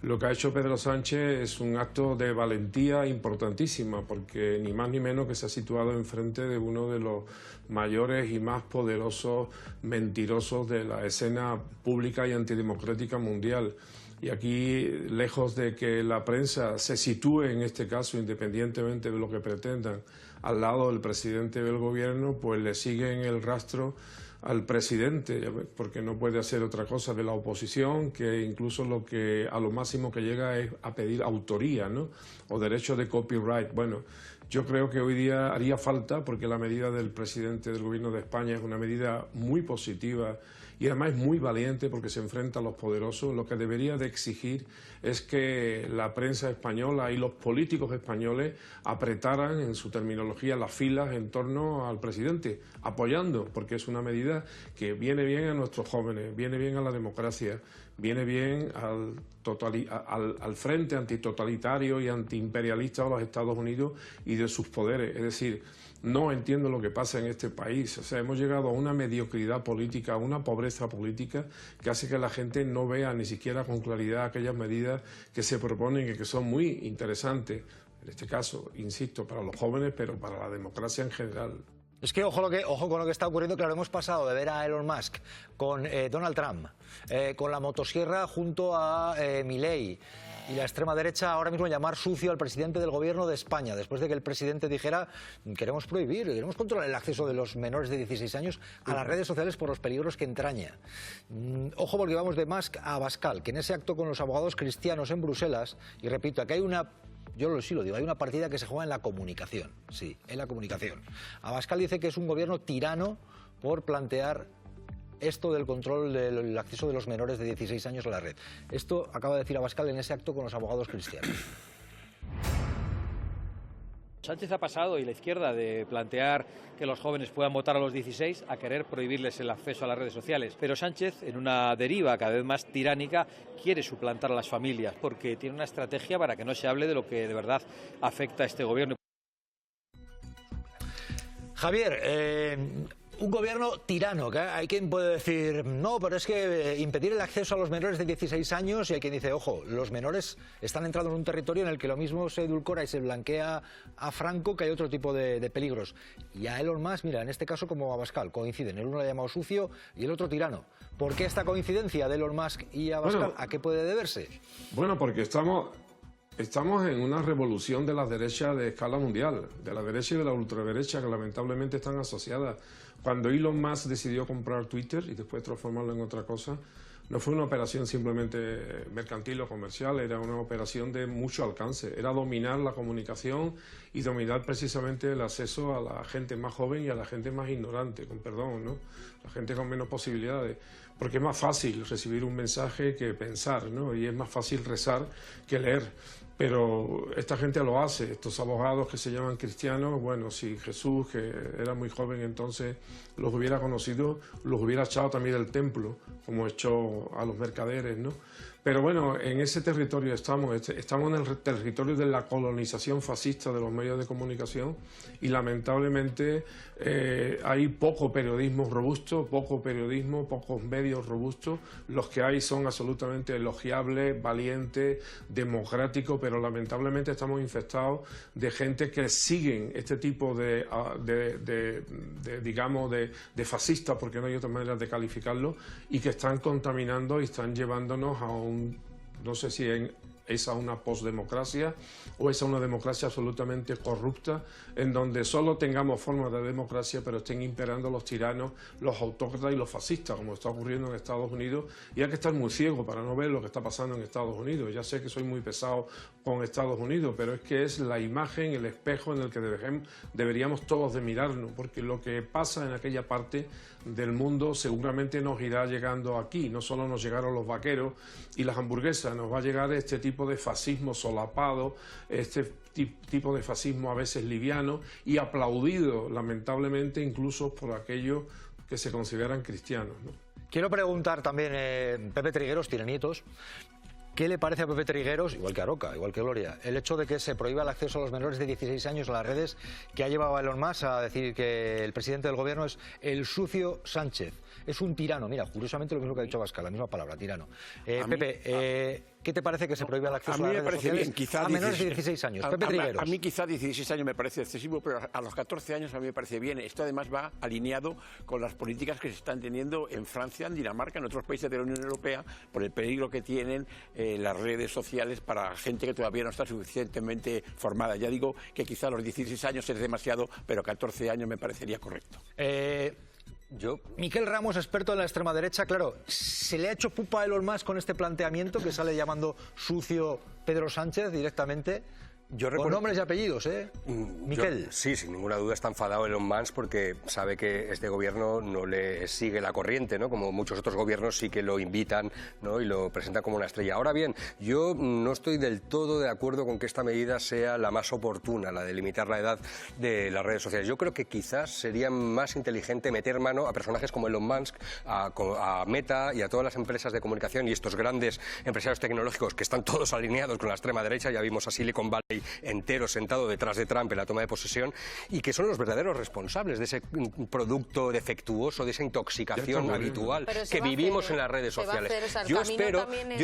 S12: Lo que ha hecho Pedro Sánchez es un acto de valentía importantísima, porque ni más ni menos que se ha situado enfrente de uno de los mayores y más poderosos mentirosos de la escena pública y antidemocrática mundial. Y aquí, lejos de que la prensa se sitúe en este caso, independientemente de lo que pretendan, al lado del presidente del gobierno, pues le siguen el rastro al presidente, porque no puede hacer otra cosa de la oposición, que incluso a lo máximo que llega es a pedir autoría, ¿no? O derecho de copyright. Bueno, yo creo que hoy día haría falta, porque la medida del presidente del gobierno de España es una medida muy positiva y además muy valiente, porque se enfrenta a los poderosos. Lo que debería de exigir es que la prensa española y los políticos españoles apretaran, en su terminología, las filas en torno al presidente, apoyando, porque es una medida que viene bien a nuestros jóvenes, viene bien a la democracia, viene bien al frente antitotalitario y antiimperialista de los Estados Unidos y de sus poderes. Es decir, no entiendo lo que pasa en este país. O sea, hemos llegado a una mediocridad política, a una pobreza política que hace que la gente no vea ni siquiera con claridad aquellas medidas que se proponen y que son muy interesantes. En este caso, insisto, para los jóvenes, pero para la democracia en general.
S1: Es que ojo con lo que está ocurriendo. Claro, hemos pasado de ver a Elon Musk con Donald Trump, con la motosierra junto a Milei, y la extrema derecha ahora mismo llamar sucio al presidente del gobierno de España, después de que el presidente dijera: queremos prohibir, queremos controlar el acceso de los menores de 16 años a las redes sociales por los peligros que entraña. Ojo, porque vamos de Musk a Abascal, que en ese acto con los abogados cristianos en Bruselas, y repito, aquí hay sí lo digo, hay una partida que se juega en la comunicación, sí, en la comunicación. Abascal dice que es un gobierno tirano por plantear esto del control del acceso de los menores de 16 años a la red. Esto acaba de decir Abascal en ese acto con los abogados cristianos.
S8: Sánchez ha pasado, y la izquierda, de plantear que los jóvenes puedan votar a los 16 a querer prohibirles el acceso a las redes sociales. Pero Sánchez, en una deriva cada vez más tiránica, quiere suplantar a las familias, porque tiene una estrategia para que no se hable de lo que de verdad afecta a este gobierno.
S1: Javier, un gobierno tirano, que hay quien puede decir: no, pero es que impedir el acceso a los menores de 16 años, y hay quien dice: ojo, los menores están entrando en un territorio en el que lo mismo se edulcora y se blanquea a Franco, que hay otro tipo de peligros. Y a Elon Musk, mira, en este caso como Abascal, coinciden, el uno lo ha llamado sucio y el otro tirano. ¿Por qué esta coincidencia de Elon Musk y Abascal? Bueno, ¿a qué puede deberse?
S12: Bueno, porque estamos en una revolución de las derechas de escala mundial, de la derecha y de la ultraderecha, que lamentablemente están asociadas. Cuando Elon Musk decidió comprar Twitter y después transformarlo en otra cosa, no fue una operación simplemente mercantil o comercial, era una operación de mucho alcance. Era dominar la comunicación y dominar precisamente el acceso a la gente más joven y a la gente más ignorante, con perdón, ¿no? La gente con menos posibilidades. Porque es más fácil recibir un mensaje que pensar, ¿no? Y es más fácil rezar que leer. Pero esta gente lo hace, estos abogados que se llaman cristianos. Bueno, si Jesús, que era muy joven entonces, los hubiera conocido, los hubiera echado también del templo, como echó a los mercaderes, ¿no? Pero bueno, en ese territorio estamos en el territorio de la colonización fascista de los medios de comunicación, y lamentablemente hay poco periodismo robusto, pocos medios robustos. Los que hay son absolutamente elogiables, valientes, democráticos, pero lamentablemente estamos infestados de gente que siguen este tipo de fascistas, porque no hay otra manera de calificarlo, y que están contaminando y están llevándonos a no sé si es a una postdemocracia o es a una democracia absolutamente corrupta, en donde solo tengamos formas de democracia, pero estén imperando los tiranos, los autócratas y los fascistas, como está ocurriendo en Estados Unidos. Y hay que estar muy ciego para no ver lo que está pasando en Estados Unidos. Ya sé que soy muy pesado con Estados Unidos, pero es que es la imagen, el espejo en el que deberíamos todos de mirarnos, porque lo que pasa en aquella parte del mundo seguramente nos irá llegando aquí. No solo nos llegaron los vaqueros y las hamburguesas, nos va a llegar este tipo de fascismo solapado, este tipo de fascismo a veces liviano y aplaudido, lamentablemente, incluso por aquellos que se consideran cristianos, ¿no?
S1: Quiero preguntar también, Pepe Trigueros tiene nietos. ¿Qué le parece a Pepe Trigueros, igual que a Roca, igual que Gloria, el hecho de que se prohíba el acceso a los menores de 16 años a las redes, que ha llevado a Elon Musk a decir que el presidente del gobierno es el sucio Sánchez? Es un tirano. Mira, curiosamente lo mismo que ha dicho Abascal, la misma palabra, tirano. Pepe, ¿qué te parece que se prohíba el acceso
S5: a
S1: las
S5: mí me
S1: redes
S5: parece
S1: sociales
S5: bien, quizá
S1: a menores de 16 años? Pepe Trigueros.
S5: A mí quizá 16 años me parece excesivo, pero a los 14 años a mí me parece bien. Esto además va alineado con las políticas que se están teniendo en Francia, en Dinamarca, en otros países de la Unión Europea, por el peligro que tienen las redes sociales para gente que todavía no está suficientemente formada. Ya digo que quizá a los 16 años es demasiado, pero 14 años me parecería correcto.
S1: Miquel Ramos, experto en la extrema derecha, claro, ¿se le ha hecho pupa a Elon Musk con este planteamiento que sale llamando sucio Pedro Sánchez directamente? Con nombres y apellidos, ¿eh? Miquel.
S27: Sí, sin ninguna duda está enfadado Elon Musk porque sabe que este gobierno no le sigue la corriente, ¿no? Como muchos otros gobiernos sí que lo invitan, ¿no? Y lo presentan como una estrella. Ahora bien, yo no estoy del todo de acuerdo con que esta medida sea la más oportuna, la de limitar la edad de las redes sociales. Yo creo que quizás sería más inteligente meter mano a personajes como Elon Musk, a Meta y a todas las empresas de comunicación y estos grandes empresarios tecnológicos que están todos alineados con la extrema derecha. Ya vimos a Silicon Valley entero sentado detrás de Trump en la toma de posesión y que son los verdaderos responsables de ese producto defectuoso, de esa intoxicación habitual que vivimos en las redes sociales. Yo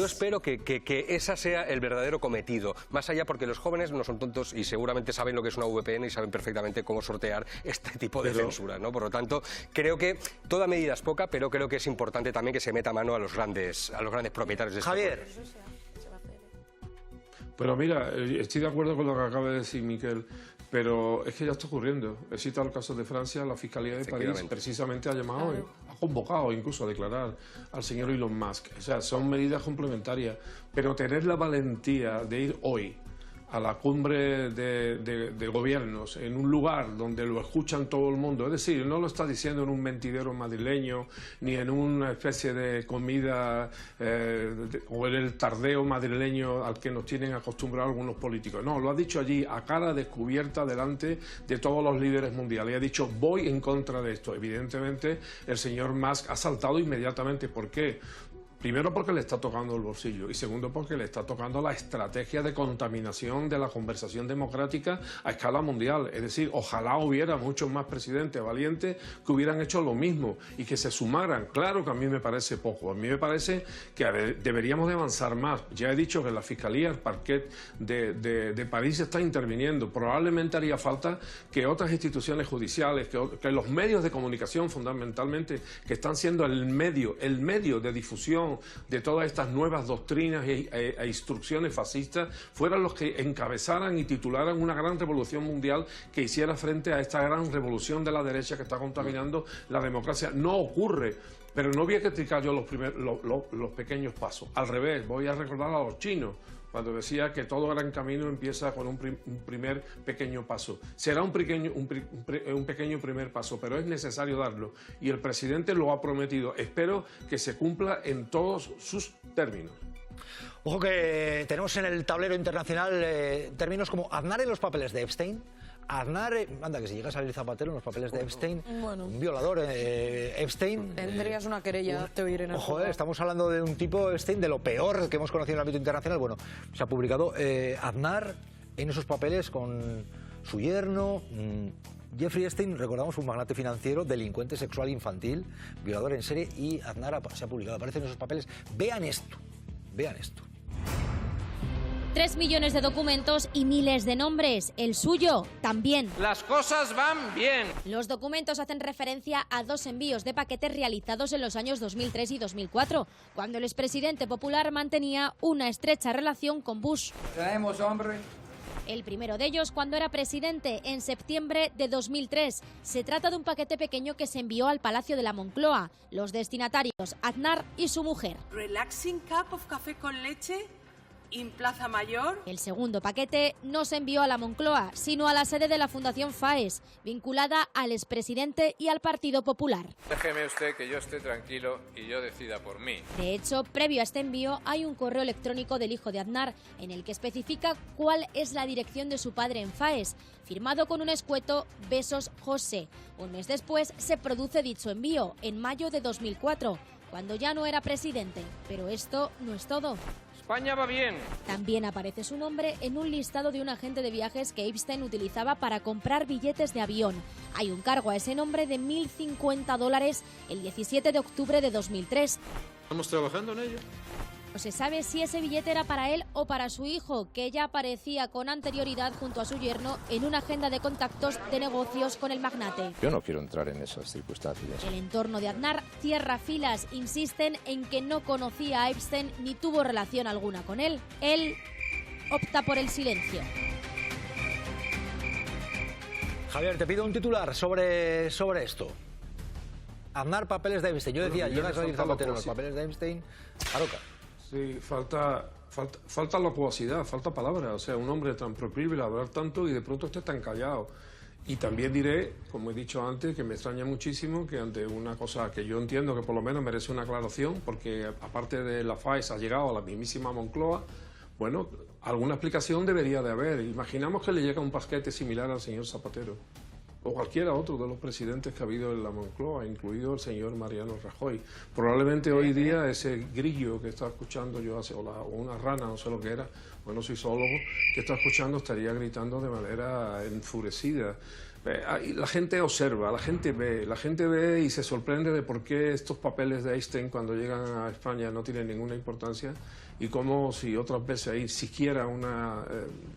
S27: espero que ese sea el verdadero cometido, más allá porque los jóvenes no son tontos y seguramente saben lo que es una VPN y saben perfectamente cómo sortear este tipo de censura, ¿no? Por lo tanto, creo que toda medida es poca, pero creo que es importante también que se meta mano a los grandes propietarios de
S1: Javier.
S12: Pero mira, estoy de acuerdo con lo que acaba de decir Miquel, pero es que ya está ocurriendo. He citado el caso de Francia, la Fiscalía de París precisamente ha llamado, ha convocado incluso a declarar al señor Elon Musk. O sea, son medidas complementarias, pero tener la valentía de ir hoy a la cumbre de gobiernos, en un lugar donde lo escuchan todo el mundo, es decir, no lo está diciendo en un mentidero madrileño, ni en una especie de comida o en el tardeo madrileño al que nos tienen acostumbrados algunos políticos. No, lo ha dicho allí a cara descubierta delante de todos los líderes mundiales y ha dicho, voy en contra de esto. Evidentemente, el señor Musk ha saltado inmediatamente. ¿Por qué? Primero porque le está tocando el bolsillo y segundo porque le está tocando la estrategia de contaminación de la conversación democrática a escala mundial. Es decir, ojalá hubiera muchos más presidentes valientes que hubieran hecho lo mismo y que se sumaran. Claro que a mí me parece poco, a mí me parece que deberíamos de avanzar más. Ya he dicho que la Fiscalía, el Parquet de París está interviniendo. Probablemente haría falta que otras instituciones judiciales, que los medios de comunicación fundamentalmente, que están siendo el medio de difusión de todas estas nuevas doctrinas e instrucciones fascistas, fueran los que encabezaran y titularan una gran revolución mundial que hiciera frente a esta gran revolución de la derecha que está contaminando la democracia. No ocurre, pero no voy a criticar yo los pequeños pasos. Al revés, voy a recordar a los chinos, cuando decía que todo gran camino empieza con un primer pequeño paso. Será un pequeño primer paso, pero es necesario darlo. Y el presidente lo ha prometido. Espero que se cumpla en todos sus términos.
S1: Ojo que tenemos en el tablero internacional términos como Aznar en los papeles de Epstein. Aznar, anda, que si llega a salir Zapatero en los papeles de Epstein, un violador, Epstein...
S6: Tendrías una querella, te oiré en el
S1: Ojo, estamos hablando de un tipo, Epstein, de lo peor que hemos conocido en el ámbito internacional. Bueno, se ha publicado Aznar en esos papeles con su yerno... Jeffrey Epstein, recordamos, un magnate financiero, delincuente sexual infantil, violador en serie, y Aznar se ha publicado, aparece en esos papeles. Vean esto, vean esto.
S2: 3 millones de documentos y miles de nombres. El suyo también.
S16: Las cosas van bien.
S2: Los documentos hacen referencia a 2 envíos de paquetes realizados en los años 2003 y 2004, cuando el expresidente popular mantenía una estrecha relación con Bush.
S16: Traemos, hombre.
S2: El primero de ellos cuando era presidente, en septiembre de 2003. Se trata de un paquete pequeño que se envió al Palacio de la Moncloa. Los destinatarios, Aznar y su mujer.
S17: Relaxing cup of café con leche en Plaza Mayor.
S2: El segundo paquete no se envió a la Moncloa, sino a la sede de la Fundación FAES, vinculada al expresidente y al Partido Popular.
S16: Déjeme usted que yo esté tranquilo y yo decida por mí.
S2: De hecho, previo a este envío hay un correo electrónico del hijo de Aznar en el que especifica cuál es la dirección de su padre en FAES, firmado con un escueto Besos José. Un mes después se produce dicho envío, en mayo de 2004, cuando ya no era presidente. Pero esto no es todo.
S16: España va bien.
S2: También aparece su nombre en un listado de un agente de viajes que Epstein utilizaba para comprar billetes de avión. Hay un cargo a ese nombre de $1.050 el 17 de octubre de 2003.
S16: Estamos trabajando en ello.
S2: No se sabe si ese billete era para él o para su hijo, que ya aparecía con anterioridad junto a su yerno en una agenda de contactos de negocios con el magnate.
S13: Yo no quiero entrar en esas circunstancias.
S2: El entorno de Aznar cierra filas, insisten en que no conocía a Epstein ni tuvo relación alguna con él. Él opta por el silencio.
S1: Javier, te pido un titular sobre esto. Aznar, papeles de Epstein. Yo decía, llega a salir Zapatero los papeles de Epstein, Aroca.
S12: Sí, falta locuacidad, falta palabra. O sea, un hombre tan proclive a hablar tanto y de pronto esté tan callado. Y también diré, como he dicho antes, que me extraña muchísimo que ante una cosa que yo entiendo que por lo menos merece una aclaración, porque aparte de la FAES ha llegado a la mismísima Moncloa, bueno, alguna explicación debería de haber. Imaginamos que le llega un paquete similar al señor Zapatero o cualquiera otro de los presidentes que ha habido en la Moncloa, incluido el señor Mariano Rajoy. Probablemente hoy día ese grillo que estaba escuchando yo, o una rana, no sé lo que era, bueno, soy zoólogo, que estaba escuchando estaría gritando de manera enfurecida. La gente observa, la gente ve y se sorprende de por qué estos papeles de Einstein cuando llegan a España no tienen ninguna importancia y cómo si otras veces hay siquiera una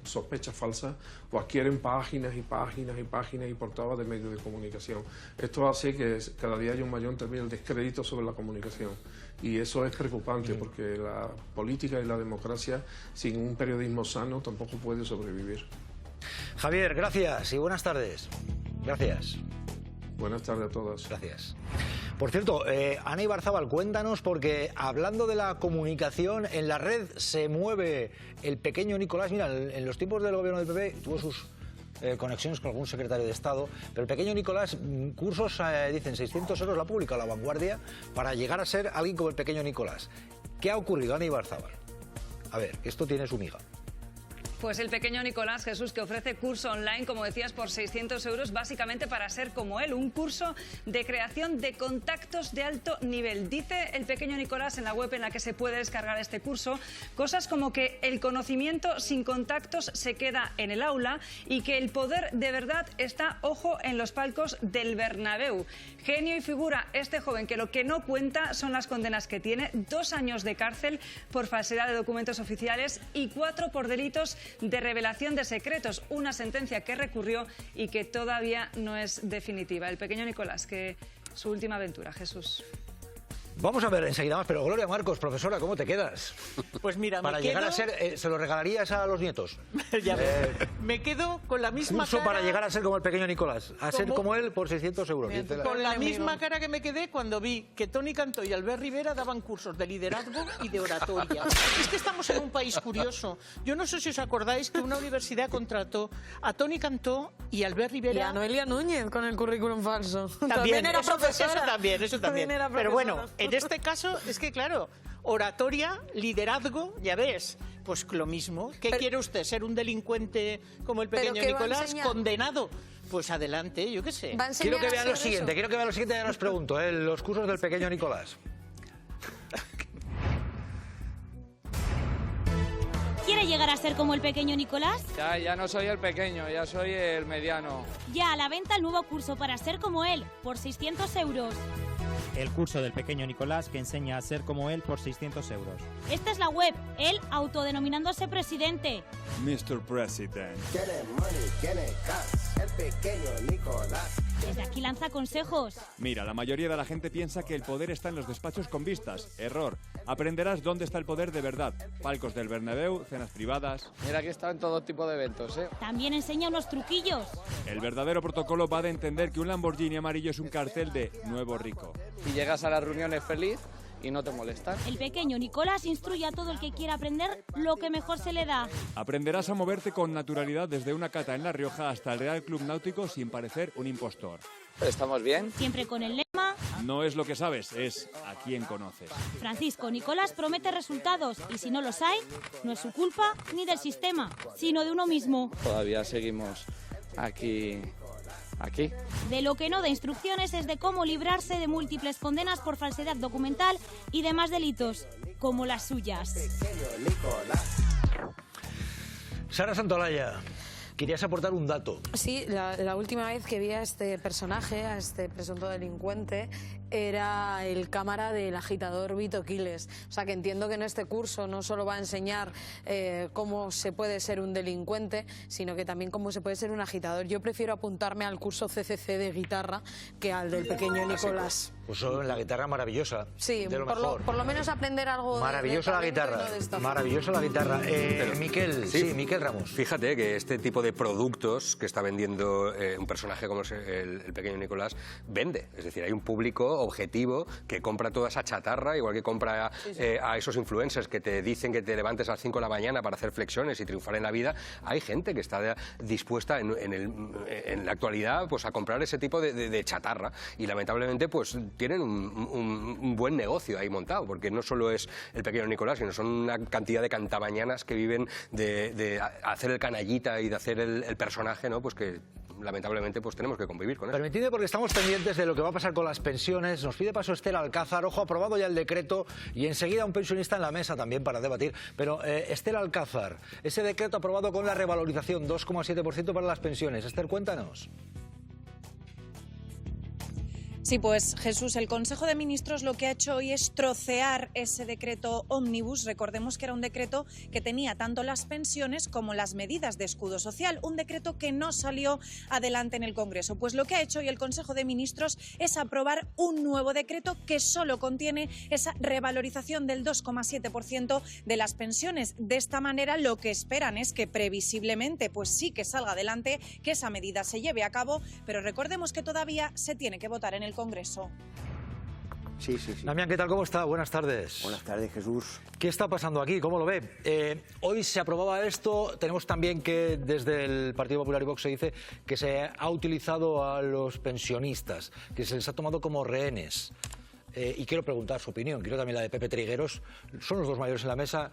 S12: sospecha falsa, pues adquieren páginas y páginas y páginas y portadas de medios de comunicación. Esto hace que cada día haya un mayor también el descrédito sobre la comunicación y eso es preocupante porque la política y la democracia sin un periodismo sano tampoco puede sobrevivir.
S1: Javier, gracias y buenas tardes. Gracias.
S12: Buenas tardes a todos.
S1: Gracias. Por cierto, Ana Ibarzábal, cuéntanos, porque hablando de la comunicación, en la red se mueve el pequeño Nicolás. Mira, en los tiempos del gobierno del PP tuvo sus conexiones con algún secretario de Estado, pero el pequeño Nicolás, cursos, dicen 600 euros, la pública, La Vanguardia, para llegar a ser alguien como el pequeño Nicolás. ¿Qué ha ocurrido, Ana Ibarzábal? A ver, que esto tiene su miga.
S20: Pues el pequeño Nicolás, Jesús, que ofrece curso online, como decías, por 600 euros, básicamente para ser como él, un curso de creación de contactos de alto nivel. Dice el pequeño Nicolás en la web en la que se puede descargar este curso, cosas como que el conocimiento sin contactos se queda en el aula y que el poder de verdad está, ojo, en los palcos del Bernabéu. Genio y figura este joven que lo que no cuenta son las condenas que tiene: 2 años de cárcel por falsedad de documentos oficiales y 4 por delitos de revelación de secretos, una sentencia que recurrió y que todavía no es definitiva. El pequeño Nicolás, que su última aventura, Jesús.
S1: Vamos a ver enseguida más, pero Gloria Marcos, profesora, ¿cómo te quedas?
S3: Pues mira,
S1: para llegar a ser, ¿se lo regalarías a los nietos?
S3: Ya me quedo con la misma
S1: curso
S3: cara...
S1: para llegar a ser como el pequeño Nicolás, a ser como él por 600 euros.
S3: Con la misma cara que me quedé cuando vi que Toni Cantó y Albert Rivera daban cursos de liderazgo y de oratoria. Es que estamos en un país curioso. Yo no sé si os acordáis que una universidad contrató a Toni Cantó y Albert Rivera...
S6: Y a Noelia Núñez con el currículum falso.
S3: También
S6: era profesora.
S3: Eso también. Pero bueno, en este caso es que, claro, oratoria, liderazgo, ya ves, pues lo mismo. ¿Qué quiere usted? ¿Ser un delincuente como el pequeño Nicolás, condenado? Pues adelante, yo qué sé.
S1: Quiero que vean lo siguiente, y ya os pregunto, los cursos del pequeño Nicolás.
S2: ¿Quiere llegar a ser como el pequeño Nicolás?
S15: Ya no soy el pequeño, ya soy el mediano.
S2: Ya a la venta el nuevo curso para ser como él, por 600 euros.
S21: El curso del pequeño Nicolás que enseña a ser como él por 600 euros.
S2: Esta es la web, él autodenominándose presidente.
S22: Mr. President.
S23: Tiene money, tiene cash, el pequeño Nicolás.
S2: Desde aquí lanza consejos.
S22: Mira, la mayoría de la gente piensa que el poder está en los despachos con vistas. Error. Aprenderás dónde está el poder de verdad. Palcos del Bernabéu, cenas privadas.
S15: Mira que está en todo tipo de eventos, ¿eh?
S2: También enseña unos truquillos.
S22: El verdadero protocolo va de entender que un Lamborghini amarillo es un cartel de nuevo rico.
S15: Y llegas a las reuniones feliz y no te molestan.
S2: El pequeño Nicolás instruye a todo el que quiera aprender lo que mejor se le da.
S22: Aprenderás a moverte con naturalidad desde una cata en La Rioja hasta el Real Club Náutico sin parecer un impostor.
S15: ¿Estamos bien?
S2: Siempre con el lema...
S22: No es lo que sabes, es a quién conoces.
S2: Francisco Nicolás promete resultados y si no los hay, no es su culpa ni del sistema, sino de uno mismo.
S15: Todavía seguimos aquí.
S2: De lo que no da instrucciones es de cómo librarse de múltiples condenas por falsedad documental y demás delitos, como las suyas.
S1: Sara Santolaya, querías aportar un dato.
S6: Sí, la última vez que vi a este personaje, a este presunto delincuente, era el cámara del agitador Vito Quiles. O sea que entiendo que en este curso no solo va a enseñar cómo se puede ser un delincuente, sino que también cómo se puede ser un agitador. Yo prefiero apuntarme al curso CCC de guitarra que al del pequeño Nicolás.
S1: Pues la guitarra maravillosa.
S6: Sí,
S1: de lo
S6: por lo menos aprender algo.
S1: Maravillosa la guitarra. Maravillosa la guitarra. Miquel, Miquel Ramos.
S27: Fíjate que este tipo de productos que está vendiendo un personaje como es el pequeño Nicolás vende. Es decir, hay un público objetivo que compra toda esa chatarra, igual que compra a esos influencers que te dicen que te levantes a las 5 de la mañana para hacer flexiones y triunfar en la vida. Hay gente que está dispuesta en la actualidad pues a comprar ese tipo de chatarra y lamentablemente pues tienen un buen negocio ahí montado, porque no solo es el pequeño Nicolás, sino son una cantidad de cantamañanas que viven de hacer el canallita y de hacer el personaje, ¿no? Pues que lamentablemente pues tenemos que convivir con eso.
S1: Permitidme, porque estamos pendientes de lo que va a pasar con las pensiones. Nos pide paso Esther Alcázar. Ojo, aprobado ya el decreto y enseguida un pensionista en la mesa también para debatir. Pero Esther Alcázar, ese decreto aprobado con la revalorización 2,7% para las pensiones. Esther, cuéntanos.
S4: Sí, pues Jesús, el Consejo de Ministros lo que ha hecho hoy es trocear ese decreto ómnibus. Recordemos que era un decreto que tenía tanto las pensiones como las medidas de escudo social, un decreto que no salió adelante en el Congreso. Pues lo que ha hecho hoy el Consejo de Ministros es aprobar un nuevo decreto que solo contiene esa revalorización del 2,7% de las pensiones. De esta manera lo que esperan es que previsiblemente pues sí que salga adelante, que esa medida se lleve a cabo, pero recordemos que todavía se tiene que votar en el Congreso.
S9: Sí.
S1: Damián, ¿qué tal? ¿Cómo está? Buenas tardes.
S9: Buenas tardes, Jesús.
S1: ¿Qué está pasando aquí? ¿Cómo lo ve? Hoy se aprobaba esto. Tenemos también que desde el Partido Popular y Vox se dice que se ha utilizado a los pensionistas, que se les ha tomado como rehenes. Y quiero preguntar su opinión. Quiero también la de Pepe Trigueros. Son los dos mayores en la mesa.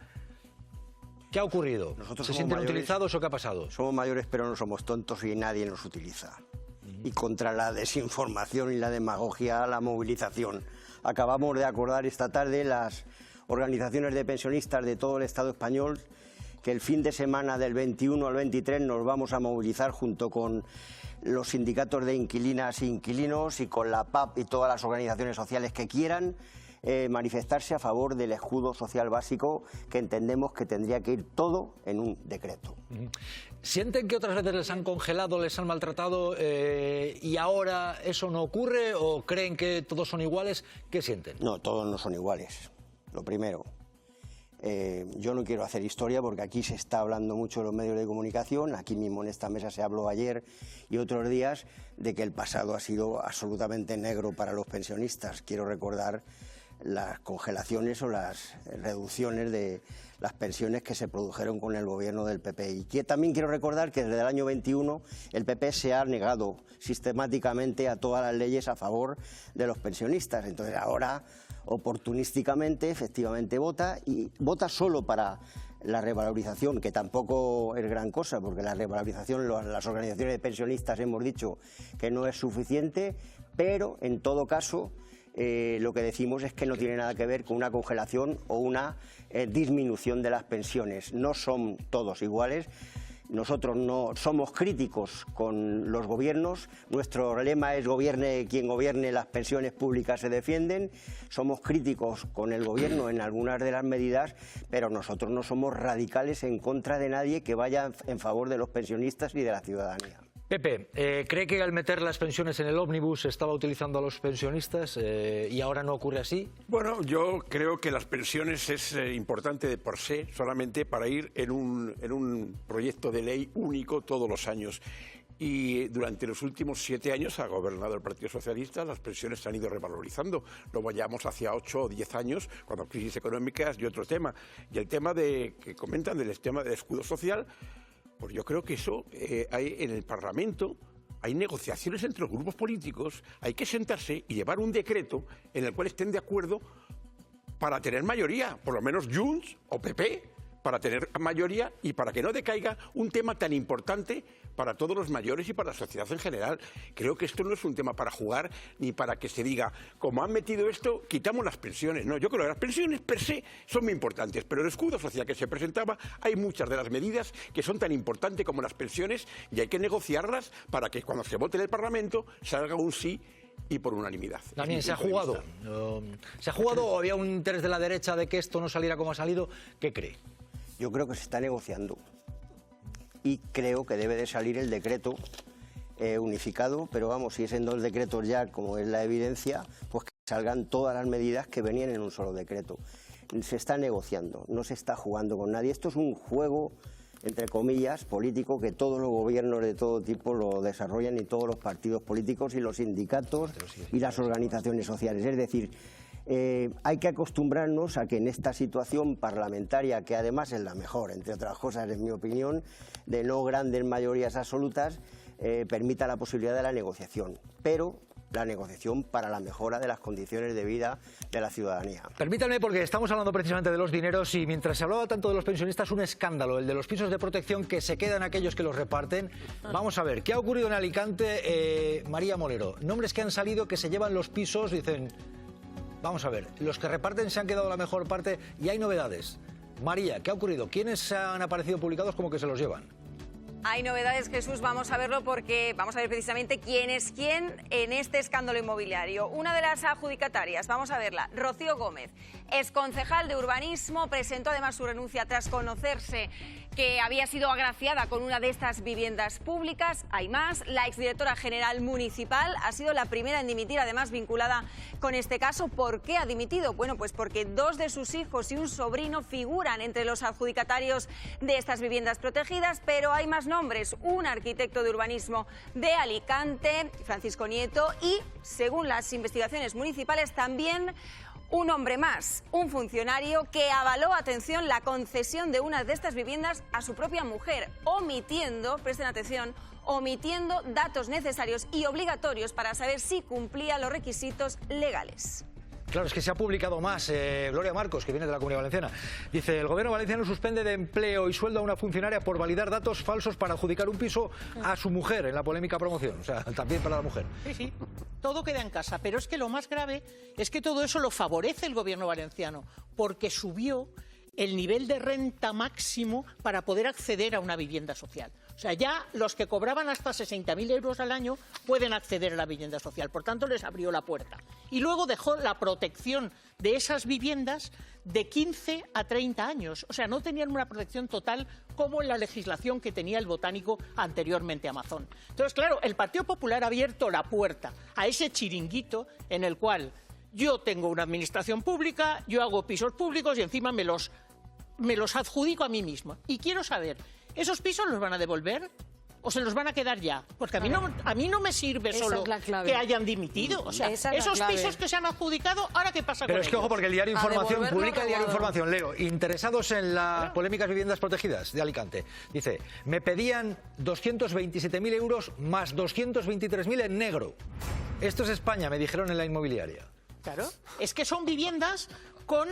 S1: ¿Qué ha ocurrido? ¿Se sienten utilizados o qué ha pasado?
S9: Somos mayores, pero no somos tontos y nadie nos utiliza. Y contra la desinformación y la demagogia, la movilización. Acabamos de acordar esta tarde las organizaciones de pensionistas de todo el Estado español que el fin de semana del 21 al 23 nos vamos a movilizar junto con los sindicatos de inquilinas e inquilinos y con la PAP y todas las organizaciones sociales que quieran manifestarse a favor del escudo social básico, que entendemos que tendría que ir todo en un decreto.
S1: ¿Sienten que otras veces les han congelado, les han maltratado y ahora eso no ocurre o creen que todos son iguales? ¿Qué sienten?
S9: No, todos no son iguales. Lo primero, yo no quiero hacer historia porque aquí se está hablando mucho en los medios de comunicación, aquí mismo en esta mesa se habló ayer y otros días de que el pasado ha sido absolutamente negro para los pensionistas. Quiero recordar las congelaciones o las reducciones de las pensiones que se produjeron con el gobierno del PP. Y que también quiero recordar que desde el año 21 el PP se ha negado sistemáticamente a todas las leyes a favor de los pensionistas. Entonces ahora, oportunísticamente, efectivamente vota, y vota solo para la revalorización, que tampoco es gran cosa, porque la revalorización, las organizaciones de pensionistas hemos dicho que no es suficiente, pero en todo caso lo que decimos es que no tiene nada que ver con una congelación o una disminución de las pensiones. No son todos iguales. Nosotros no somos críticos con los gobiernos. Nuestro lema es gobierne quien gobierne, las pensiones públicas se defienden. Somos críticos con el gobierno en algunas de las medidas, pero nosotros no somos radicales en contra de nadie que vaya en favor de los pensionistas y de la ciudadanía.
S1: Pepe, ¿cree que al meter las pensiones en el ómnibus se estaba utilizando a los pensionistas y ahora no ocurre así?
S5: Bueno, yo creo que las pensiones es importante de por sí, solamente para ir en un proyecto de ley único todos los años. Y durante los últimos 7 años ha gobernado el Partido Socialista, las pensiones se han ido revalorizando. Lo vayamos hacia 8 o 10 años, cuando crisis económicas y otro tema. Y el tema que comentan del tema del escudo social, pues yo creo que eso hay en el Parlamento, hay negociaciones entre los grupos políticos, hay que sentarse y llevar un decreto en el cual estén de acuerdo para tener mayoría, por lo menos Junts o PP, para tener mayoría y para que no decaiga un tema tan importante para todos los mayores y para la sociedad en general. Creo que esto no es un tema para jugar ni para que se diga, como han metido esto, quitamos las pensiones. No, yo creo que las pensiones per se son muy importantes, pero el escudo social que se presentaba, hay muchas de las medidas que son tan importantes como las pensiones y hay que negociarlas para que cuando se vote en el Parlamento salga un sí y por unanimidad.
S1: También se ha jugado. ¿Se ha jugado o había un interés de la derecha de que esto no saliera como ha salido? ¿Qué cree?
S9: Yo creo que se está negociando y creo que debe de salir el decreto unificado, pero vamos, si es en 2 decretos ya, como es la evidencia, pues que salgan todas las medidas que venían en un solo decreto. Se está negociando, no se está jugando con nadie. Esto es un juego, entre comillas, político, que todos los gobiernos de todo tipo lo desarrollan, y todos los partidos políticos y los sindicatos y las organizaciones sociales. Es decir, hay que acostumbrarnos a que en esta situación parlamentaria, que además es la mejor, entre otras cosas, en mi opinión, de no grandes mayorías absolutas, permita la posibilidad de la negociación, pero la negociación para la mejora de las condiciones de vida de la ciudadanía.
S1: Permítanme, porque estamos hablando precisamente de los dineros, y mientras se hablaba tanto de los pensionistas, un escándalo, el de los pisos de protección que se quedan aquellos que los reparten. Vamos a ver, ¿qué ha ocurrido en Alicante? María Molero, nombres que han salido que se llevan los pisos, dicen, vamos a ver, los que reparten se han quedado la mejor parte y hay novedades. María, ¿qué ha ocurrido? ¿Quiénes han aparecido publicados como que se los llevan?
S7: Hay novedades, Jesús, vamos a verlo porque vamos a ver precisamente quién es quién en este escándalo inmobiliario. Una de las adjudicatarias, vamos a verla, Rocío Gómez, exconcejal de urbanismo, presentó además su renuncia tras conocerse que había sido agraciada con una de estas viviendas públicas. Hay más, la exdirectora general municipal ha sido la primera en dimitir, además vinculada con este caso. ¿Por qué ha dimitido? Bueno, pues porque 2 de sus hijos y un sobrino figuran entre los adjudicatarios de estas viviendas protegidas, pero hay más nombres. Un arquitecto de urbanismo de Alicante, Francisco Nieto, y, según las investigaciones municipales, también un hombre más, un funcionario que avaló, atención, la concesión de una de estas viviendas a su propia mujer, omitiendo, presten atención, omitiendo datos necesarios y obligatorios para saber si cumplía los requisitos legales.
S1: Claro, es que se ha publicado más. Gloria Marcos, que viene de la Comunidad Valenciana, dice: el gobierno valenciano suspende de empleo y sueldo a una funcionaria por validar datos falsos para adjudicar un piso a su mujer en la polémica promoción. O sea, también para la mujer.
S3: Sí, sí, todo queda en casa. Pero es que lo más grave es que todo eso lo favorece el gobierno valenciano, porque subió el nivel de renta máximo para poder acceder a una vivienda social. O sea, ya los que cobraban hasta 60.000 euros al año pueden acceder a la vivienda social. Por tanto, les abrió la puerta. Y luego dejó la protección de esas viviendas de 15 a 30 años. O sea, no tenían una protección total como en la legislación que tenía el Botánico anteriormente Amazon. Entonces, claro, el Partido Popular ha abierto la puerta a ese chiringuito en el cual yo tengo una administración pública, yo hago pisos públicos y encima me los adjudico a mí mismo. Y quiero saber, ¿esos pisos los van a devolver o se los van a quedar ya? Porque a mí no me sirve solo que hayan dimitido. O sea, esos pisos que se han adjudicado, ¿ahora qué pasa con ellos?
S1: Pero es que, ojo, porque el Diario Información publica, el Diario Información, leo, interesados en las polémicas viviendas protegidas de Alicante. Dice, me pedían 227.000 euros más 223.000 en negro. Esto es España, me dijeron en la inmobiliaria.
S3: Claro, es que son viviendas con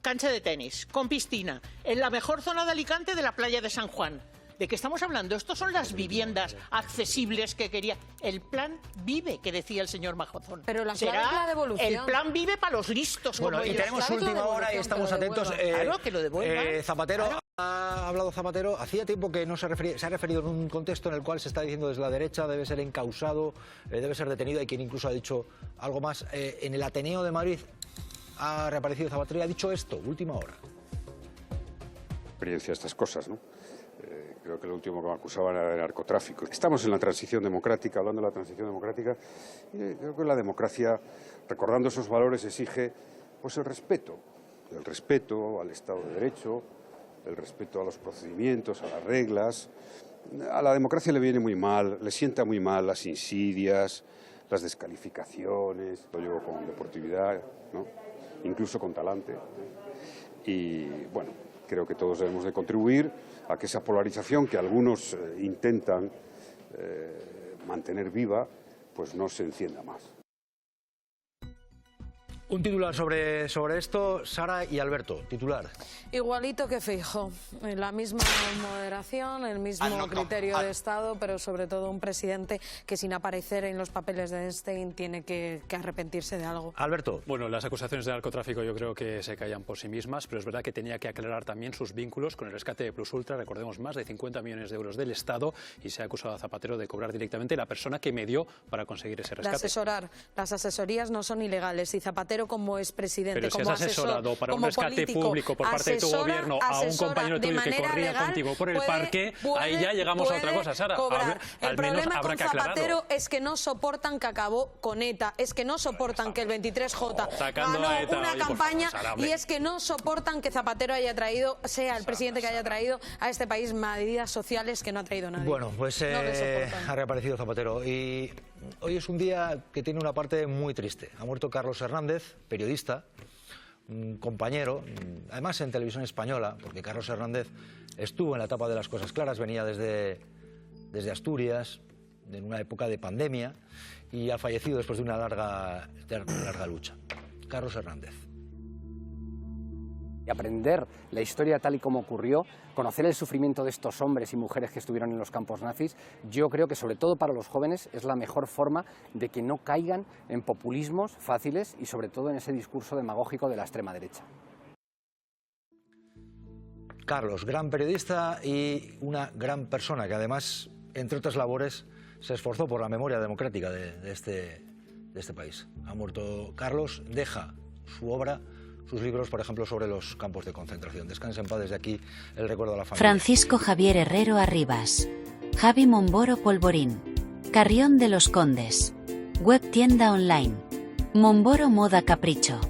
S3: cancha de tenis, con piscina, en la mejor zona de Alicante, de la playa de San Juan. ¿De qué estamos hablando? Estas son las viviendas accesibles que quería el plan Vive, que decía el señor Majozón.
S6: Pero la clave es la devolución.
S3: El plan Vive para los listos.
S1: Bueno, y tenemos última hora y estamos atentos.
S3: Claro, que lo devuelvan.
S1: Zapatero, claro. Ha hablado Zapatero, hacía tiempo que no se ha referido en un contexto en el cual se está diciendo desde la derecha debe ser encausado, debe ser detenido. Hay quien incluso ha dicho algo más. En el Ateneo de Madrid ha reaparecido Zapatero y ha dicho esto, última hora.
S11: Experiencia estas cosas, ¿no? Creo que lo último que me acusaban era de narcotráfico. Estamos en la transición democrática, hablando de la transición democrática, y creo que la democracia, recordando esos valores, exige pues el respeto al Estado de Derecho, el respeto a los procedimientos, a las reglas. A la democracia le viene muy mal, le sienta muy mal las insidias, las descalificaciones, lo llevo con deportividad, ¿no? Incluso con talante. Y bueno, creo que todos debemos de contribuir a que esa polarización que algunos intentan mantener viva, pues no se encienda más.
S1: Un titular sobre esto, Sara y Alberto, titular.
S6: Igualito que Feijóo, la misma moderación, el mismo criterio de Estado, pero sobre todo un presidente que sin aparecer en los papeles de Einstein tiene que arrepentirse de algo.
S1: Alberto.
S10: Bueno, las acusaciones de narcotráfico yo creo que se callan por sí mismas, pero es verdad que tenía que aclarar también sus vínculos con el rescate de Plus Ultra. Recordemos, más de 50 millones de euros del Estado, y se ha acusado a Zapatero de cobrar directamente la persona que medió para conseguir ese rescate.
S6: Las asesorías no son ilegales y Zapatero, como es presidente,
S10: pero
S6: como
S10: si has asesorado para un rescate público por parte de tu gobierno a un compañero tuyo que corría contigo por el parque, ahí ya llegamos a otra cosa, Sara.
S6: El problema con Zapatero es que no soportan que acabó con ETA, es que no soportan que el 23J ganó una campaña, y es que no soportan que Zapatero sea el presidente que haya traído a este país medidas sociales que no ha traído nadie.
S1: Bueno, pues ha reaparecido Zapatero, y hoy es un día que tiene una parte muy triste. Ha muerto Carlos Hernández, periodista, un compañero, además en Televisión Española, porque Carlos Hernández estuvo en la etapa de las cosas claras, venía desde Asturias, en una época de pandemia, y ha fallecido después de una larga lucha. Carlos Hernández.
S14: Aprender la historia tal y como ocurrió, conocer el sufrimiento de estos hombres y mujeres que estuvieron en los campos nazis, yo creo que sobre todo para los jóvenes es la mejor forma de que no caigan en populismos fáciles y sobre todo en ese discurso demagógico de la extrema derecha.
S1: Carlos, gran periodista y una gran persona que además, entre otras labores, se esforzó por la memoria democrática de este país. Ha muerto Carlos, deja su obra, sus libros, por ejemplo, sobre los campos de concentración. Descansa en paz, desde aquí el recuerdo a la familia.
S18: Francisco Javier Herrero Arribas, Javi Momboro Polvorín, Carrión de los Condes, web tienda online, Momboro Moda Capricho,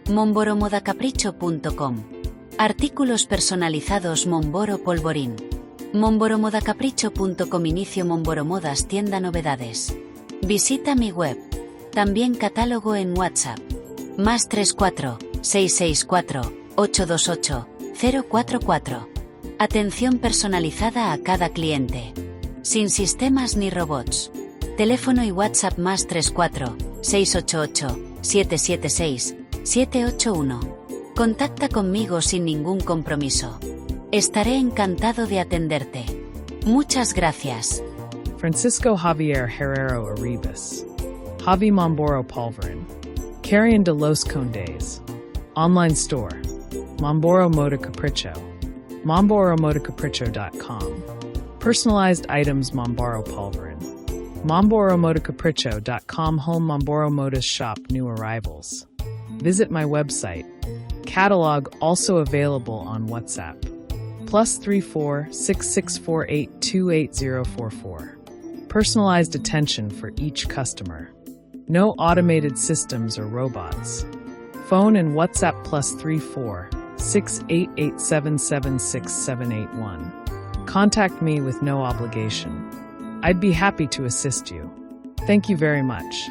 S18: momboromodacapricho.com, artículos personalizados Momboro Polvorín, momboromodacapricho.com. Inicio Momboro Modas, tienda novedades. Visita mi web, también catálogo en WhatsApp, +34 664 828 044. Atención personalizada a cada cliente. Sin sistemas ni robots. Teléfono y WhatsApp +34 688 776 781. Contacta conmigo sin ningún compromiso. Estaré encantado de atenderte. Muchas gracias.
S19: Francisco Javier Herrero Arribas, Javi Momboro Polvorín, Carrión de los Condes. Online store, Momboro Moda Capricho, momboromodacapricho.com. Personalized items Momboro Polvorín, momboromodacapricho.com. Home Momboro Modas shop, new arrivals. Visit my website. Catalog also available on WhatsApp. +34 6648 28044. Personalized attention for each customer. No automated systems or robots. Phone and WhatsApp +34 6887776781. Contact me with no obligation. I'd be happy to assist you. Thank you very much.